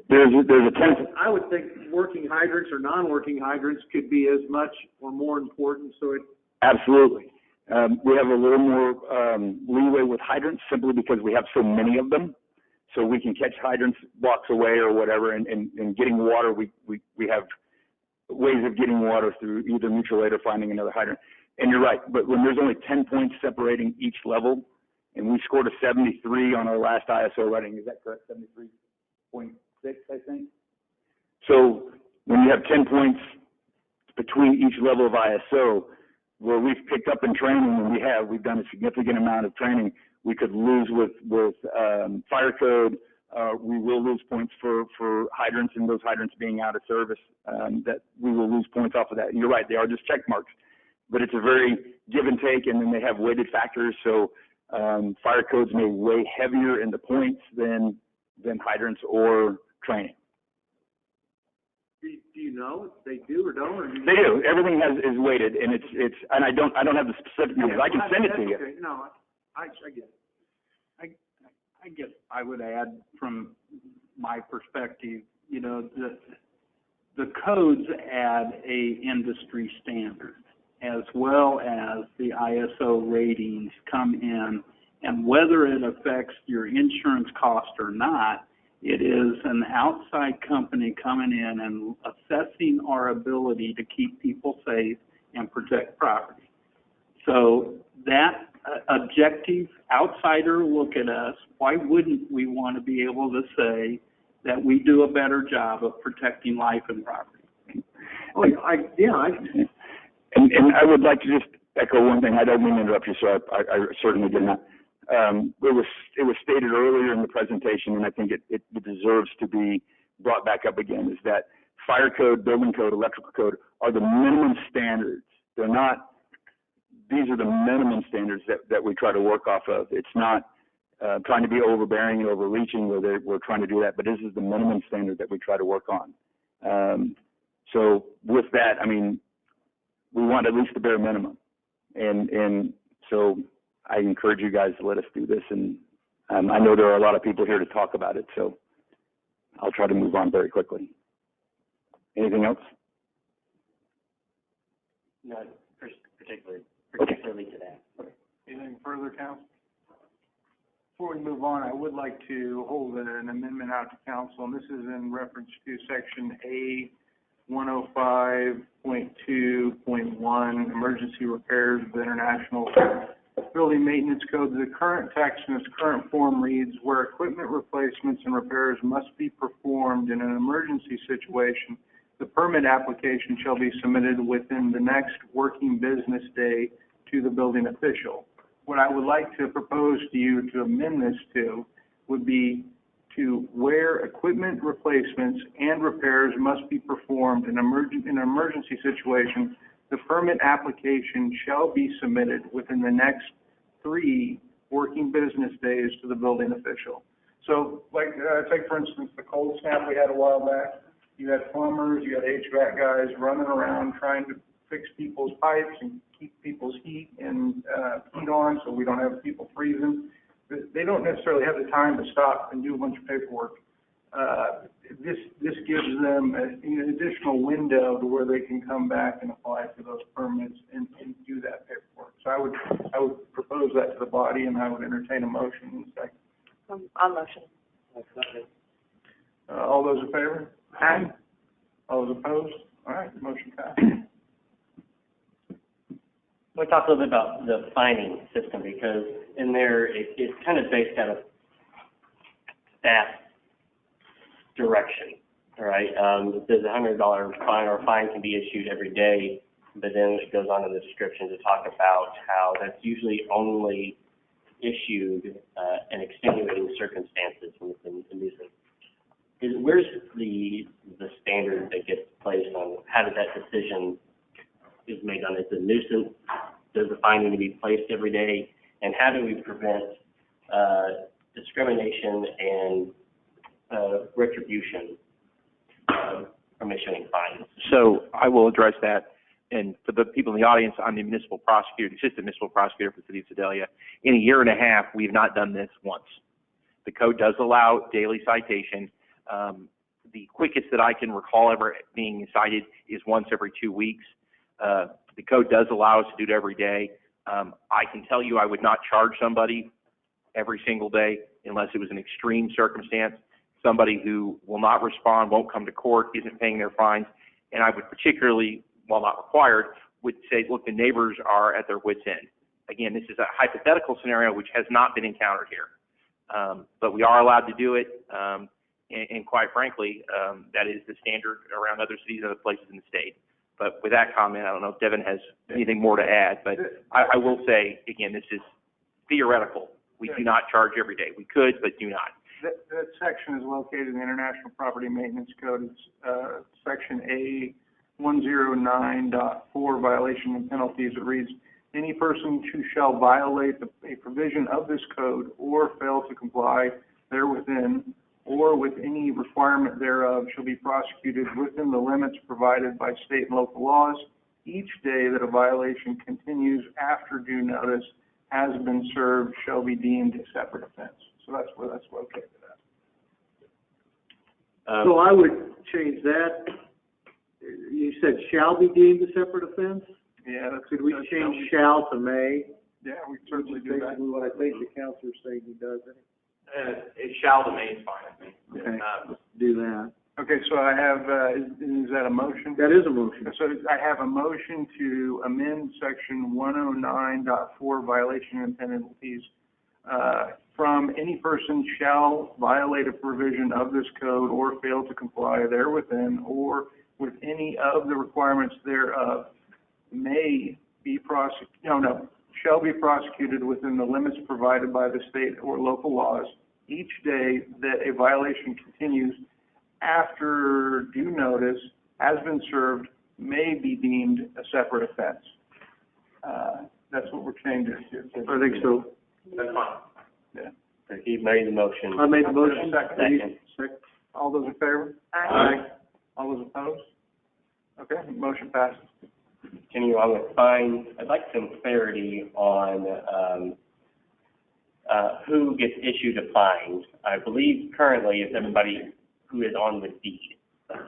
there's a tendency. I would think working hydrants or non-working hydrants could be as much or more important. So it. Absolutely. We have a little more leeway with hydrants simply because we have so many of them. So we can catch hydrants blocks away or whatever, and getting water, we have ways of getting water through either mutual aid or finding another hydrant. And you're right, but when there's only 10 points separating each level, and we scored a 73 on our last ISO rating, is that correct? 73.6, I think. So when you have 10 points between each level of ISO, where we've picked up in training, and we've done a significant amount of training, we could lose with fire code, we will lose points for hydrants and those hydrants being out of service, that we will lose points off of that. And you're right, they are just check marks, but it's a very give and take, and then they have weighted factors. So fire codes may weigh heavier in the points than hydrants or training. Do you know if they do or don't? Or They do. Everything is weighted, and it's and I don't have the specific numbers. I can send it to you. Okay. No, I get it. I guess I would add from my perspective, you know, the codes add a industry standard as well as the ISO ratings come in, and whether it affects your insurance cost or not, it is an outside company coming in and assessing our ability to keep people safe and protect property. So that objective outsider look at us, why wouldn't we want to be able to say that we do a better job of protecting life and property? Oh, And I would like to just echo one thing. I don't mean to interrupt you, so I certainly did not. It was stated earlier in the presentation, and I think it deserves to be brought back up again, is that fire code, building code, electrical code are the minimum standards. They're not, these are the minimum standards that we try to work off of. It's not trying to be overbearing and overreaching where we're trying to do that, but this is the minimum standard that we try to work on. So with that, I mean, we want at least the bare minimum. And so I encourage you guys to let us do this. And I know there are a lot of people here to talk about it, so I'll try to move on very quickly. Anything else? Not particularly to that. Okay. Anything further, council? Before we move on, I would like to hold an amendment out to council, and this is in reference to section A 105.2.1, emergency repairs of the International Building Maintenance Code. The current text in its current form reads, where equipment replacements and repairs must be performed in an emergency situation, the permit application shall be submitted within the next working business day to the building official. What I would like to propose to you to amend this to would be to where equipment replacements and repairs must be performed in an emergency situation, the permit application shall be submitted within the next 3 working business days to the building official. So, like, take for instance the cold snap we had a while back. You had plumbers, you had HVAC guys running around trying to fix people's pipes and keep people's heat and heat on so we don't have people freezing. They don't necessarily have the time to stop and do a bunch of paperwork. This gives them an additional window to where they can come back and apply for those permits and do that paperwork. So I would propose that to the body, and I would entertain a motion in a second. On motion. All those in favor? Aye. All those opposed? All right, motion passed. We talked a little bit about the fining system, because in there, it's kind of based out of staff direction, all right? It says $100 fine or fine can be issued every day, but then it goes on in the description to talk about how that's usually only issued in extenuating circumstances within the nuisance. Where's the standard that gets placed on how does that decision is made on it? It's a nuisance. Does the fine need to be placed every day? And how do we prevent discrimination and retribution from issuing fines? So I will address that. And for the people in the audience, I'm the municipal prosecutor, assistant municipal prosecutor for the city of Sedalia. In a year and a half, we have not done this once. The code does allow daily citation. The quickest that I can recall ever being cited is once every 2 weeks. The code does allow us to do it every day. I can tell you I would not charge somebody every single day unless it was an extreme circumstance, somebody who will not respond, won't come to court, isn't paying their fines. And I would particularly, while not required, would say, look, the neighbors are at their wits' end. Again, this is a hypothetical scenario which has not been encountered here. But we are allowed to do it. And quite frankly, that is the standard around other cities and other places in the state. But with that comment, I don't know if Devin has anything more to add, but I will say, again, this is theoretical. We do not charge every day. We could, but do not. That section is located in the International Property Maintenance Code. It's, section A 109.4, violation and penalties. It reads, any person who shall violate a provision of this code or fail to comply therewithin or with any requirement thereof shall be prosecuted within the limits provided by state and local laws. Each day that a violation continues after due notice has been served shall be deemed a separate offense. So that's where that's located at. So I would change that. You said shall be deemed a separate offense? Yeah, that's. Could we change shall to may? Yeah, we certainly do that. Basically what I think the counselor's saying he does. It shall to may is fine with me. Okay, do that. Okay, so I have, is that a motion? That is a motion. So I have a motion to amend section 109.4, violation and penalties, from any person shall violate a provision of this code or fail to comply therewithin or with any of the requirements thereof may be shall be prosecuted within the limits provided by the state or local laws. Each day that a violation continues after due notice has been served may be deemed a separate offense. That's what we're changing to. I think so. That's fine. Yeah. He made the motion. I made the motion. Second. All those in favor? Aye. All those opposed? Okay, motion passes. Continue on with fines. I'd like some clarity on, who gets issued a fine. I believe currently it's everybody who is on the deed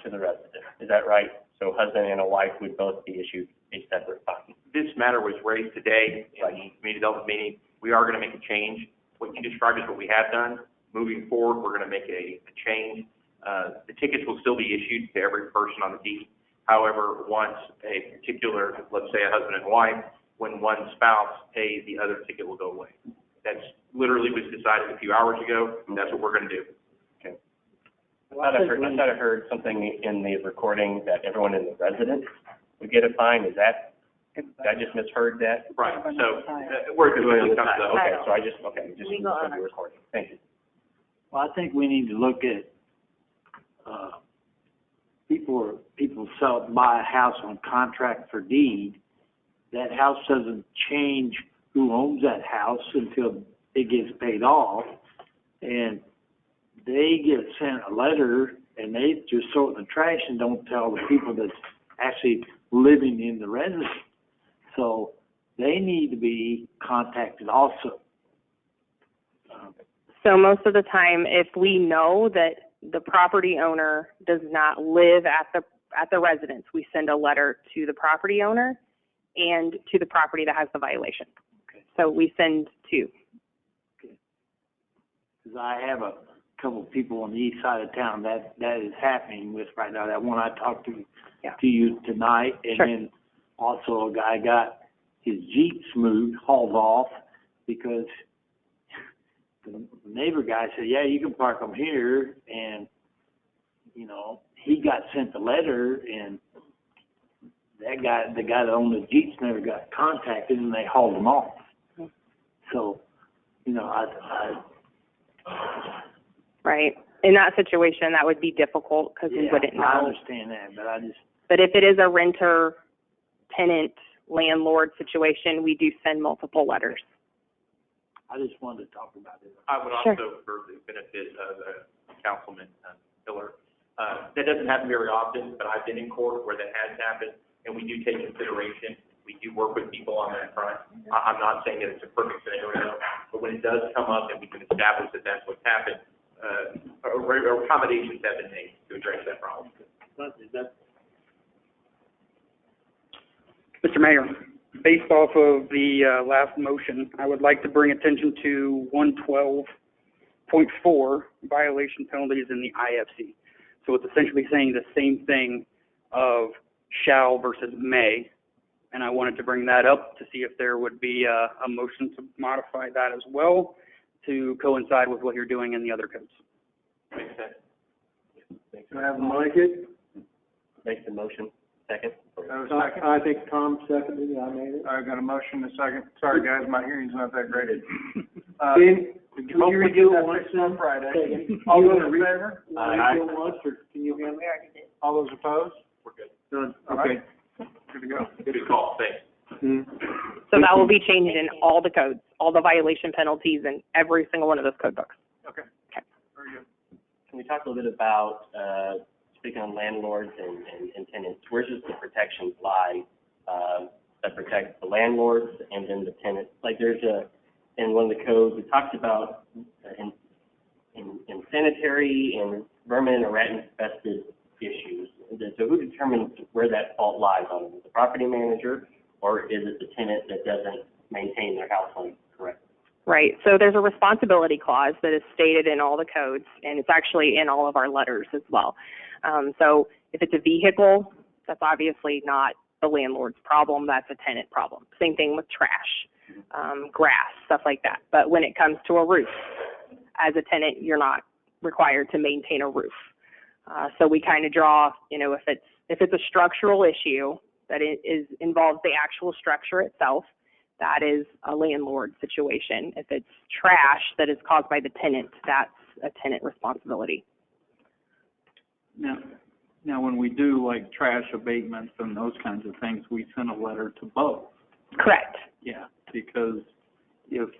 to the resident. Is that right? So husband and a wife would both be issued a separate fine. This matter was raised today in the community development meeting. We are going to make a change. What you described is what we have done. Moving forward, we're going to make a change. The tickets will still be issued to every person on the deed. However, once a particular, let's say a husband and wife, when one spouse pays, the other ticket will go away. That's literally was decided a few hours ago, and that's what we're going to do. Okay. I thought I heard something in the recording that everyone in the residence would get a fine. Is that, did I just misheard that? Right, so, where it really comes to. Okay, so I just the recording. Thank you. Well, I think we need to look at, people buy a house on contract for deed. That house doesn't change who owns that house until it gets paid off. And they get sent a letter and they just throw it in the trash and don't tell the people that's actually living in the residence. So they need to be contacted also. So most of the time, if we know that the property owner does not live at the residence, we send a letter to the property owner and to the property that has the violation. Okay. So we send two. Because I have a couple of people on the east side of town that is happening with right now. That one I talked to you tonight, and Sure. Then also a guy got his Jeep moved, hauled off because the neighbor guy said, "Yeah, you can park them here," and he got sent the letter, and that guy, the guy that owned the Jeeps, never got contacted, and they hauled them off. So, Right. In that situation, that would be difficult because we wouldn't know. I understand that, But if it is a renter, tenant, landlord situation, we do send multiple letters. I just wanted to talk about it. I would Sure. also, for the benefit of Councilman Miller, that doesn't happen very often, but I've been in court where that has happened, and we do take consideration. We do work with people on that front. I'm not saying that it's a perfect scenario, but when it does come up and we can establish that that's what's happened, accommodations have been made to address that problem. Mr. Mayor, based off of the last motion, I would like to bring attention to 112.4, violation penalties in the IFC. So it's essentially saying the same thing of shall versus may, and I wanted to bring that up to see if there would be a motion to modify that as well to coincide with what you're doing in the other codes. Makes sense. Do I have a motion? Make the motion. Second? Second? I think Tom seconded it, I made it. I got a motion, a second. Sorry, guys, my hearing's not that great. Can you Hopefully redo get it that once fixed on then? Friday. Okay. All You those wanna in re- favor? Redo it once, or can you handle it? All those opposed? Done, All okay. right. Good to go. Good call, thanks. So that will be changed in all the codes, all the violation penalties in every single one of those code books. Okay. Okay. Very good. Can we talk a little bit about, speaking on landlords and tenants, where does the protections lie, that protect the landlords and then the tenants? Like there's in one of the codes, it talks about in sanitary and vermin or rat infested issues. So who determines where that fault lies on it? The property manager, or is it the tenant that doesn't maintain their household correctly? Right. So there's a responsibility clause that is stated in all the codes, and it's actually in all of our letters as well. So if it's a vehicle, that's obviously not the landlord's problem. That's a tenant problem. Same thing with trash, grass, stuff like that. But when it comes to a roof, as a tenant, you're not required to maintain a roof. So we kind of draw, if it's a structural issue that involves the actual structure itself, that is a landlord situation. If it's trash that is caused by the tenant, that's a tenant responsibility. Now, when we do like trash abatements and those kinds of things, we send a letter to both. Correct. Yeah, because if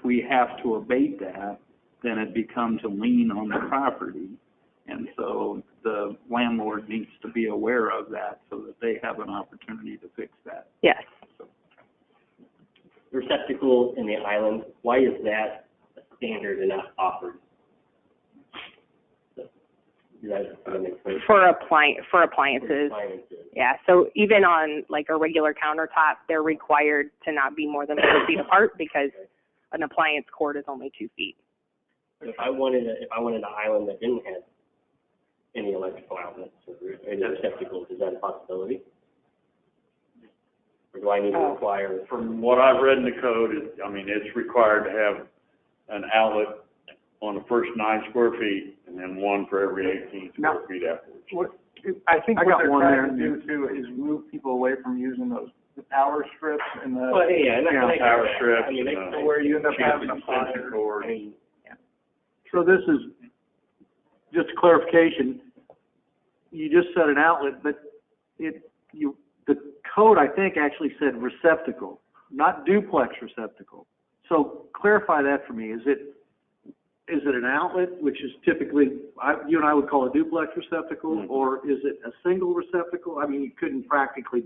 we have to abate that, then it becomes a lien on the property. And so the landlord needs to be aware of that so that they have an opportunity to fix that. Yes. Receptacle in the island, why is that a standard and not offered? That makes sense. For appliances. Yeah, so even on like a regular countertop, they're required to not be more than 4 feet apart because an appliance cord is only 2 feet. If I wanted an island that didn't have any electrical outlets or any receptacles, is that a possibility? Or do I need to require? From what I've read in the code, it's required to have an outlet on the first 9 square feet and then one for every 18 square feet afterwards. I think I what got they're one trying there. to do too is move people away from using the power strips and the. Well, yeah, and you know, Power strips I mean, and, where you end up having a extension fire. cord. So this is just clarification. You just said an outlet, but the code, I think, actually said receptacle, not duplex receptacle. So clarify that for me. Is it an outlet, which is typically, you and I would call a duplex receptacle, or is it a single receptacle? I mean, you couldn't practically,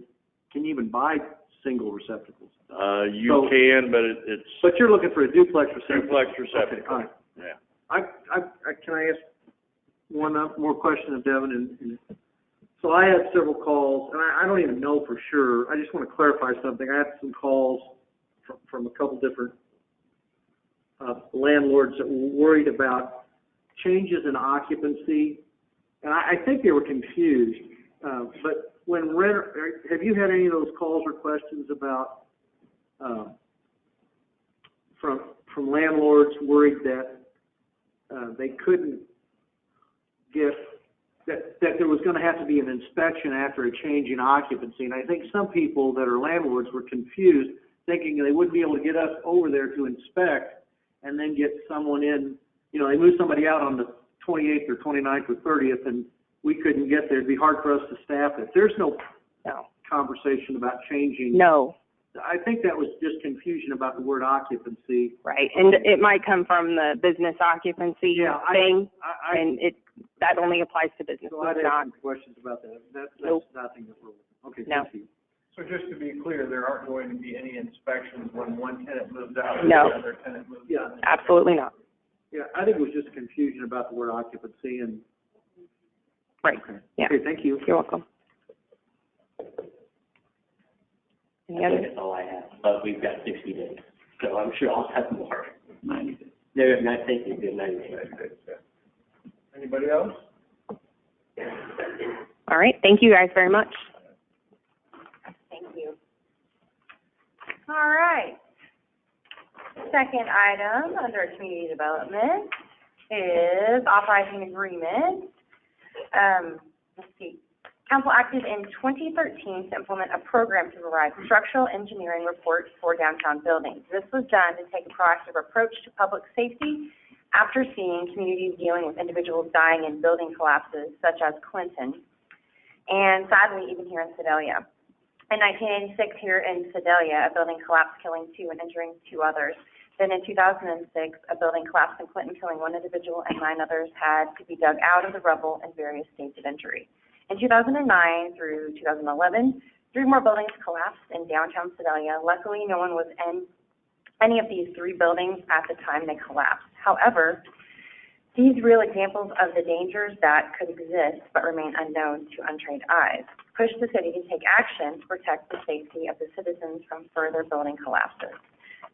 can you even buy single receptacles? You can, but it's But you're looking for a duplex receptacle. duplex Okay, receptacle. all right. Yeah. Can I ask one more question of Devin? And so I had several calls, and I don't even know for sure. I just want to clarify something. I had some calls from a couple different landlords that were worried about changes in occupancy, and I think they were confused. But when have you had any of those calls or questions about from landlords worried that they couldn't get that there was going to have to be an inspection after a change in occupancy? And I think some people that are landlords were confused, thinking they wouldn't be able to get us over there to inspect and then get someone in. They moved somebody out on the 28th or 29th or 30th, and we couldn't get there. It'd be hard for us to staff it. There's no conversation about changing. No. I think that was just confusion about the word occupancy. Right, and it might come from the business occupancy thing, and that only applies to business. So I'd have some questions about that. That's nothing that we're, okay, No. thank you. So just to be clear, there aren't going to be any inspections when one tenant moves out and No. the other tenant moves in. Yeah. Absolutely not. Yeah, I think it was just confusion about the word occupancy and. Right. Okay. Yeah. Okay, thank you. You're welcome. Any I think other? that's all I have, but we've got 60 days, so I'm sure I'll have more. 90 days. No, not thinking, we have 90 days. Anybody else? All right, thank you guys very much. Thank you. All right. Second item under community development is authorizing agreement. Let's see. Council acted in 2013 to implement a program to provide structural engineering reports for downtown buildings. This was done to take a proactive approach to public safety after seeing communities dealing with individuals dying in building collapses, such as Clinton, and sadly, even here in Sedalia. In 1986, here in Sedalia, a building collapsed, killing 2 and injuring 2 others. Then in 2006, a building collapsed in Clinton, killing 1 individual, and 9 others had to be dug out of the rubble in various states of injury. In 2009 through 2011, 3 more buildings collapsed in downtown Sedalia. Luckily, no one was in any of these 3 buildings at the time they collapsed. However, these real examples of the dangers that could exist but remain unknown to untrained eyes push the city to take action to protect the safety of the citizens from further building collapses.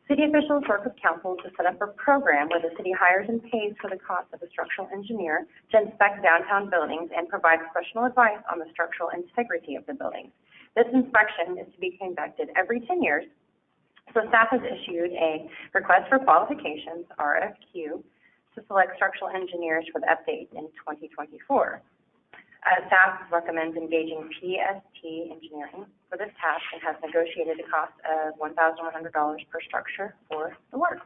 City officials work with council to set up a program where the city hires and pays for the cost of a structural engineer to inspect downtown buildings and provide professional advice on the structural integrity of the buildings. This inspection is to be conducted every 10 years, so staff has issued a request for qualifications, RFQ, to select structural engineers for the update in 2024. Staff recommends engaging PST Engineering for this task and has negotiated a cost of $1,100 per structure for the work.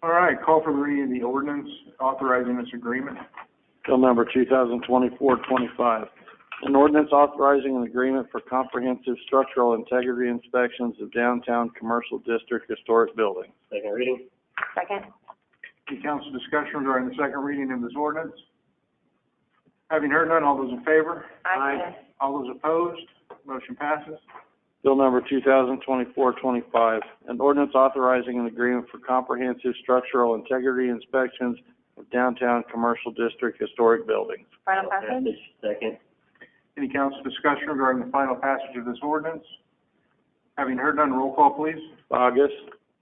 All right, call for the reading of the ordinance authorizing this agreement. Bill number 2024-25. An ordinance authorizing an agreement for comprehensive structural integrity inspections of downtown commercial district historic buildings. Second reading? Second. Any council discussion regarding the second reading of this ordinance? Having heard none, all those in favor? Aye. All those opposed? Motion passes. Bill number 2024-25. An ordinance authorizing an agreement for comprehensive structural integrity inspections of downtown commercial district historic buildings. Final passage? Second. Any council discussion regarding the final passage of this ordinance? Having heard none, roll call, please. Bogus,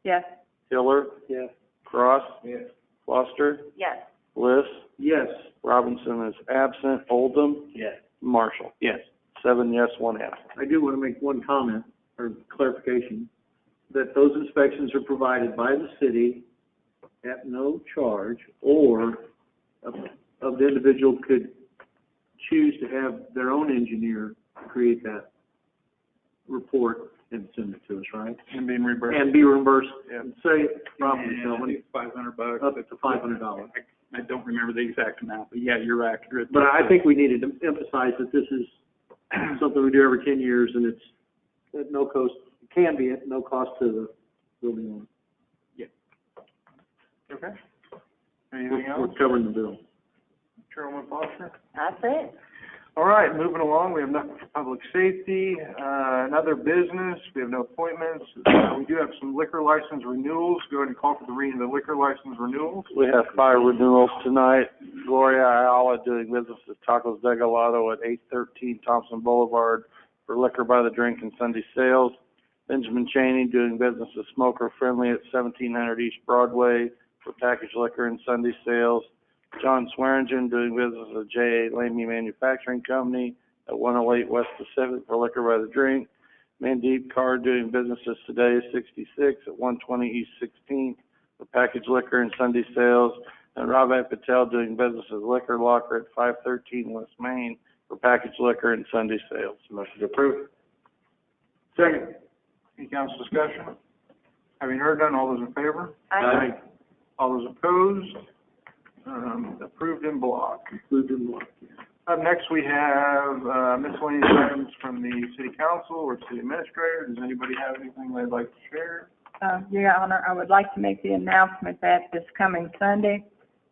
Yes. Hiller, Yes. Cross, Yes. Foster, Yes. Bliss, Yes. Robinson is absent, Oldham, Yes. Marshall. Yes. 7 yes, 1 absent. I do want to make one comment or clarification, that those inspections are provided by the city at no charge, or the individual could choose to have their own engineer create that report and send it to us, right? And being reimbursed. And be reimbursed, Yeah. say, property And I settlement, think it's $500. up to $500. I don't remember the exact amount, but yeah, you're accurate. But I think we needed to emphasize that this is something we do every 10 years, and it's at no cost, it can be at no cost to the building owner. Okay. Anything else? We're covering the bill. Chairwoman Foster? That's it. All right, moving along, we have nothing for public safety, another business, we have no appointments. We do have some liquor license renewals. Go ahead and call for the reading of the liquor license renewals. We have 5 renewals tonight. Gloria Ayala doing business at Tacos de Galado at 813 Thompson Boulevard for liquor by the drink and Sunday sales. Benjamin Cheney doing business at Smoker Friendly at 1700 East Broadway for packaged liquor and Sunday sales. John Swearingen doing business at J.A. Lamy Manufacturing Company at 108 West Pacific for liquor by the drink. Mandeep Kaur doing business at Today 66 at 120 East 16th for packaged liquor and Sunday sales. And Ravi Patel doing business as Liquor Locker at 513 West Main for packaged liquor and Sunday sales. Motion approved. Second. Any council discussion? Having heard none, all those in favor? Aye. All those opposed? Approved in block. Approved in block. Up next, we have miscellaneous items from the city council or city administrator. Does anybody have anything they'd like to share? Your Honor, I would like to make the announcement that this coming Sunday,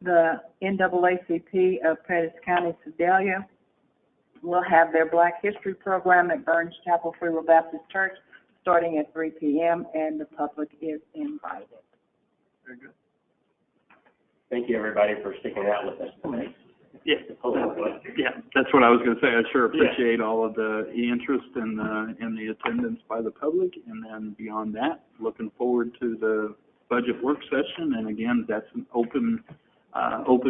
the NAACP of Pettis County, Sedalia, will have their Black History program at Burns Chapel Free Will Baptist Church starting at 3 p.m., and the public is invited. Very good. Thank you, everybody, for sticking out with us tonight. Yeah, that's what I was going to say. I sure appreciate all of the interest and the attendance by the public. And then beyond that, looking forward to the budget work session. And again, that's an open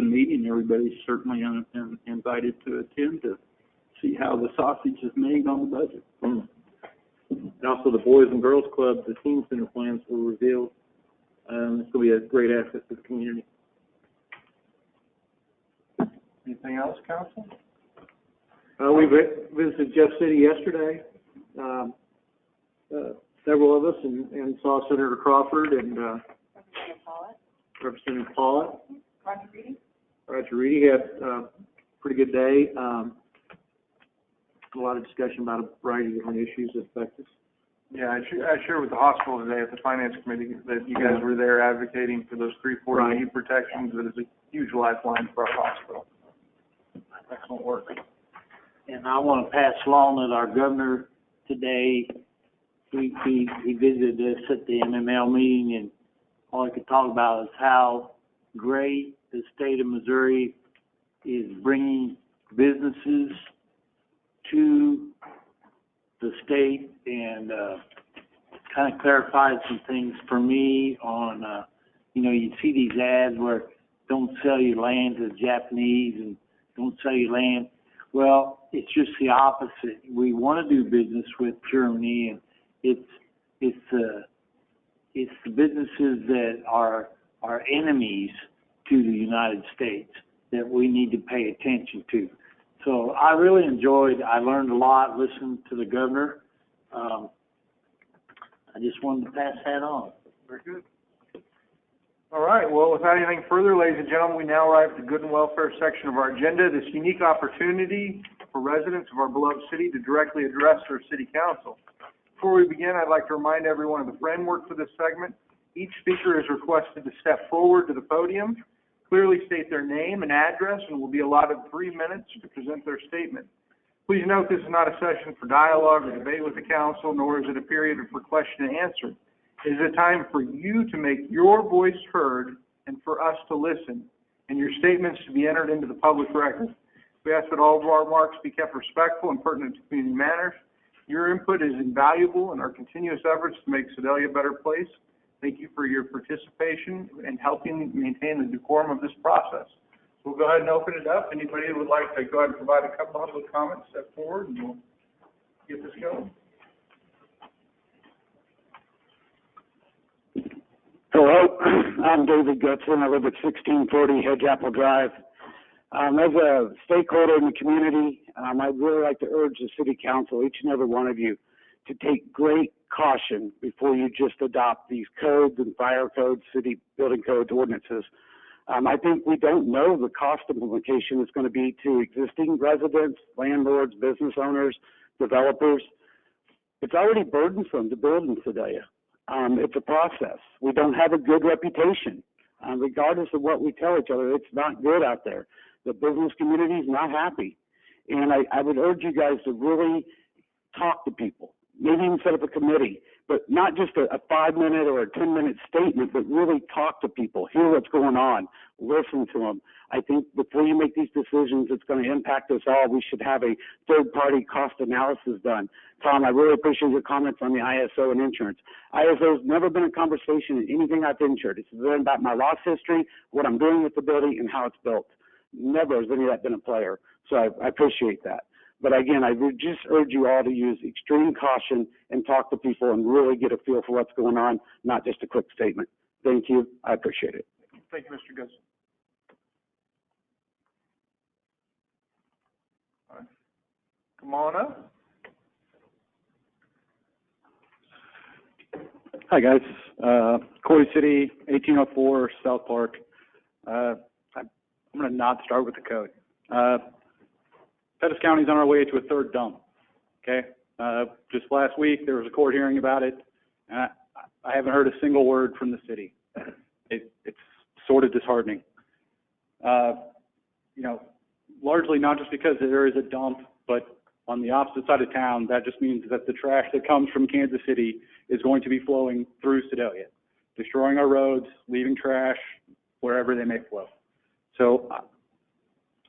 meeting. Everybody's certainly invited to attend to see how the sausage is made on the budget. And also the Boys and Girls Club, the teen center plans were revealed. It's going to be a great asset to the community. Anything else, council? We visited Jeff City yesterday, several of us, and saw Senator Crawford and, Representative Pollitt. Roger Reedy had a pretty good day. A lot of discussion about a variety of different issues that affect us. Yeah, I shared with the hospital today at the finance committee that you guys were there advocating for those 340B protections. That is a huge lifeline for our hospital. Excellent work. And I want to pass along that our governor today, he visited us at the MML meeting, and all he could talk about is how great the state of Missouri is bringing businesses to the state, and kind of clarified some things for me on, you see these ads where don't sell your land to the Japanese and don't sell your land. Well, it's just the opposite. We want to do business with Germany, and it's the businesses that are enemies to the United States that we need to pay attention to. So I really enjoyed, I learned a lot, listened to the governor. I just wanted to pass that on. Very good. All right, well, without anything further, ladies and gentlemen, we now arrive at the good and welfare section of our agenda, this unique opportunity for residents of our beloved city to directly address their city council. Before we begin, I'd like to remind everyone of the framework for this segment. Each speaker is requested to step forward to the podium, clearly state their name and address, and will be allotted 3 minutes to present their statement. Please note this is not a session for dialogue or debate with the council, nor is it a period for question and answer. It is a time for you to make your voice heard and for us to listen, and your statements to be entered into the public record. We ask that all of our remarks be kept respectful and pertinent to community matters. Your input is invaluable in our continuous efforts to make Sedalia a better place. Thank you for your participation in helping maintain the decorum of this process. We'll go ahead and open it up. Anybody who would like to go ahead and provide a couple of comments, step forward, and we'll get this going. Hello, I'm David Gutson. I live at 1640 Hedge-Apple Drive. As a stakeholder in the community, I'd really like to urge the city council, each and every one of you, to take great caution before you just adopt these codes and fire codes, city building codes, ordinances. I think we don't know the cost implication it's going to be to existing residents, landlords, business owners, developers. It's already burdensome to build in Sedalia. It's a process. We don't have a good reputation. Regardless of what we tell each other, it's not good out there. The business community is not happy. And I would urge you guys to really talk to people, maybe even set up a committee, but not just a 5-minute or a 10-minute statement, but really talk to people, hear what's going on, listen to them. I think before you make these decisions, it's going to impact us all. We should have a third-party cost analysis done. Tom, I really appreciate your comments on the ISO and insurance. ISO has never been a conversation in anything I've insured. It's been about my loss history, what I'm doing with the building, and how it's built. Never has any of that been a player. So I appreciate that. But again, I would just urge you all to use extreme caution and talk to people and really get a feel for what's going on, not just a quick statement. Thank you. I appreciate it. Thank you, Mr. Gusson. All right. Come on up. Hi, guys. Corey City, 1804 South Park. I'm going to not start with the code. Pettis County's on our way to a third dump, okay? Just last week, there was a court hearing about it, and I haven't heard a single word from the city. It's sort of disheartening. Largely not just because there is a dump, but on the opposite side of town, that just means that the trash that comes from Kansas City is going to be flowing through Sedalia, destroying our roads, leaving trash wherever they may flow. So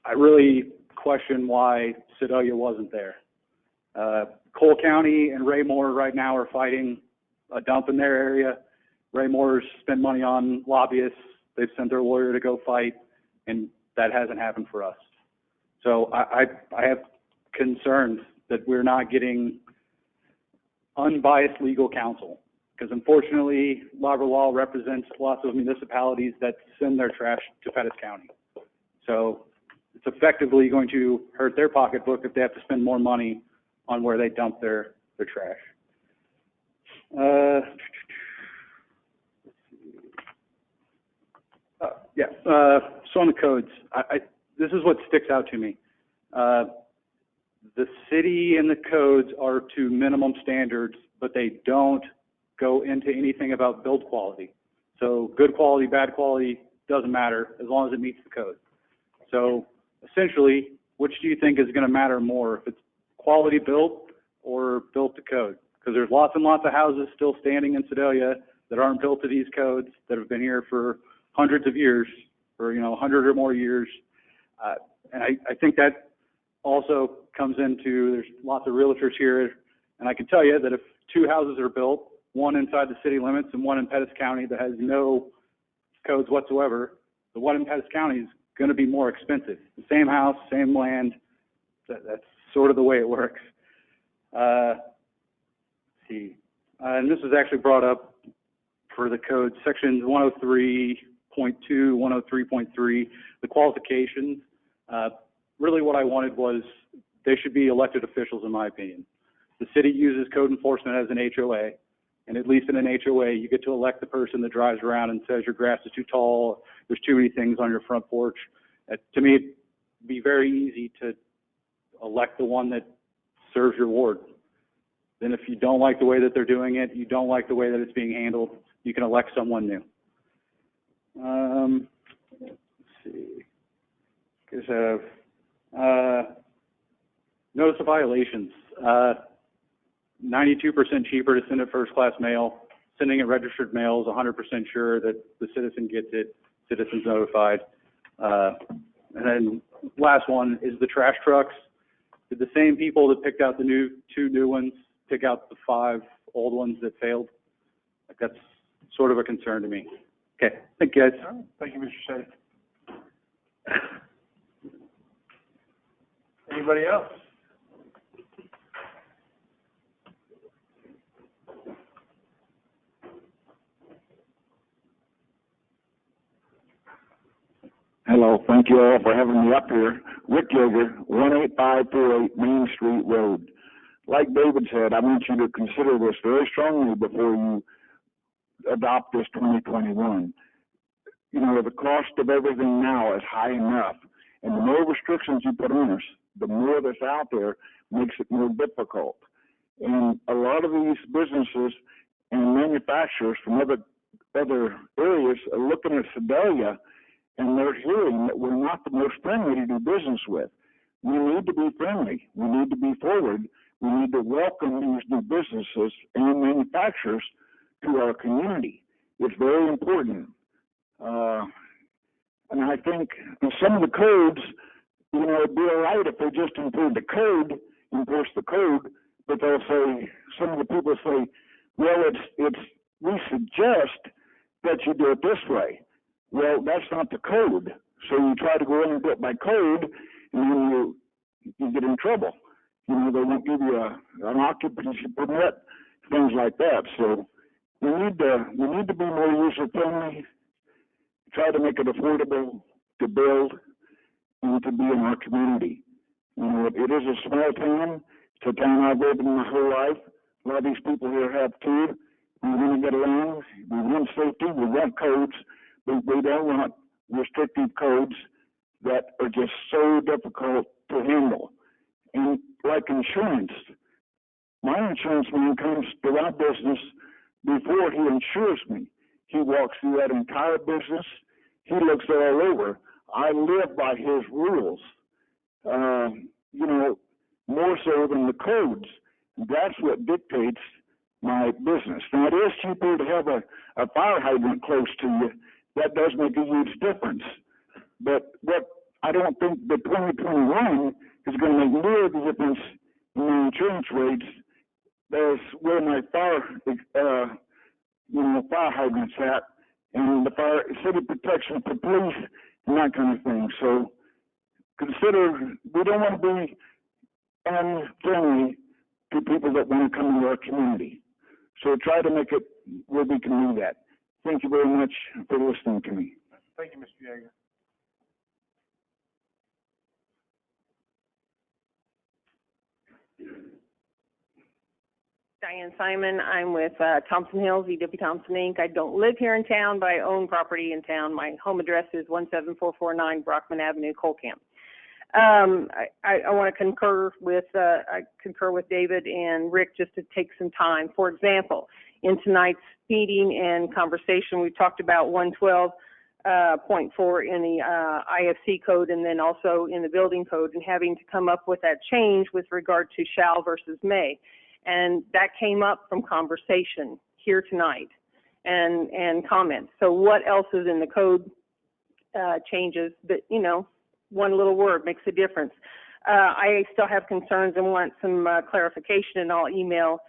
I really question why Sedalia wasn't there. Cole County and Raymore right now are fighting a dump in their area. Raymore's spent money on lobbyists. They've sent their lawyer to go fight, and that hasn't happened for us. So I have concerns that we're not getting unbiased legal counsel, because unfortunately, Law represents lots of municipalities that send their trash to Pettis County. So it's effectively going to hurt their pocketbook if they have to spend more money on where they dump their trash. So on the codes, this is what sticks out to me. The city and the codes are to minimum standards, but they don't go into anything about build quality. So good quality, bad quality, doesn't matter as long as it meets the code. So essentially, which do you think is going to matter more, if it's quality built or built to code? Because there's lots and lots of houses still standing in Sedalia that aren't built to these codes, that have been here for hundreds of years, or 100 or more years. And I think that also comes into, there's lots of realtors here, and I can tell you that if two houses are built, one inside the city limits and one in Pettis County that has no codes whatsoever, the one in Pettis County is going to be more expensive. The same house, same land, that's sort of the way it works. Let's see. And this was actually brought up for the code, sections 103.2, 103.3, the qualifications. Really what I wanted was they should be elected officials, in my opinion. The city uses code enforcement as an HOA, and at least in an HOA, you get to elect the person that drives around and says your grass is too tall, there's too many things on your front porch. To me, it'd be very easy to elect the one that serves your ward. Then if you don't like the way that they're doing it, you don't like the way that it's being handled, you can elect someone new. Let's see. Because notice of violations. 92% cheaper to send it first-class mail. Sending it registered mail is 100% sure that the citizen gets it, citizen's notified. And then last one is the trash trucks. Did the same people that picked out the two new ones pick out the 5 old ones that failed? Like, that's sort of a concern to me. Okay, thank you guys. Thank you, Mr. Sennett. Anybody else? Hello, thank you all for having me up here. Rick Yeager, 18548 Main Street Road. Like David said, I want you to consider this very strongly before you adopt this 2021. The cost of everything now is high enough, and the more restrictions you put on us, the more that's out there makes it more difficult. And a lot of these businesses and manufacturers from other areas are looking at Sedalia, and they're hearing that we're not the most friendly to do business with. We need to be friendly. We need to be forward. We need to welcome these new businesses and manufacturers to our community. It's very important. And I think some of the codes, it'd be all right if they just enforce the code, but they'll say, some of the people say, well, we suggest that you do it this way. Well, that's not the code. So you try to go in and do it by code, and then you get in trouble. They won't give you an occupancy permit, things like that. So we need to be more user friendly. Try to make it affordable to build and to be in our community. It is a small town. It's a town I've lived in my whole life. A lot of these people here have too. We want to get along. We want safety. We want codes, but we don't want restrictive codes that are just so difficult to handle. And like insurance, my insurance man comes to my business before he insures me. He walks through that entire business. He looks all over. I live by his rules, more so than the codes. That's what dictates my business. Now, it is cheaper to have a fire hydrant close to you. That does make a huge difference. But what I don't think the 2021 is going to make near the difference in my insurance rates as where my fire hydrants at, and the fire, city protection for police, and that kind of thing. So consider, we don't want to be unfriendly to people that want to come into our community. So try to make it where we can do that. Thank you very much for listening to me. Thank you, Mr. Yeager. Diane Simon. I'm with Thompson Hills, EW Thompson Inc. I don't live here in town, but I own property in town. My home address is 17449 Brockman Avenue, Colcamp. I want to concur with David and Rick just to take some time. For example, in tonight's meeting and conversation, we talked about 112.4 in the IFC code and then also in the building code, and having to come up with that change with regard to shall versus may. And that came up from conversation here tonight and comments. So what else is in the code changes that, you know, one little word makes a difference. I still have concerns and want some clarification, and I'll email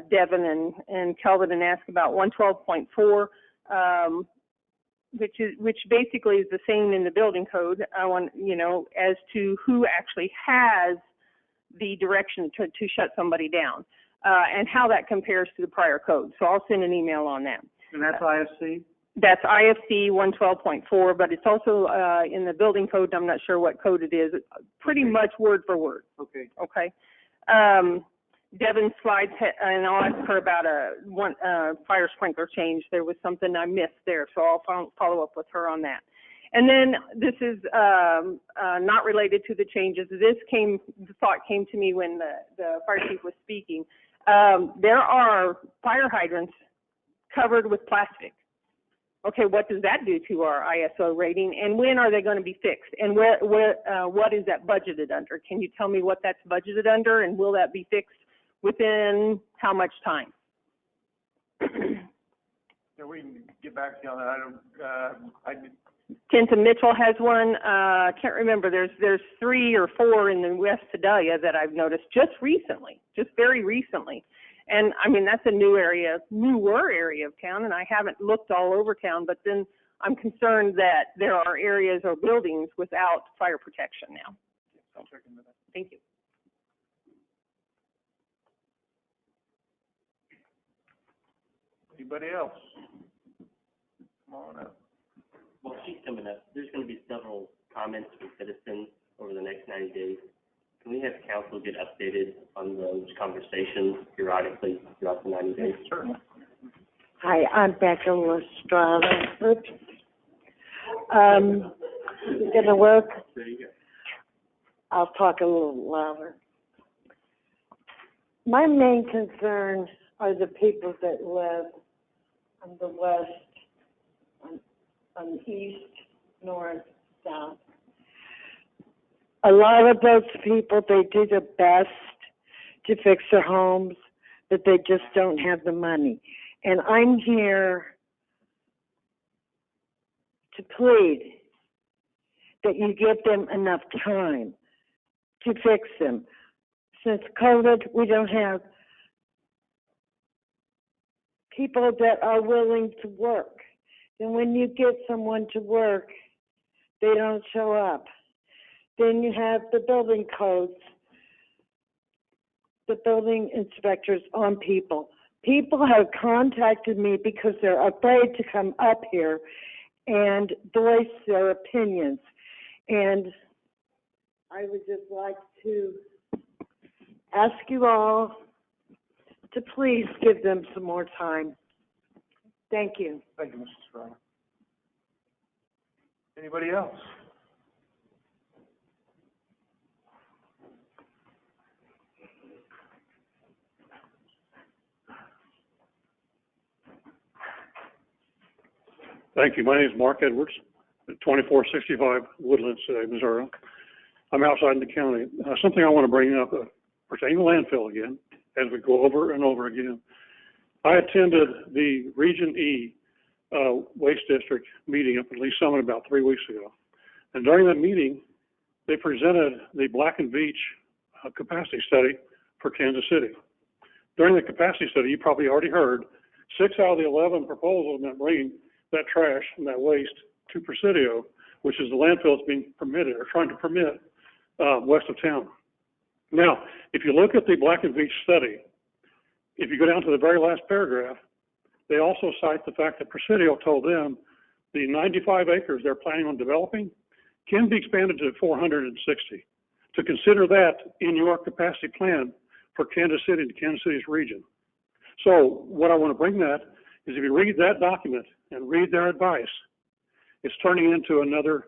Devin and Kelvin and ask about 112.4, which basically is the same in the building code. I want, you know, as to who actually has the direction to shut somebody down, and how that compares to the prior code. So I'll send an email on that. And that's IFC? That's IFC 112.4, but it's also in the building code. I'm not sure what code it is. Pretty much word for word. Okay. Okay. Devin's slides, and I'll ask her about one fire sprinkler change. There was something I missed there, so I'll follow up with her on that. And then this is not related to the changes. The thought came to me when the fire chief was speaking. There are fire hydrants covered with plastic. Okay, what does that do to our ISO rating, and when are they going to be fixed? And what is that budgeted under? Can you tell me what that's budgeted under, and will that be fixed within how much time? Yeah, we can get back to you on that. Kenton Mitchell has one. Can't remember. There's 3 or 4 in the West Sedalia that I've noticed just very recently. And I mean, that's a newer area of town, and I haven't looked all over town, but then I'm concerned that there are areas or buildings without fire protection now. So, thank you. Anybody else? Come on up. Well, she's coming up. There's going to be several comments from citizens over the next 90 days. Can we have council get updated on those conversations periodically throughout the 90 days? Certainly. Hi, I'm Becca Lestrada. Oops. Gonna work? There you go. I'll talk a little louder. My main concern are the people that live on the west, on the east, north, south. A lot of those people, they do their best to fix their homes, but they just don't have the money. And I'm here to plead that you give them enough time to fix them. Since COVID, we don't have people that are willing to work. And when you get someone to work, they don't show up. Then you have the building codes, the building inspectors on people. People have contacted me because they're afraid to come up here and voice their opinions. And I would just like to ask you all to please give them some more time. Thank you. Thank you, Mrs. Strong. Anybody else? Thank you. My name is Mark Edwards, at 2465 Woodlands, Missouri. I'm outside in the county. Something I want to bring up pertaining to landfill again, as we go over and over again. I attended the Region E Waste District meeting up at Lee Summit about 3 weeks ago. And during that meeting, they presented the Black and Veatch capacity study for Kansas City. During the capacity study, you probably already heard, 6 out of the 11 proposals meant bringing that trash and that waste to Presidio, which is the landfill that's being permitted or trying to permit west of town. Now, if you look at the Black and Veatch study, if you go down to the very last paragraph, they also cite the fact that Presidio told them the 95 acres they're planning on developing can be expanded to 460. to consider that in your capacity plan for Kansas City and Kansas City's region. So what I want to bring that is if you read that document and read their advice, it's turning into another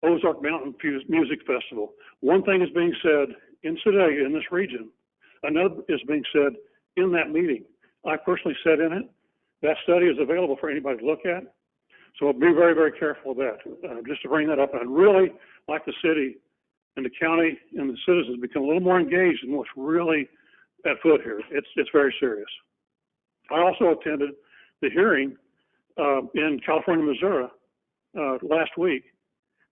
Ozark Mountain Music Festival. One thing is being said in Sedalia, in this region. Another is being said in that meeting. I personally sat in it. That study is available for anybody to look at. So be very, very careful of that. Just to bring that up, and I'd really like the city and the county and the citizens become a little more engaged in what's really at foot here. It's very serious. I also attended the hearing in California, Missouri last week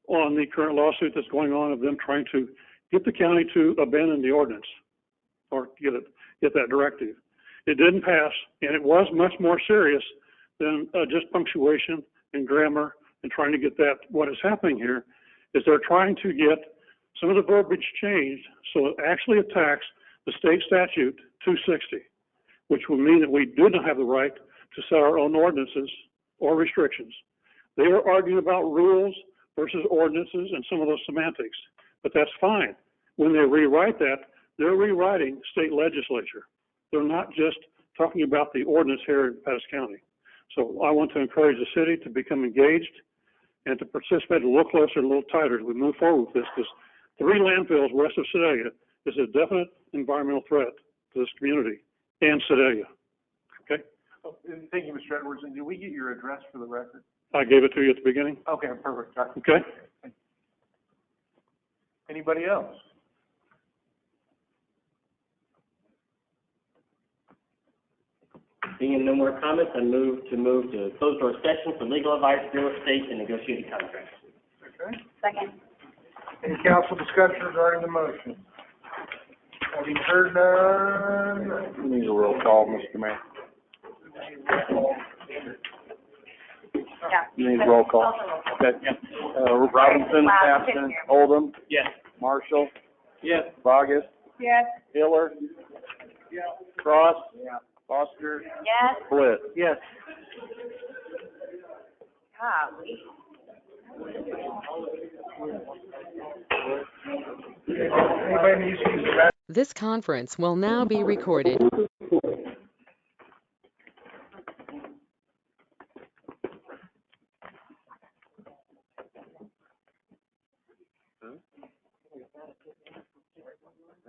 on the current lawsuit that's going on of them trying to get the county to abandon the ordinance or get that directive. It didn't pass, and it was much more serious than just punctuation and grammar and trying to get that. What is happening here is they're trying to get some of the verbiage changed so it actually attacks the state statute 260, which would mean that we do not have the right to set our own ordinances or restrictions. They are arguing about rules versus ordinances and some of those semantics, but that's fine. When they rewrite that, they're rewriting state legislature. They're not just talking about the ordinance here in Pettis County. So I want to encourage the city to become engaged and to participate a little closer, a little tighter as we move forward with this, because 3 landfills west of Sedalia is a definite environmental threat to this community and Sedalia. Okay? Oh, thank you, Mr. Edwards. And did we get your address for the record? I gave it to you at the beginning. Okay, perfect. Okay? Anybody else? Being no more comments, I move to closed door session for legal advice, real estate, and negotiated contracts. Okay. Second. Any council discussion regarding the motion? Having heard none. Need a roll call, Mr. Mayor. Yeah. Need a roll call. Okay. Robinson, Sampson, Oldham. Yes. Marshall. Yes. Vargas. Yes. Hiller. Cross. Foster. Yes. Bliss. Yes. Golly. Anybody needs to use the restroom? This conference will now be recorded. I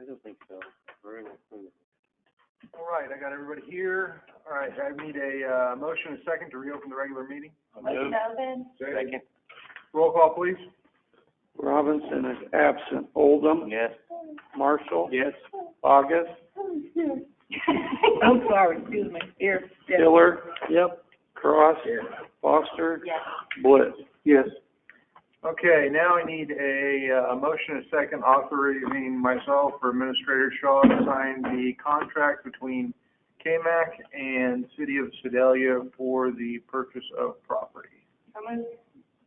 don't think so. All right, I got everybody here. All right, I need a motion and a second to reopen the regular meeting. Motion open. Second. Roll call, please. Robinson is absent. Oldham. Yes. Marshall. Yes. Vargas. I'm sorry, excuse me. Here. Yes. Hiller. Yep. Cross. Foster. Yes. Bliss. Yes. Okay, now I need a motion and a second authorizing myself or Administrator Shaw to sign the contract between KMAC and City of Sedalia for the purchase of property.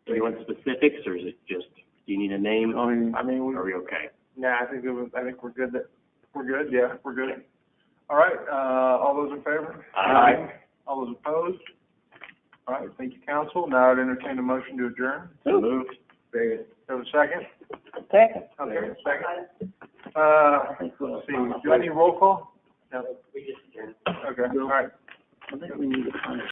Do you want specifics, or is it just, do you need a name? I mean, Are we okay? nah, I think we're good. We're good, yeah, we're good. All right, all those in favor? Aye. All those opposed? All right, thank you, council. Now I'd entertain a motion to adjourn. So moved. Very good. Have a second? Second. Okay, second. Let's see, do I need roll call? No, we just adjourned. Okay, all right. I think we need to find